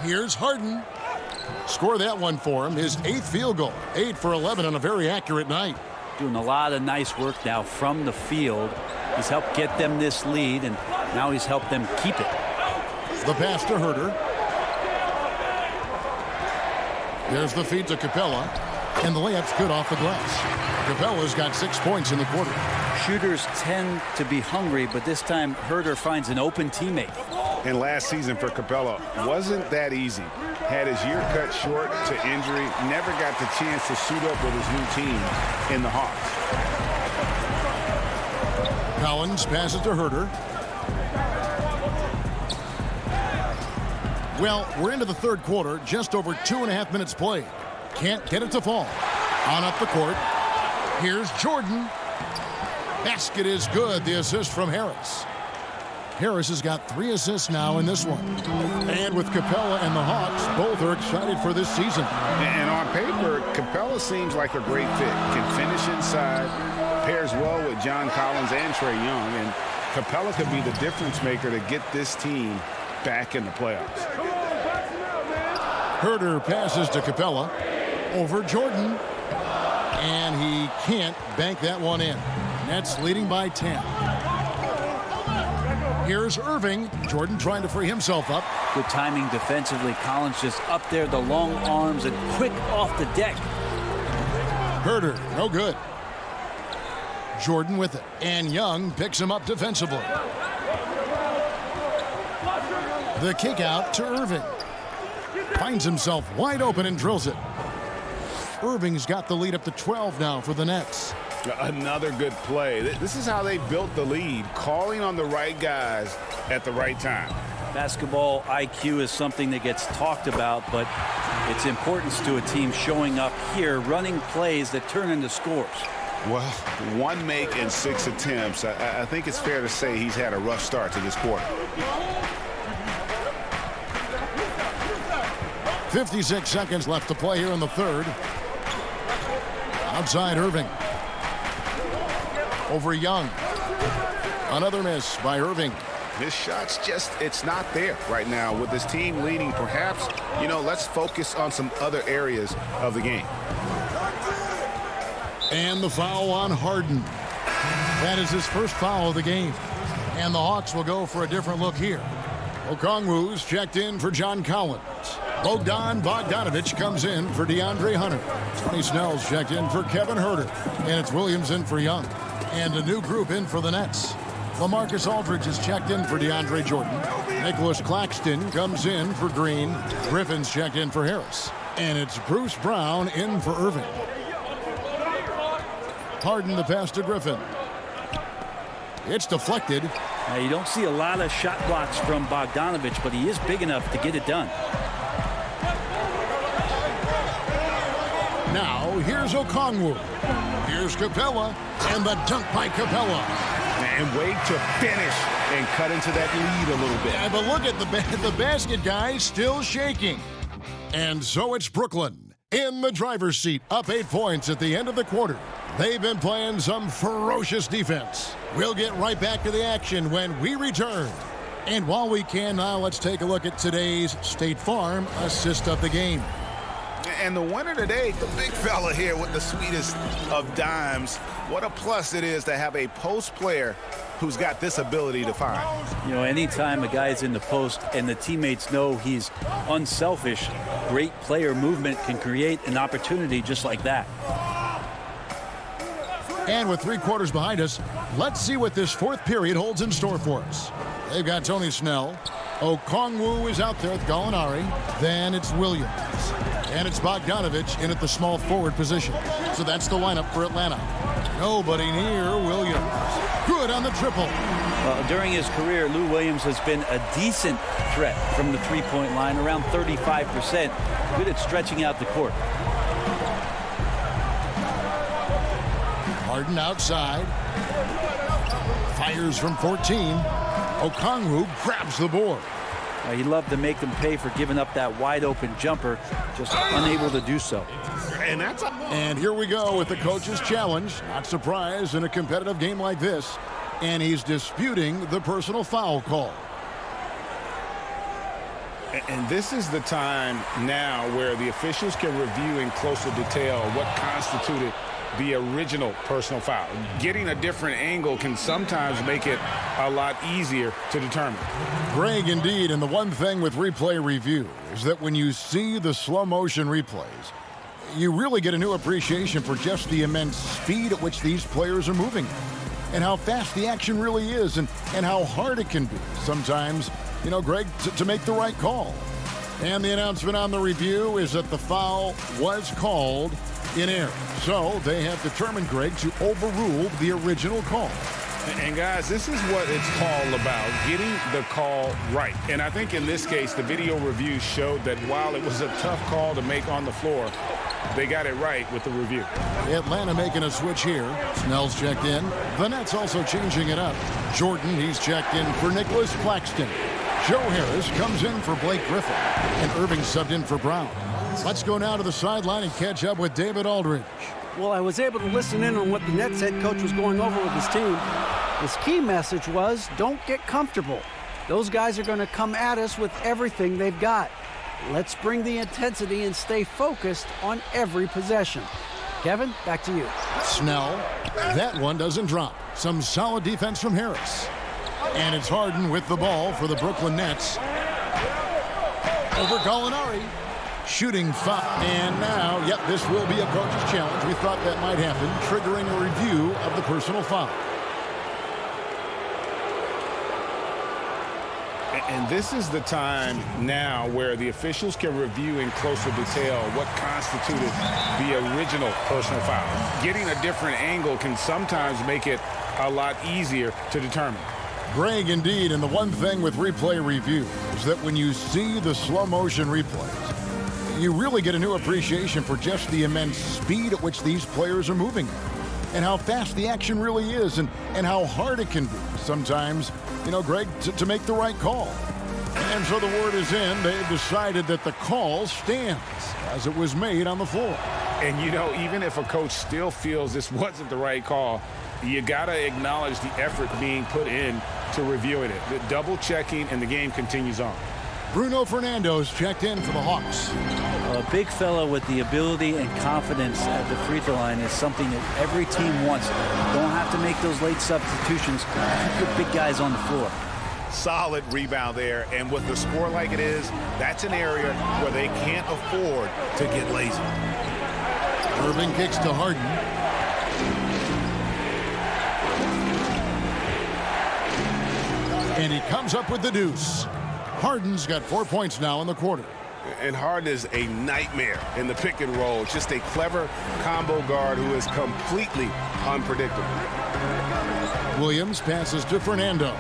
Here's Harden. Score that one for him. His 8th field goal. 8 for 11 on a very accurate night. Doing a lot of nice work now from the field. He's helped get them this lead, and now he's helped them keep it. The pass to Herter. There's the feed to Capella, and the layup's good off the glass. Capella's got 6 points in the quarter. Shooters tend to be hungry, but this time Herter finds an open teammate. And last season for Capella wasn't that easy. Had his year cut short to injury, never got the chance to suit up with his new team in the Hawks. Collins passes to Herter. Well, we're into the third quarter, just over 2.5 minutes played. Can't get it to fall. On up the court. Here's Jordan. Basket is good. The assist from Harris. Harris has got 3 assists now in this one. And with Capella and the Hawks, both are excited for this season. And on paper, Capella seems like a great fit. Can finish inside, pairs well with John Collins and Trae Young, and Capella could be the difference maker to get this team back in the playoffs. Herter passes to Capella. Over Jordan. And he can't bank that one in. Nets leading by 10. Here's Irving. Jordan trying to free himself up. Good timing defensively. Collins just up there, the long arms, and quick off the deck. Herter, no good. Jordan with it. And Young picks him up defensively. The kick out to Irving. Finds himself wide open and drills it. Irving's got the lead up to 12 now for the Nets. Another good play. This is how they built the lead, calling on the right guys at the right time. Basketball IQ is something that gets talked about, but its importance to a team showing up here, running plays that turn into scores. Well, 1 make and 6 attempts. I think it's fair to say he's had a rough start to this quarter. 56 seconds left to play here in the third. Outside Irving. Over Young. Another miss by Irving. His shot's just, it's not there right now. With this team leading, perhaps, let's focus on some other areas of the game. And the foul on Harden. That is his first foul of the game. And the Hawks will go for a different look here. Okongwu's checked in for John Collins. Bogdan Bogdanovic comes in for DeAndre Hunter. Tony Snell's checked in for Kevin Huerter. And it's Williams in for Young. And a new group in for the Nets. LaMarcus Aldridge is checked in for DeAndre Jordan. Nicholas Claxton comes in for Green. Griffin's checked in for Harris. And it's Bruce Brown in for Irving. Harden the pass to Griffin. It's deflected. Now, you don't see a lot of shot blocks from Bogdanovic, but he is big enough to get it done. Now, here's Okongwu. Here's Capella, and the dunk by Capella. And wait to finish and cut into that lead a little bit. Yeah, but look at the basket, guys, still shaking. And so it's Brooklyn in the driver's seat, up 8 points at the end of the quarter. They've been playing some ferocious defense. We'll get right back to the action when we return. And while we can now, let's take a look at today's State Farm assist of the game. And the winner today, the big fella here with the sweetest of dimes. What a plus it is to have a post player who's got this ability to find. You know, anytime a guy's in the post and the teammates know he's unselfish, great player movement can create an opportunity just like that. And with 3 quarters behind us, let's see what this fourth period holds in store for us. They've got Tony Snell. Okongwu is out there with Gallinari. Then it's Williams. And it's Bogdanovic in at the small forward position. So that's the lineup for Atlanta. Nobody near Williams. Good on the triple. During his career, Lou Williams has been a decent threat from the three-point line, around 35%. Good at stretching out the court. Harden outside. Fires from 14. Okongwu grabs the board. He loved to make them pay for giving up that wide-open jumper, just unable to do so. And here we go with the coach's challenge. Not surprised in a competitive game like this. And he's disputing the personal foul call. And this is the time now where the officials can review in closer detail what constituted the original personal foul. Getting a different angle can sometimes make it a lot easier to determine. Greg, indeed, and the one thing with replay review is that when you see the slow motion replays, you really get a new appreciation for just the immense speed at which these players are moving and how fast the action really is and how hard it can be sometimes, you know, Greg, to make the right call. And the announcement on the review is that the foul was called in error. So they have determined, Greg, to overrule the original call. And guys, this is what it's all about, getting the call right. And I think in this case, the video review showed that while it was a tough call to make on the floor, they got it right with the review. Atlanta making a switch here. Snell's checked in. The Nets also changing it up. Jordan, he's checked in for Nicholas Claxton. Joe Harris comes in for Blake Griffin. And Irving subbed in for Brown. Let's go now to the sideline and catch up with David Aldridge. Well, I was able to listen in on what the Nets head coach was going over with his team. His key message was, don't get comfortable. Those guys are going to come at us with everything they've got. Let's bring the intensity and stay focused on every possession. Kevin, back to you. Snell, that one doesn't drop. Some solid defense from Harris. And it's Harden with the ball for the Brooklyn Nets. Over Gallinari. Shooting foul. And now, yep, this will be a coach's challenge. We thought that might happen, triggering a review of the personal foul. And this is the time now where the officials can review in closer detail what constituted the original personal foul. Getting a different angle can sometimes make it a lot easier to determine. Greg, indeed, and the one thing with replay review is that when you see the slow motion replays, you really get a new appreciation for just the immense speed at which these players are moving and how fast the action really is and how hard it can be sometimes, you know, Greg, to make the right call. And so the word is in. They've decided that the call stands as it was made on the floor. And, you know, even if a coach still feels this wasn't the right call, you got to acknowledge the effort being put in to reviewing it. The double checking, and the game continues on. Bruno Fernando's checked in for the Hawks. A big fella with the ability and confidence at the free throw line is something that every team wants. Don't have to make those late substitutions. Keep your big guys on the floor. Solid rebound there, and with the score like it is, that's an area where they can't afford to get lazy. Irving kicks to Harden. And he comes up with the deuce. Harden's got 4 points now in the quarter. And Harden is a nightmare in the pick and roll. Just a clever combo guard who is completely unpredictable. Williams passes to Fernando.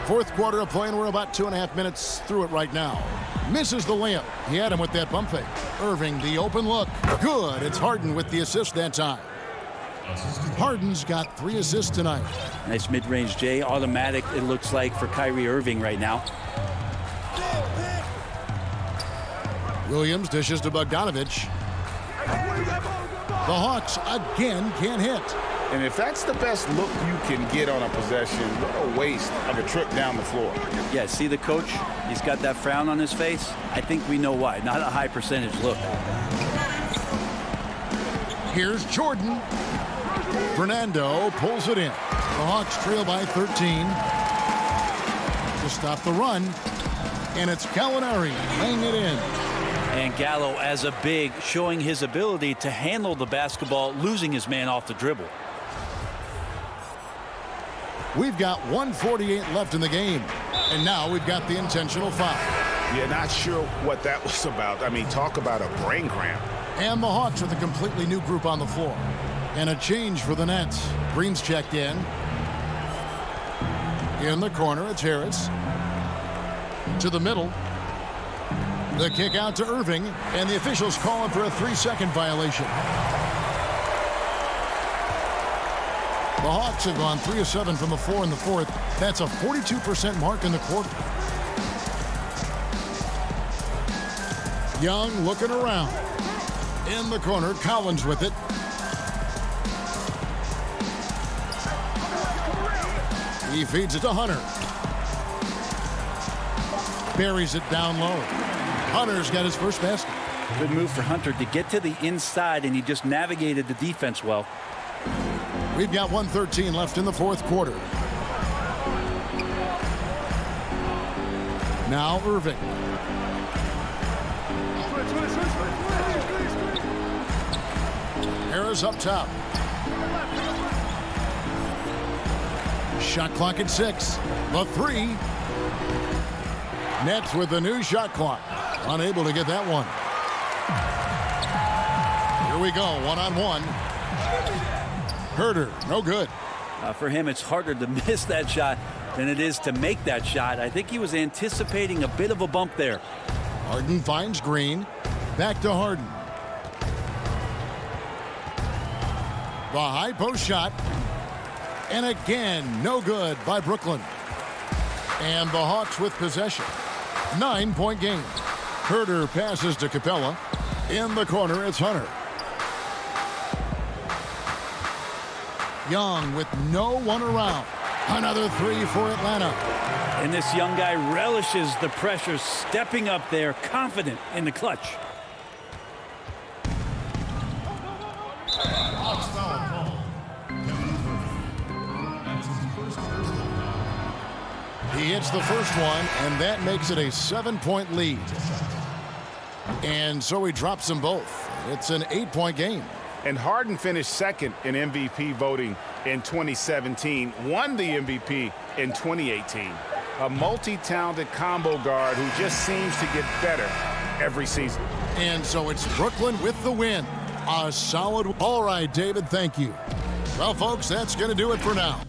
Fourth quarter of play, and we're about 2.5 minutes through it right now. Misses the layup. He had him with that bump fake. Irving, the open look. Good. It's Harden with the assist that time. Harden's got 3 assists tonight. Nice mid-range J. Automatic, it looks like, for Kyrie Irving right now. Williams dishes to Bogdanovich. The Hawks again can't hit. And if that's the best look you can get on a possession, what a waste of a trip down the floor. Yeah, see the coach? He's got that frown on his face. I think we know why. Not a high percentage look. Here's Jordan. Fernando pulls it in. The Hawks trail by 13. To stop the run. And it's Gallinari laying it in. And Gallo, as a big, showing his ability to handle the basketball, losing his man off the dribble. We've got 1:48 left in the game. And now we've got the intentional foul. Yeah, not sure what that was about. I mean, talk about a brain cramp. And the Hawks with a completely new group on the floor. And a change for the Nets. Green's checked in. In the corner, it's Harris. To the middle. The kick out to Irving, and the officials calling for a 3-second violation. The Hawks have gone 3 of 7 from the floor in the fourth. That's a 42% mark in the quarter. Young looking around. In the corner, Collins with it. He feeds it to Hunter. Buries it down low. Hunter's got his first basket. Good move for Hunter to get to the inside, and he just navigated the defense well. We've got 1:13 left in the fourth quarter. Now Irving. Harris up top. Shot clock at 6. The 3. Nets with the new shot clock. Unable to get that one. Here we go, one-on-one. Herder, no good. For him, it's harder to miss that shot than it is to make that shot. I think he was anticipating a bit of a bump there. Harden finds Green. Back to Harden. The high post shot. And again, no good by Brooklyn. And the Hawks with possession. 9-point game. Herder passes to Capella. In the corner, it's Hunter. Young with no one around. Another 3 for Atlanta. And this young guy relishes the pressure, stepping up there, confident in the clutch. He hits the first one, and that makes it a 7-point lead. And so he drops them both. It's an 8-point game. And Harden finished second in MVP voting in 2017, won the MVP in 2018. A multi-talented combo guard who just seems to get better every season. And so it's Brooklyn with the win. A solid. All right, David, thank you. Well, folks, that's going to do it for now.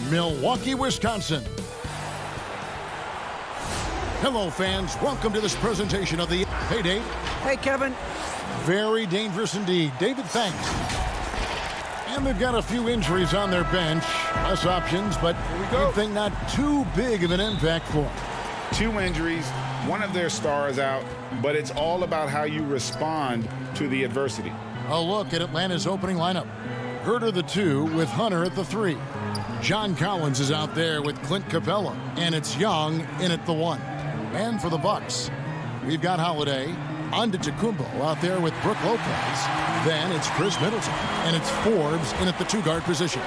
Milwaukee, Wisconsin. Hello, fans. Welcome to this presentation of the... Hey, Dave. Hey, Kevin. Very dangerous indeed. David, thanks. And they've got a few injuries on their bench. Less options, but you'd think not too big of an impact for them. 2 injuries, one of their stars out, but it's all about how you respond to the adversity. A look at Atlanta's opening lineup. Herter the 2 with Hunter at the 3. John Collins is out there with Clint Capella, and it's Young in at the 1. And for the Bucks, we've got Holiday, Antetokounmpo out there with Brook Lopez. Then it's Chris Middleton, and it's Forbes in at the 2-guard position.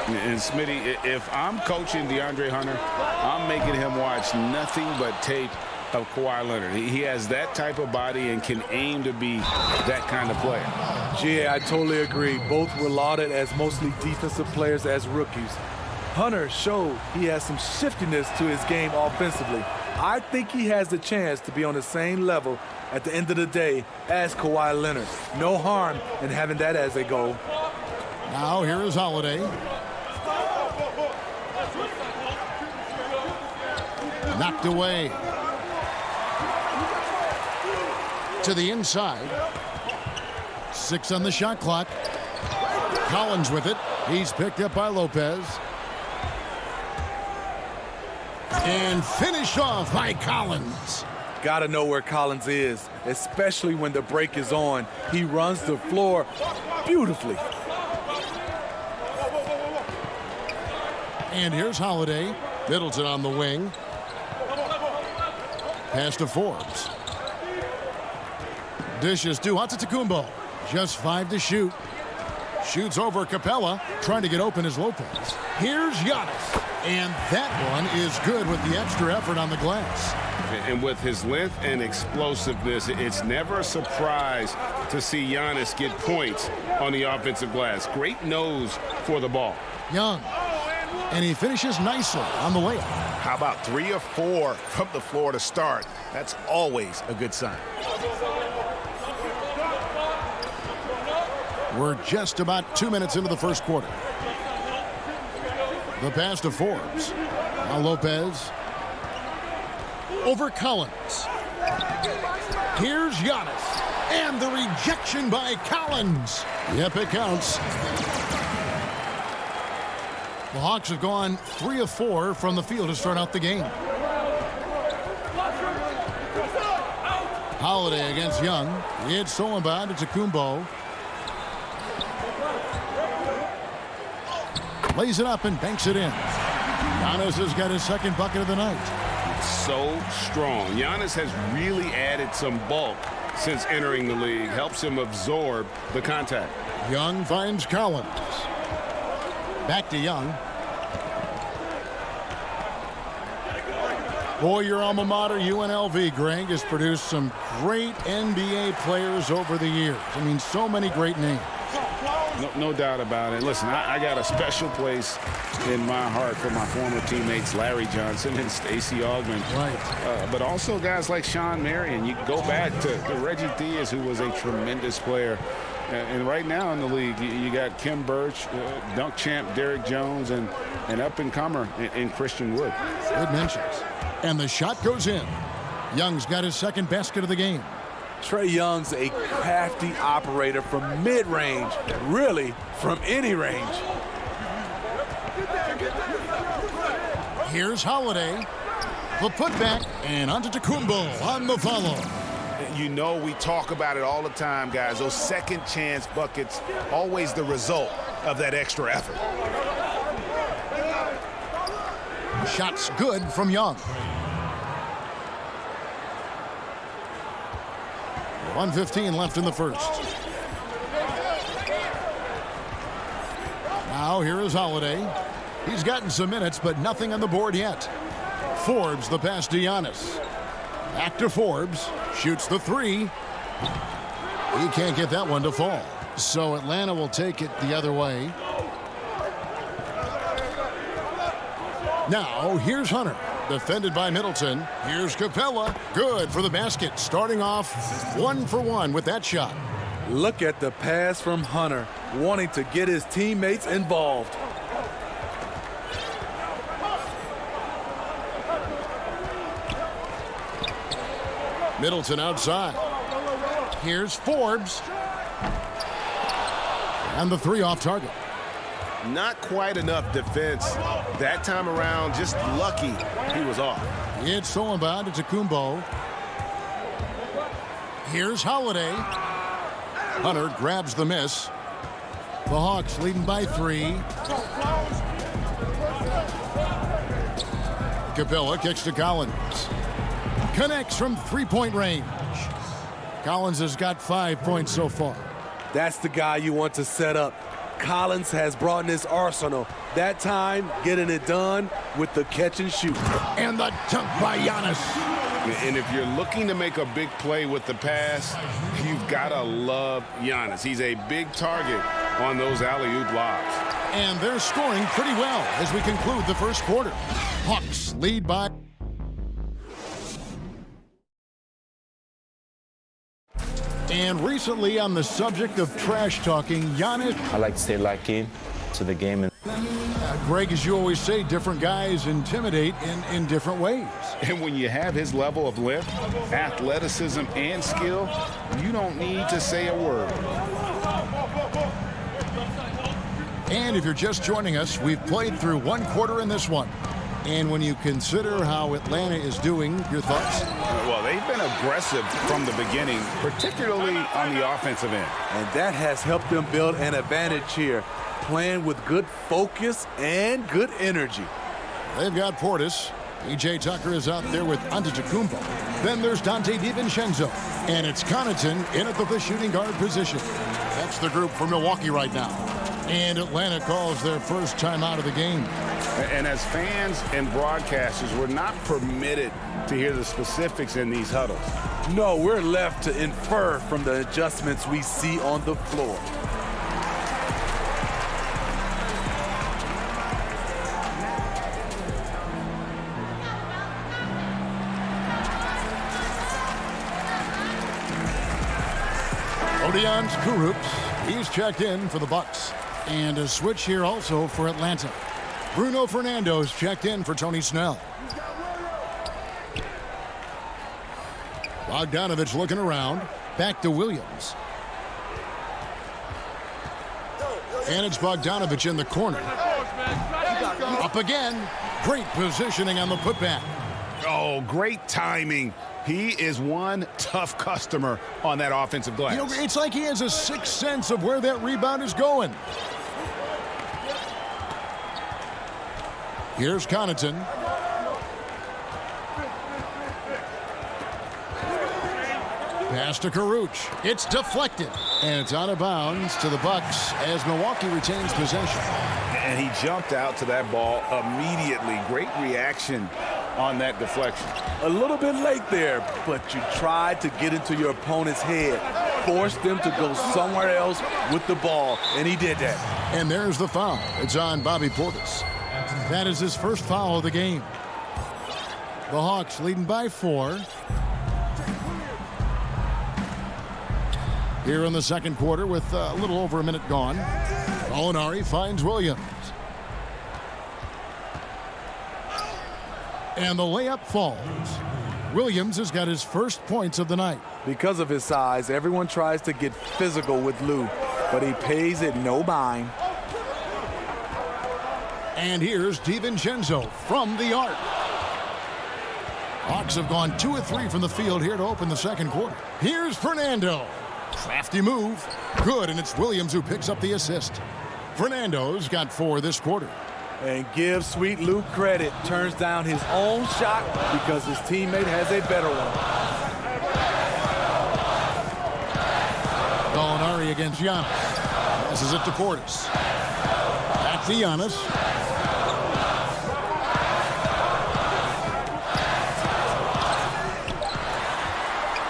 And Smitty, if I'm coaching DeAndre Hunter, I'm making him watch nothing but tape of Kawhi Leonard. He has that type of body and can aim to be that kind of player. Yeah, I totally agree. Both were lauded as mostly defensive players as rookies. Hunter showed he has some shiftiness to his game offensively. I think he has the chance to be on the same level at the end of the day as Kawhi Leonard. No harm in having that as a goal. Now here is Holiday. Knocked away. To the inside. 6 on the shot clock. Collins with it. He's picked up by Lopez. And finished off by Collins. Gotta know where Collins is, especially when the break is on. He runs the floor beautifully. And here's Holiday. Middleton on the wing. Pass to Forbes. Dishes to Antetokounmpo. Just 5 to shoot. Shoots over Capella. Trying to get open is Lopez. Here's Giannis. And that one is good with the extra effort on the glass. And with his length and explosiveness, it's never a surprise to see Giannis get points on the offensive glass. Great nose for the ball. Young. And he finishes nicely on the layup. How about 3 or 4 from the floor to start? That's always a good sign. We're just about 2 minutes into the first quarter. The pass to Forbes. Now Lopez. Over Collins. Here's Giannis. And the rejection by Collins. Yep, it counts. The Hawks have gone 3 of 4 from the field to start out the game. Holiday against Young. It's stolen by Antetokounmpo. Lays it up and banks it in. Giannis has got his second bucket of the night. So strong. Giannis has really added some bulk since entering the league. Helps him absorb the contact. Young finds Collins. Back to Young. Boy, your alma mater, UNLV, Greg, has produced some great NBA players over the years. I mean, so many great names. No doubt about it. Listen, I got a special place in my heart for my former teammates Larry Johnson and Stacey Augmon. Right. But also guys like Sean Marion. You go back to Reggie Diaz, who was a tremendous player. And right now in the league, you got Kim Birch, dunk champ Derrick Jones, and an up-and-comer in Christian Wood. Good mentions. And the shot goes in. Young's got his second basket of the game. Trae Young's a crafty operator from mid-range, really from any range. Here's Holiday. The putback, and Antetokounmpo on the follow. You know, we talk about it all the time, guys. Those second chance buckets, always the result of that extra effort. Shots good from Young. 1:15 left in the first. Now here is Holiday. He's gotten some minutes, but nothing on the board yet. Forbes the pass to Giannis. Back to Forbes. Shoots the 3. He can't get that one to fall. So Atlanta will take it the other way. Now here's Hunter. Defended by Middleton. Here's Capella. Good for the basket. Starting off 1 for 1 with that shot. Look at the pass from Hunter, wanting to get his teammates involved. Middleton outside. Here's Forbes. And the three off target. Not quite enough defense that time around. Just lucky he was off. It's stolen by Antetokounmpo. Here's Holiday. Hunter grabs the miss. The Hawks leading by 3. Capella kicks to Collins. Connects from three-point range. Collins has got 5 points so far. That's the guy you want to set up. Collins has brought in his arsenal. That time, getting it done with the catch and shoot. And the dunk by Giannis. And if you're looking to make a big play with the pass, you've got to love Giannis. He's a big target on those alley-oop lobs. And they're scoring pretty well as we conclude the first quarter. Hawks lead by... And recently, on the subject of trash talking, Giannis... I like to stay locked in to the game. Greg, as you always say, different guys intimidate in different ways. And when you have his level of lift, athleticism, and skill, you don't need to say a word. And if you're just joining us, we've played through one quarter in this one. And when you consider how Atlanta is doing, your thoughts? Well, they've been aggressive from the beginning, particularly on the offensive end. And that has helped them build an advantage here, playing with good focus and good energy. They've got Portis. E.J. Tucker is out there with Antetokounmpo. Then there's Dante DiVincenzo. And it's Connaughton in at the shooting guard position. That's the group for Milwaukee right now. And Atlanta calls their first timeout of the game. And as fans and broadcasters, we're not permitted to hear the specifics in these huddles. No, we're left to infer from the adjustments we see on the floor. Odions Kurucs, he's checked in for the Bucks. And a switch here also for Atlanta. Bruno Fernando's checked in for Tony Snell. Bogdanovich looking around. Back to Williams. And it's Bogdanovich in the corner. Up again. Great positioning on the putback. Oh, great timing. He is one tough customer on that offensive glass. You know, it's like he has a sixth sense of where that rebound is going. Here's Connaughton. Pass to Kurucs. It's deflected. And it's out of bounds to the Bucks as Milwaukee retains possession. And he jumped out to that ball immediately. Great reaction on that deflection. A little bit late there, but you tried to get into your opponent's head. Force them to go somewhere else with the ball, and he did that. And there's the foul. It's on Bobby Portis. That is his first foul of the game. The Hawks leading by 4. Here in the second quarter with a little over a minute gone. Gallinari finds Williams. And the layup falls. Williams has got his first points of the night. Because of his size, everyone tries to get physical with Lou, but he pays it no mind. And here's DiVincenzo from the arc. Hawks have gone 2 of 3 from the field here to open the second quarter. Here's Fernando. Crafty move. Good, and it's Williams who picks up the assist. Fernando's got 4 this quarter. And give Sweet Lou credit. Turns down his own shot because his teammate has a better one. Gallinari against Giannis. Passes it to Portis. Back to Giannis.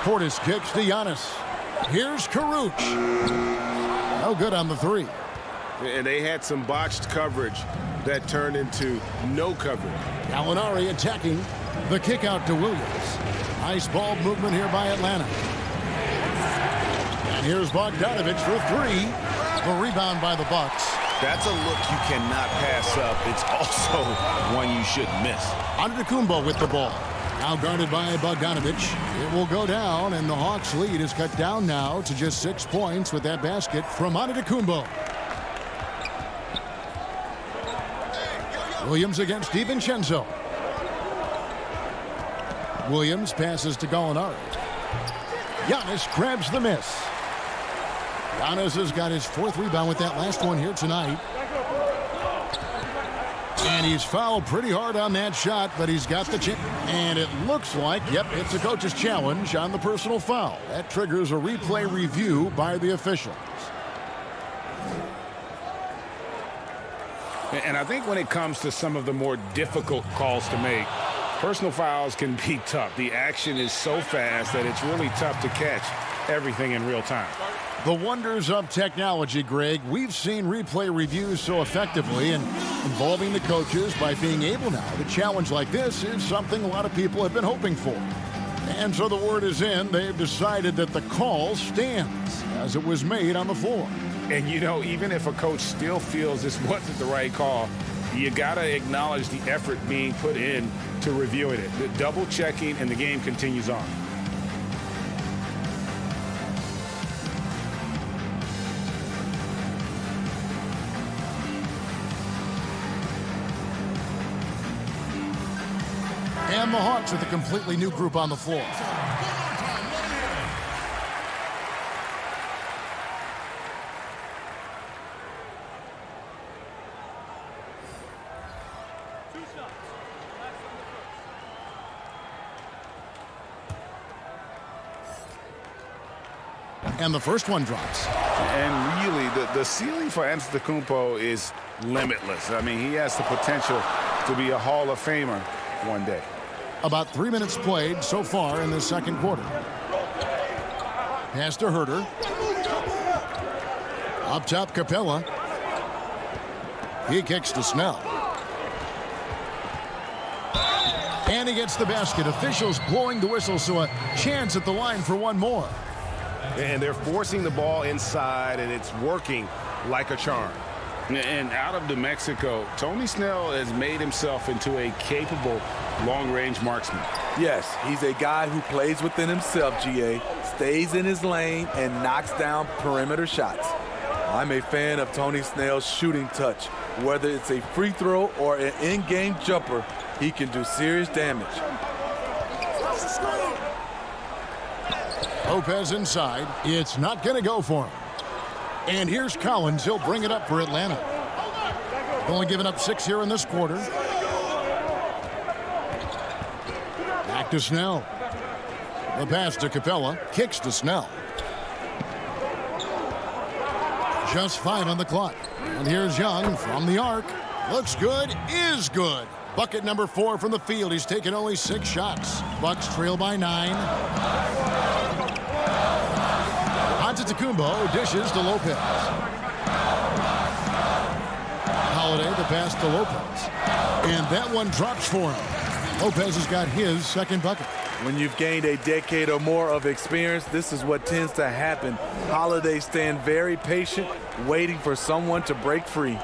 Portis kicks to Giannis. Here's Kurucs. No good on the 3. And they had some botched coverage that turned into no coverage. Gallinari attacking. The kick out to Williams. Nice ball movement here by Atlanta. And here's Bogdanovich for 3. The rebound by the Bucks. That's a look you cannot pass up. It's also one you shouldn't miss. Antetokounmpo with the ball. Now guarded by Bogdanovich. It will go down, and the Hawks' lead is cut down now to just 6 points with that basket from Antetokounmpo. Williams against DiVincenzo. Williams passes to Gallinari. Giannis grabs the miss. Giannis has got his 4th rebound with that last one here tonight. And he's fouled pretty hard on that shot, but he's got the chip. And it looks like, yep, it's a coach's challenge on the personal foul. That triggers a replay review by the officials. And I think when it comes to some of the more difficult calls to make, personal fouls can be tough. The action is so fast that it's really tough to catch everything in real time. The wonders of technology, Greg. We've seen replay reviews so effectively, and involving the coaches by being able now to challenge like this is something a lot of people have been hoping for. And so the word is in. They've decided that the call stands as it was made on the floor. And, you know, even if a coach still feels this wasn't the right call, you got to acknowledge the effort being put in to reviewing it. The double checking, and the game continues on. And the Hawks with a completely new group on the floor. And the first one drops. And really, the ceiling for Antetokounmpo is limitless. I mean, he has the potential to be a Hall of Famer one day. About 3 minutes played so far in the second quarter. Pass to Herter. Up top, Capella. He kicks to Snell. And he gets the basket. Officials blowing the whistle, so a chance at the line for one more. And they're forcing the ball inside, and it's working like a charm. And out of New Mexico, Tony Snell has made himself into a capable long-range marksman. Yes, he's a guy who plays within himself, GA, stays in his lane, and knocks down perimeter shots. I'm a fan of Tony Snell's shooting touch. Whether it's a free throw or an in-game jumper, he can do serious damage. Lopez inside. It's not going to go for him. And here's Collins. He'll bring it up for Atlanta. Only given up 6 here in this quarter. Back to Snell. The pass to Capella. Kicks to Snell. Just 5 on the clock. And here's Young from the arc. Looks good. Is good. Bucket number 4 from the field. He's taken only 6 shots. Bucks trail by 9. Antetokounmpo dishes to Lopez. Holiday the pass to Lopez. And that one drops for him. Lopez has got his second bucket. When you've gained a decade or more of experience, this is what tends to happen. Holiday stand very patient, waiting for someone to break free.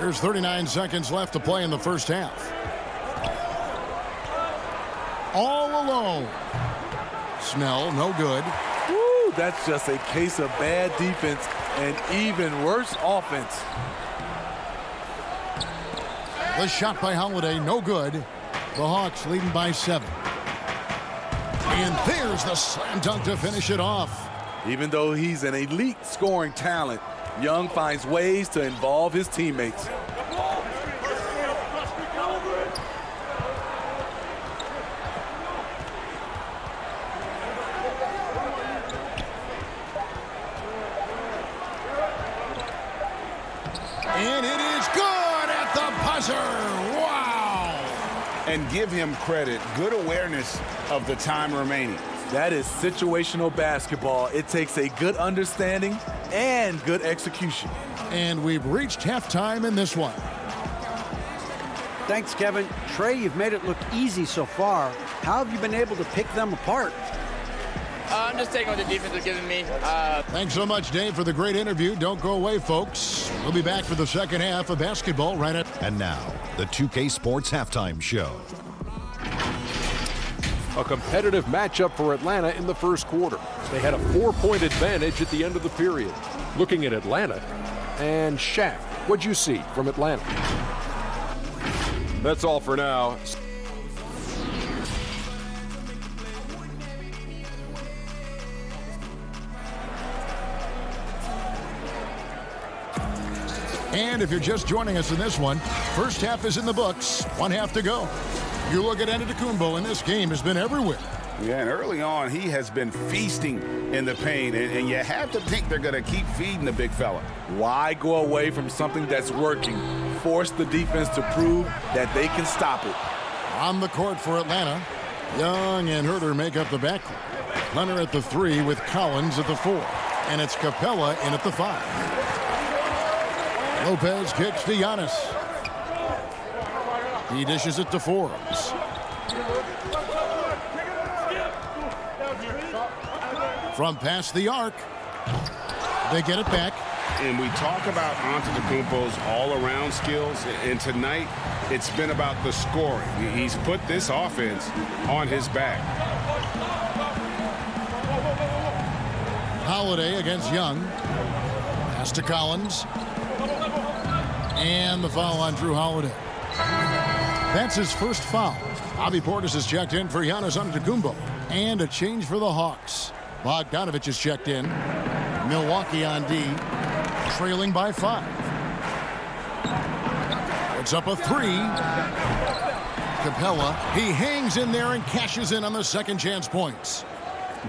There's 39 seconds left to play in the first half. All alone. Snell, no good. Woo, that's just a case of bad defense and even worse offense. The shot by Holiday, no good. The Hawks leading by 7. And there's the slam dunk to finish it off. Even though he's an elite scoring talent, Young finds ways to involve his teammates. And it is good at the buzzer. Wow. And give him credit. Good awareness of the time remaining. That is situational basketball. It takes a good understanding and good execution. And we've reached halftime in this one. Thanks, Kevin. Trey, you've made it look easy so far. How have you been able to pick them apart? I'm just taking what the defense is giving me. Thanks so much, Dave, for the great interview. Don't go away, folks. We'll be back for the second half of basketball right at... And now, the 2K Sports Halftime Show. A competitive matchup for Atlanta in the first quarter. They had a 4-point advantage at the end of the period. Looking at Atlanta, and Shaq, what'd you see from Atlanta? That's all for now. And if you're just joining us in this one, first half is in the books. One half to go. You look at Antetokounmpo, and this game has been everywhere. Yeah, and early on, he has been feasting in the paint, and you have to think they're going to keep feeding the big fella. Why go away from something that's working? Force the defense to prove that they can stop it. On the court for Atlanta, Young and Herter make up the backcourt. Leonard at the 3 with Collins at the 4. And it's Capella in at the 5. Lopez kicks to Giannis. He dishes it to Forbes. From past the arc, they get it back. And we talk about Antetokounmpo's all-around skills, and tonight it's been about the scoring. He's put this offense on his back. Holiday against Young. Pass to Collins. And the foul on Drew Holiday. That's his first foul. Bobby Portis has checked in for Giannis Antetokounmpo. And a change for the Hawks. Bogdanovich has checked in. Milwaukee on D. Trailing by 5. It's up a 3. Capella. He hangs in there and cashes in on the second chance points.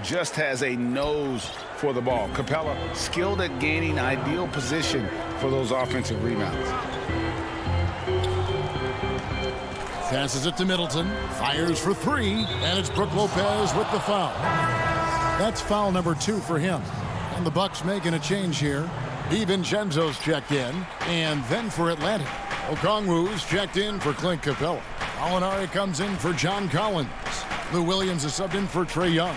Just has a nose for the ball. Capella skilled at gaining ideal position for those offensive rebounds. Passes it to Middleton. Fires for 3. And it's Brook Lopez with the foul. That's foul number 2 for him. And the Bucks making a change here. DiVincenzo's checked in. And then for Atlanta, Okongwu's checked in for Clint Capella. Alinari comes in for John Collins. Lou Williams is subbed in for Trae Young.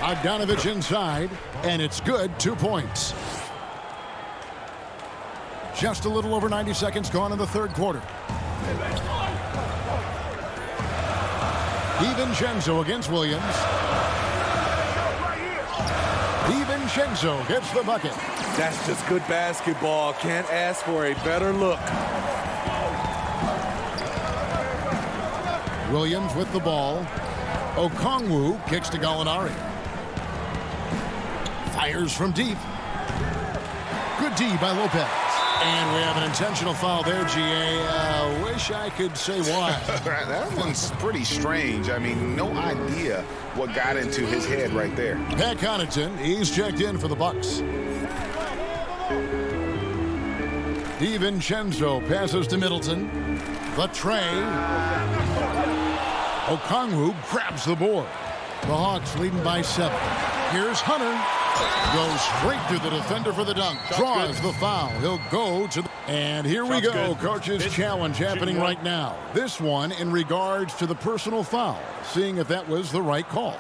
Bogdanovich inside, and it's good. 2 points. Just a little over 90 seconds gone in the third quarter. DiVincenzo against Williams. DiVincenzo gets the bucket. That's just good basketball. Can't ask for a better look. Williams with the ball. Okongwu kicks to Gallinari. Fires from deep. Good D by Lopez. And we have an intentional foul there, GA. Wish I could say why. That one's pretty strange. I mean, no idea what got into his head right there. Pat Connaughton, he's checked in for the Bucks. DiVincenzo passes to Middleton. The Trae. Okongwu grabs the board. The Hawks leading by 7. Here's Hunter. Goes straight through the defender for the dunk. Draws the foul. He'll go to the... And here we go. Coach's challenge happening right now. This one in regards to the personal foul. Seeing if that was the right call.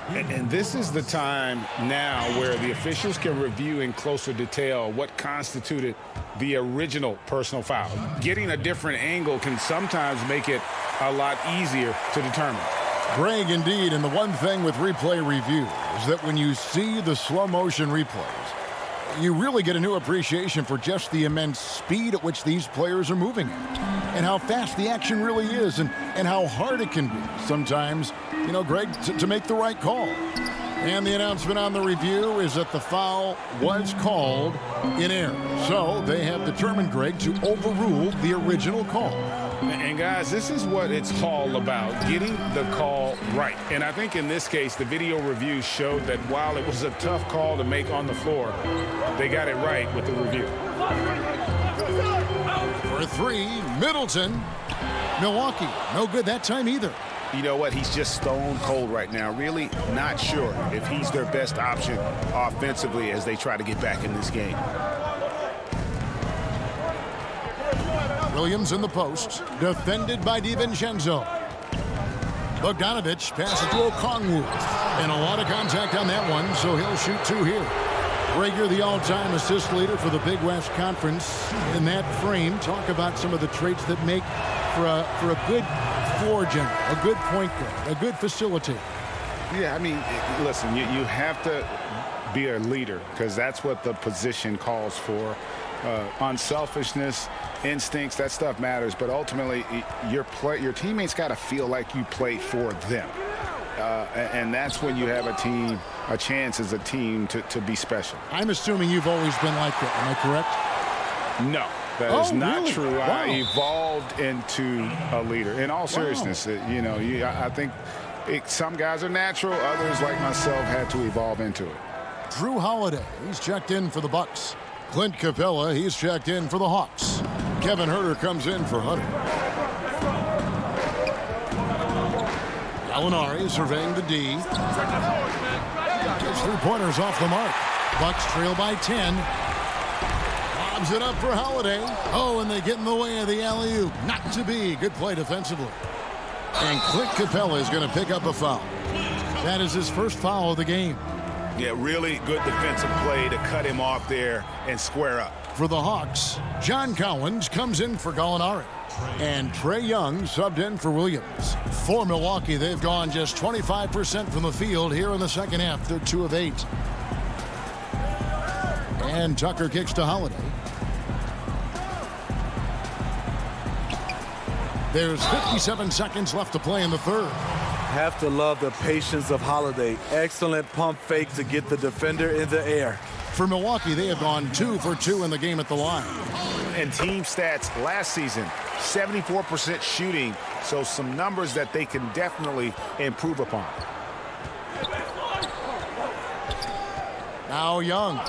And this is the time now where the officials can review in closer detail what constituted the original personal foul. Getting a different angle can sometimes make it a lot easier to determine. Greg, indeed, and the one thing with replay review is that when you see the slow motion replays, you really get a new appreciation for just the immense speed at which these players are moving and how fast the action really is and how hard it can be sometimes, you know, Greg, to make the right call. And the announcement on the review is that the foul was called in error. So they have determined, Greg, to overrule the original call. And guys, this is what it's all about, getting the call right. And I think in this case, the video review showed that while it was a tough call to make on the floor, they got it right with the review. For 3, Middleton. Milwaukee, no good that time either. You know what? He's just stone cold right now. Really not sure if he's their best option offensively as they try to get back in this game. Williams in the post, defended by DiVincenzo. Bogdanovich passes to Okongwu. And a lot of contact on that one, so he'll shoot 2 here. Rager, the all-time assist leader for the Big West Conference. In that frame, talk about some of the traits that make for a good floor general, a good point guard, a good facilitator. Yeah, I mean, listen, you have to be a leader because that's what the position calls for. Unselfishness, instincts, that stuff matters. But ultimately, your teammates got to feel like you play for them. And that's when you have a chance as a team to be special. I'm assuming you've always been like that. Am I correct? No, that is not really? true. Wow. I evolved into a leader. In all seriousness, I think some guys are natural. Others, like myself, had to evolve into it. Drew Holiday, he's checked in for the Bucks. Clint Capella, he's checked in for the Hawks. Kevin Huerter comes in for Hutter. Gallinari surveying the D. Gets 3-pointers off the mark. Bucks trail by 10. Lobs it up for Holiday. Oh, and they get in the way of the alley-oop. Not to be. Good play defensively. And Clint Capella is going to pick up a foul. That is his first foul of the game. Yeah, really good defensive play to cut him off there and square up. For the Hawks, John Collins comes in for Gallinari. And Trae Young subbed in for Williams. For Milwaukee, they've gone just 25% from the field here in the second half. They're 2 of 8. And Tucker kicks to Holiday. There's 57 seconds left to play in the third. Have to love the patience of Holiday. Excellent pump fake to get the defender in the air. For Milwaukee, they have gone 2 for 2 in the game at the line. And team stats last season, 74% shooting, so some numbers that they can definitely improve upon. Now Young,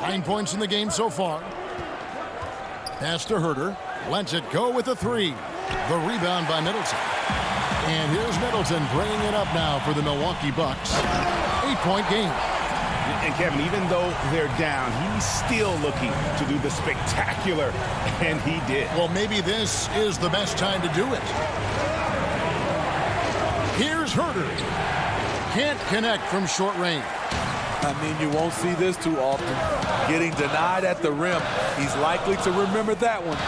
9 points in the game so far. Pass to Huerter, lets it go with a 3. The rebound by Middleton. And here's Middleton bringing it up now for the Milwaukee Bucks. 8-point game. And Kevin, even though they're down, he's still looking to do the spectacular, and he did. Well, maybe this is the best time to do it. Here's Huerter. Can't connect from short range. I mean, you won't see this too often. Getting denied at the rim. He's likely to remember that one.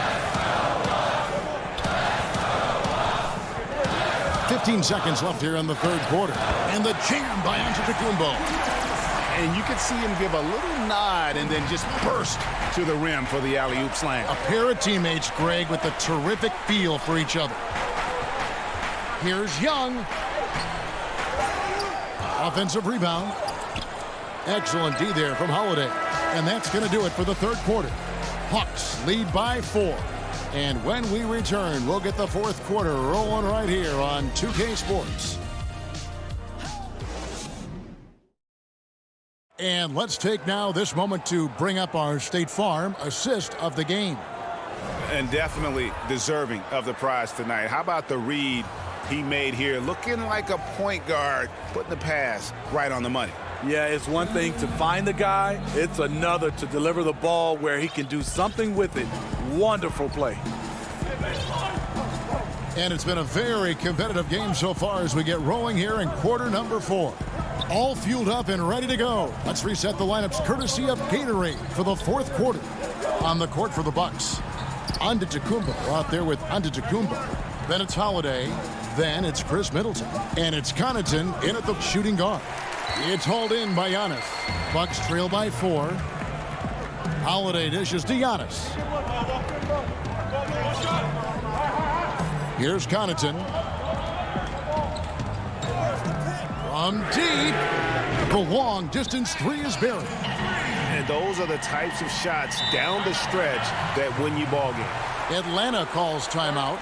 15 seconds left here in the third quarter. And the jam by Antetokounmpo. And you could see him give a little nod and then just burst to the rim for the alley-oop slam. A pair of teammates, Greg, with a terrific feel for each other. Here's Young. Offensive rebound. Excellent D there from Holiday. And that's going to do it for the third quarter. Hawks lead by 4. And when we return, we'll get the fourth quarter rolling right here on 2K Sports. And let's take now this moment to bring up our State Farm assist of the game. And definitely deserving of the prize tonight. How about the read he made here? Looking like a point guard, putting the pass right on the money. Yeah, it's one thing to find the guy. It's another to deliver the ball where he can do something with it. Wonderful play. And it's been a very competitive game so far as we get rolling here in quarter number 4. All fueled up and ready to go. Let's reset the lineups courtesy of Gatorade for the fourth quarter. On the court for the Bucks, Antetokounmpo out there with Antetokounmpo. Then it's Holiday. Then it's Chris Middleton. And it's Connaughton in at the shooting guard. It's hauled in by Giannis. Bucks trail by 4. Holiday dishes to Giannis. Here's Connaughton. From deep. The long distance 3 is buried. And those are the types of shots down the stretch that win you ball games. Atlanta calls timeout.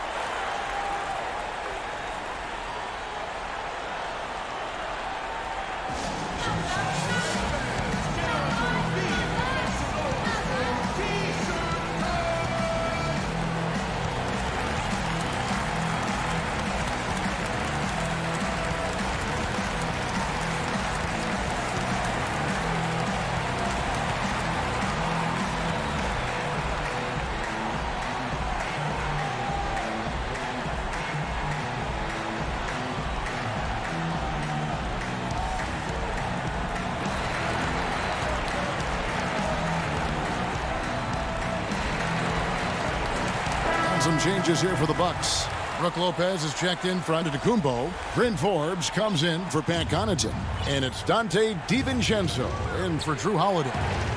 And some changes here for the Bucks. Brook Lopez is checked in for Antetokounmpo. Bryn Forbes comes in for Pat Connaughton. And it's Dante DiVincenzo in for Drew Holiday.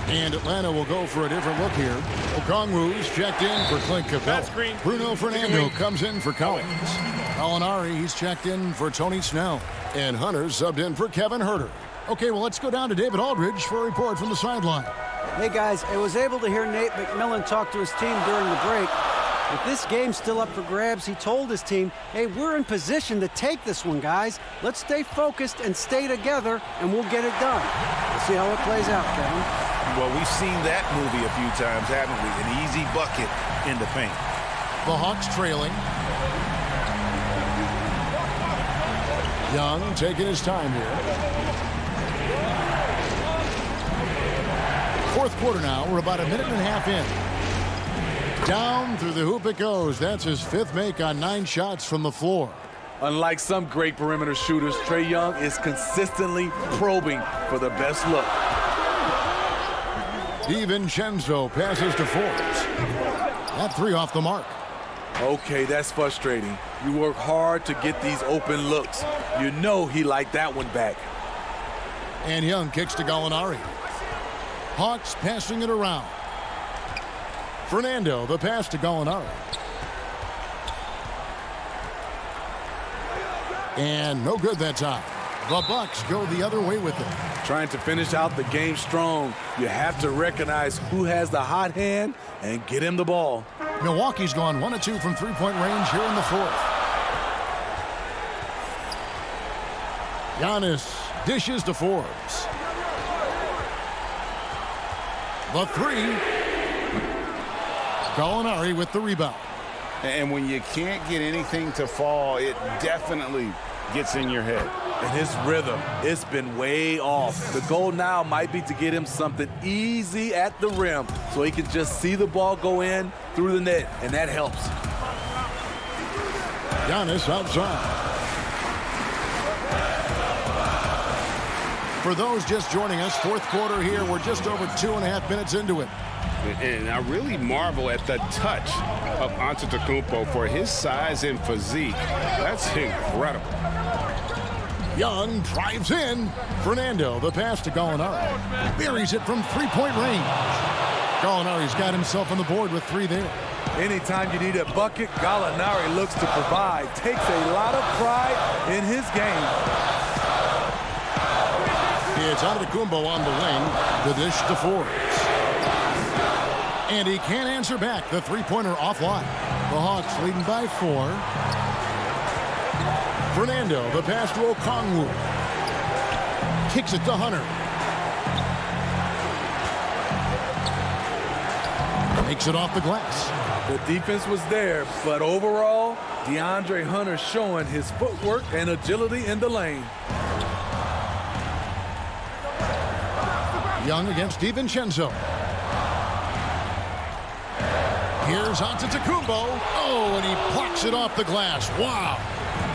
And Atlanta will go for a different look here. Okongwu's checked in for Clint Capella. Bruno Fernando comes in for Collins. Gallinari, he's checked in for Tony Snell. And Hunter subbed in for Kevin Huerter. Okay, well, let's go down to David Aldridge for a report from the sideline. Hey, guys, I was able to hear Nate McMillan talk to his team during the break. With this game still up for grabs, he told his team, hey, we're in position to take this one, guys. Let's stay focused and stay together, and we'll get it done. We'll see how it plays out, Kevin. Well, we've seen that movie a few times, haven't we? An easy bucket in the paint. The Hawks trailing. Young taking his time here. Fourth quarter now. We're about a minute and a half in. Down through the hoop it goes. That's his fifth make on 9 shots from the floor. Unlike some great perimeter shooters, Trae Young is consistently probing for the best look. DiVincenzo passes to Forbes. That 3 off the mark. Okay, that's frustrating. You work hard to get these open looks. You know he liked that one back. And Young kicks to Gallinari. Hawks passing it around. Fernando, the pass to Gallinari. And no good that time. The Bucks go the other way with it. Trying to finish out the game strong, you have to recognize who has the hot hand and get him the ball. Milwaukee's gone 1 of 2 from three-point range here in the fourth. Giannis dishes to Forbes. The 3. Gallinari with the rebound. And when you can't get anything to fall, it definitely gets in your head. And his rhythm, it's been way off. The goal now might be to get him something easy at the rim so he can just see the ball go in through the net, and that helps. Giannis outside. For those just joining us, fourth quarter here. We're just over 2.5 minutes into it. And I really marvel at the touch of Antetokounmpo for his size and physique. That's incredible. Young drives in. Fernando, the pass to Gallinari. Buries it from three-point range. Gallinari's got himself on the board with 3 there. Anytime you need a bucket, Gallinari looks to provide. Takes a lot of pride in his game. It's Antetokounmpo on the wing. The dish to Forbes. And he can't answer back. The three-pointer offline. The Hawks leading by 4. Fernando, the pass to Okongwu. Kicks it to Hunter. Makes it off the glass. The defense was there, but overall, DeAndre Hunter showing his footwork and agility in the lane. Young against DiVincenzo. Here's Antetokounmpo. Oh, and he plucks it off the glass. Wow.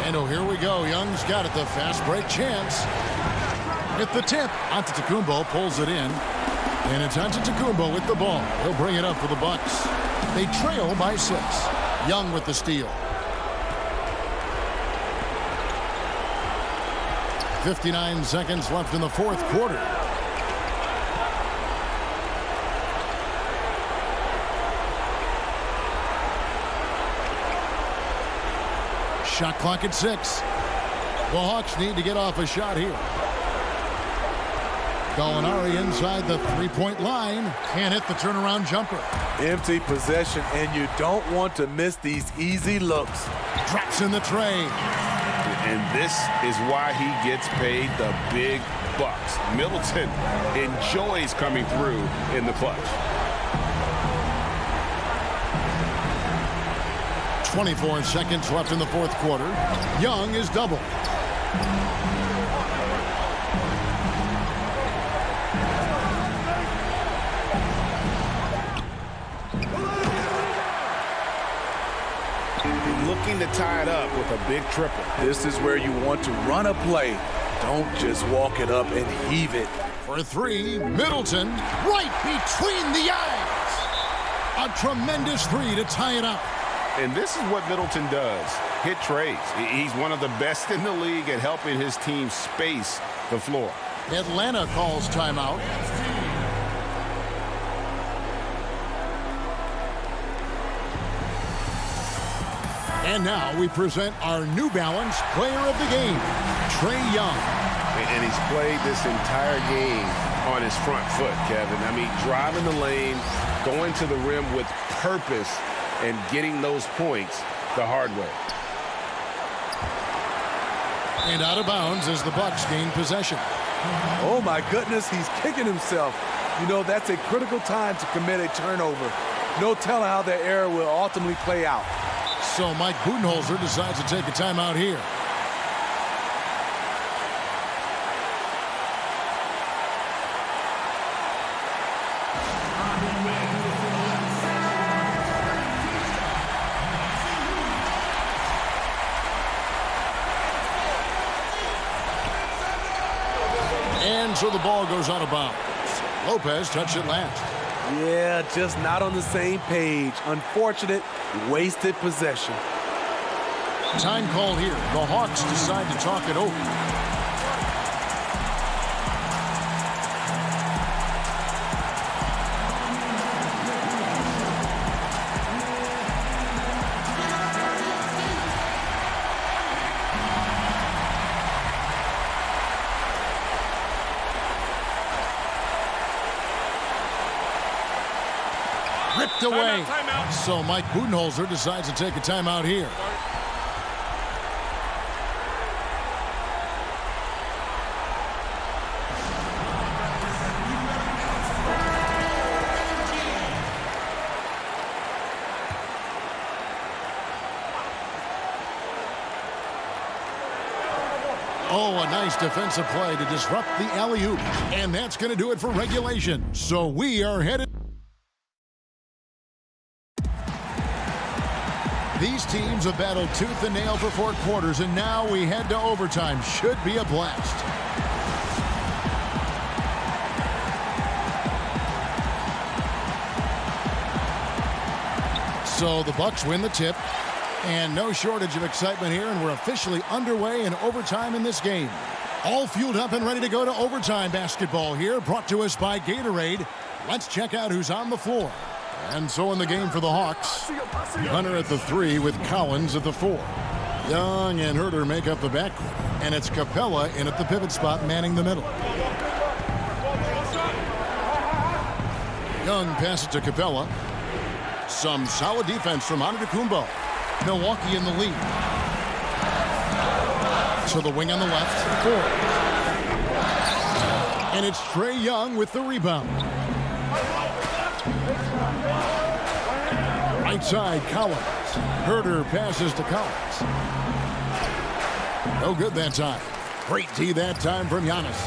And oh, here we go. Young's got it, the fast break chance. At the tip, Antetokounmpo pulls it in. And it's Antetokounmpo with the ball. He'll bring it up for the Bucks. They trail by 6. Young with the steal. 59 seconds left in the fourth quarter. Shot clock at 6. The Hawks need to get off a shot here. Gallinari inside the three-point line. Can't hit the turnaround jumper. Empty possession, and you don't want to miss these easy looks. Drops in the tray. And this is why he gets paid the big bucks. Middleton enjoys coming through in the clutch. 24 seconds left in the fourth quarter. Young is doubled. Looking to tie it up with a big triple. This is where you want to run a play. Don't just walk it up and heave it. For 3, Middleton, right between the eyes. A tremendous 3 to tie it up. And this is what Middleton does. Hit trades. He's one of the best in the league at helping his team space the floor. Atlanta calls timeout. And now we present our New Balance Player of the Game, Trae Young. And he's played this entire game on his front foot, Kevin. I mean, driving the lane, going to the rim with purpose, and getting those points the hard way. And out of bounds as the Bucks gain possession. Oh, my goodness, he's kicking himself. You know, that's a critical time to commit a turnover. No telling how that error will ultimately play out. So Mike Budenholzer decides to take a timeout here. And so the ball goes out of bounds. Lopez touched it last. Yeah, just not on the same page. Unfortunate, wasted possession. Time call here. The Hawks decide to talk it over. Ripped away. Timeout. So Mike Budenholzer decides to take a timeout here. Oh, a nice defensive play to disrupt the alley-oop. And that's going to do it for regulation. So we are headed. These teams have battled tooth and nail for 4 quarters, and now we head to overtime. Should be a blast. So the Bucks win the tip, and no shortage of excitement here, and we're officially underway in overtime in this game. All fueled up and ready to go to overtime basketball here, brought to us by Gatorade. Let's check out who's on the floor. And so in the game for the Hawks, Hunter at the 3 with Collins at the 4. Young and Herter make up the backcourt, and it's Capella in at the pivot spot manning the middle. Young passes to Capella. Some solid defense from Antetokounmpo. Milwaukee in the lead. So the wing on the left, 4. And it's Trae Young with the rebound. Right side, Collins. Herter passes to Collins. No good that time. Great D that time from Giannis.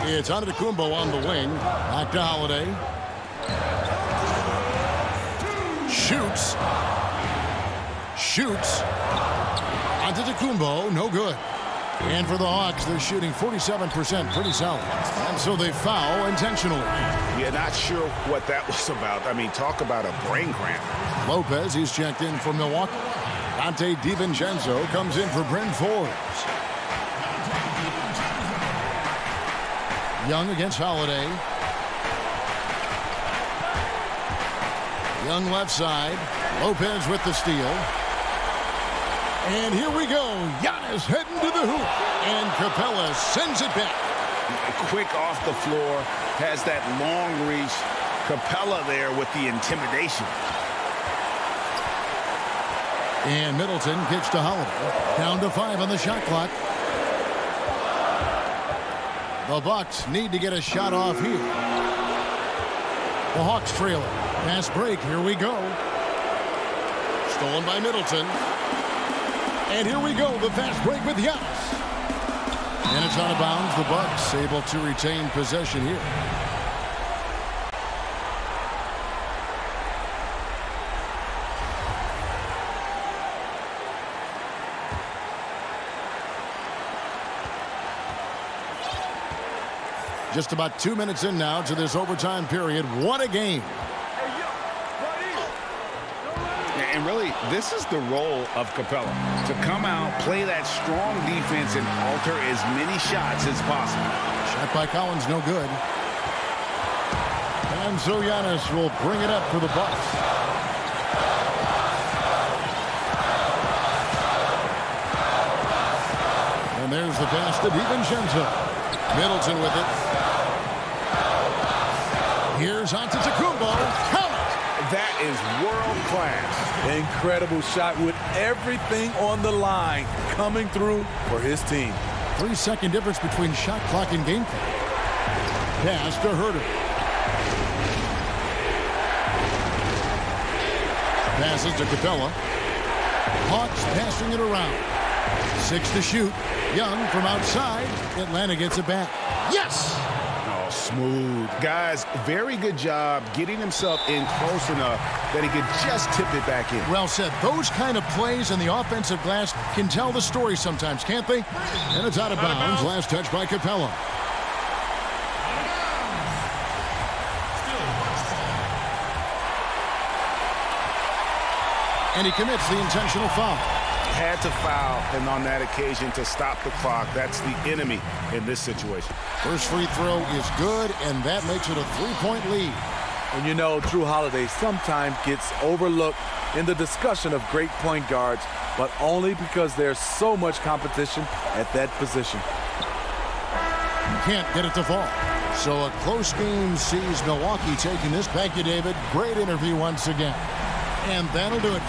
It's Antetokounmpo on the wing. Back to Holiday. Shoots. Antetokounmpo, no good. And for the Hawks, they're shooting 47%, pretty solid. And so they foul intentionally. Yeah, not sure what that was about. I mean, talk about a brain cramp. Lopez, he's checked in for Milwaukee. Dante DiVincenzo comes in for Bryn Forbes. Young against Holiday. Young left side. Lopez with the steal. And here we go. Giannis heading to the hoop. And Capella sends it back. Quick off the floor. Has that long reach. Capella there with the intimidation. And Middleton kicks to Holiday. Down to 5 on the shot clock. The Bucks need to get a shot off here. The Hawks trailing. Fast break. Here we go. Stolen by Middleton. And here we go, the fast break with Giannis. And it's out of bounds. The Bucks able to retain possession here. Just about 2 minutes in now to this overtime period. What a game. And really, this is the role of Capella, to come out, play that strong defense, and alter as many shots as possible. Shot by Collins, no good. And so Giannis will bring it up for the Bucks. And there's the pass to DiVincenzo. Middleton with it. Here's Antetokounmpo. Count it! That is world class. Incredible shot with everything on the line coming through for his team. 3-second difference between shot clock and game clock. Pass to Herter. Passes to Capella. Hawks passing it around. 6 to shoot. Young from outside. Atlanta gets it back. Yes! Oh, smooth. Guys, very good job getting himself in close enough that he could just tip it back in. Well said. Those kind of plays in the offensive glass can tell the story sometimes, can't they? And it's out of bounds. Last touch by Capella. And he commits the intentional foul. Had to foul, and on that occasion to stop the clock. That's the enemy in this situation. First free throw is good, and that makes it a 3-point lead. And you know, Drew Holiday sometimes gets overlooked in the discussion of great point guards, but only because there's so much competition at that position. Can't get it to fall. So a close game sees Milwaukee taking this. Thank you, David. Great interview once again. And that'll do it.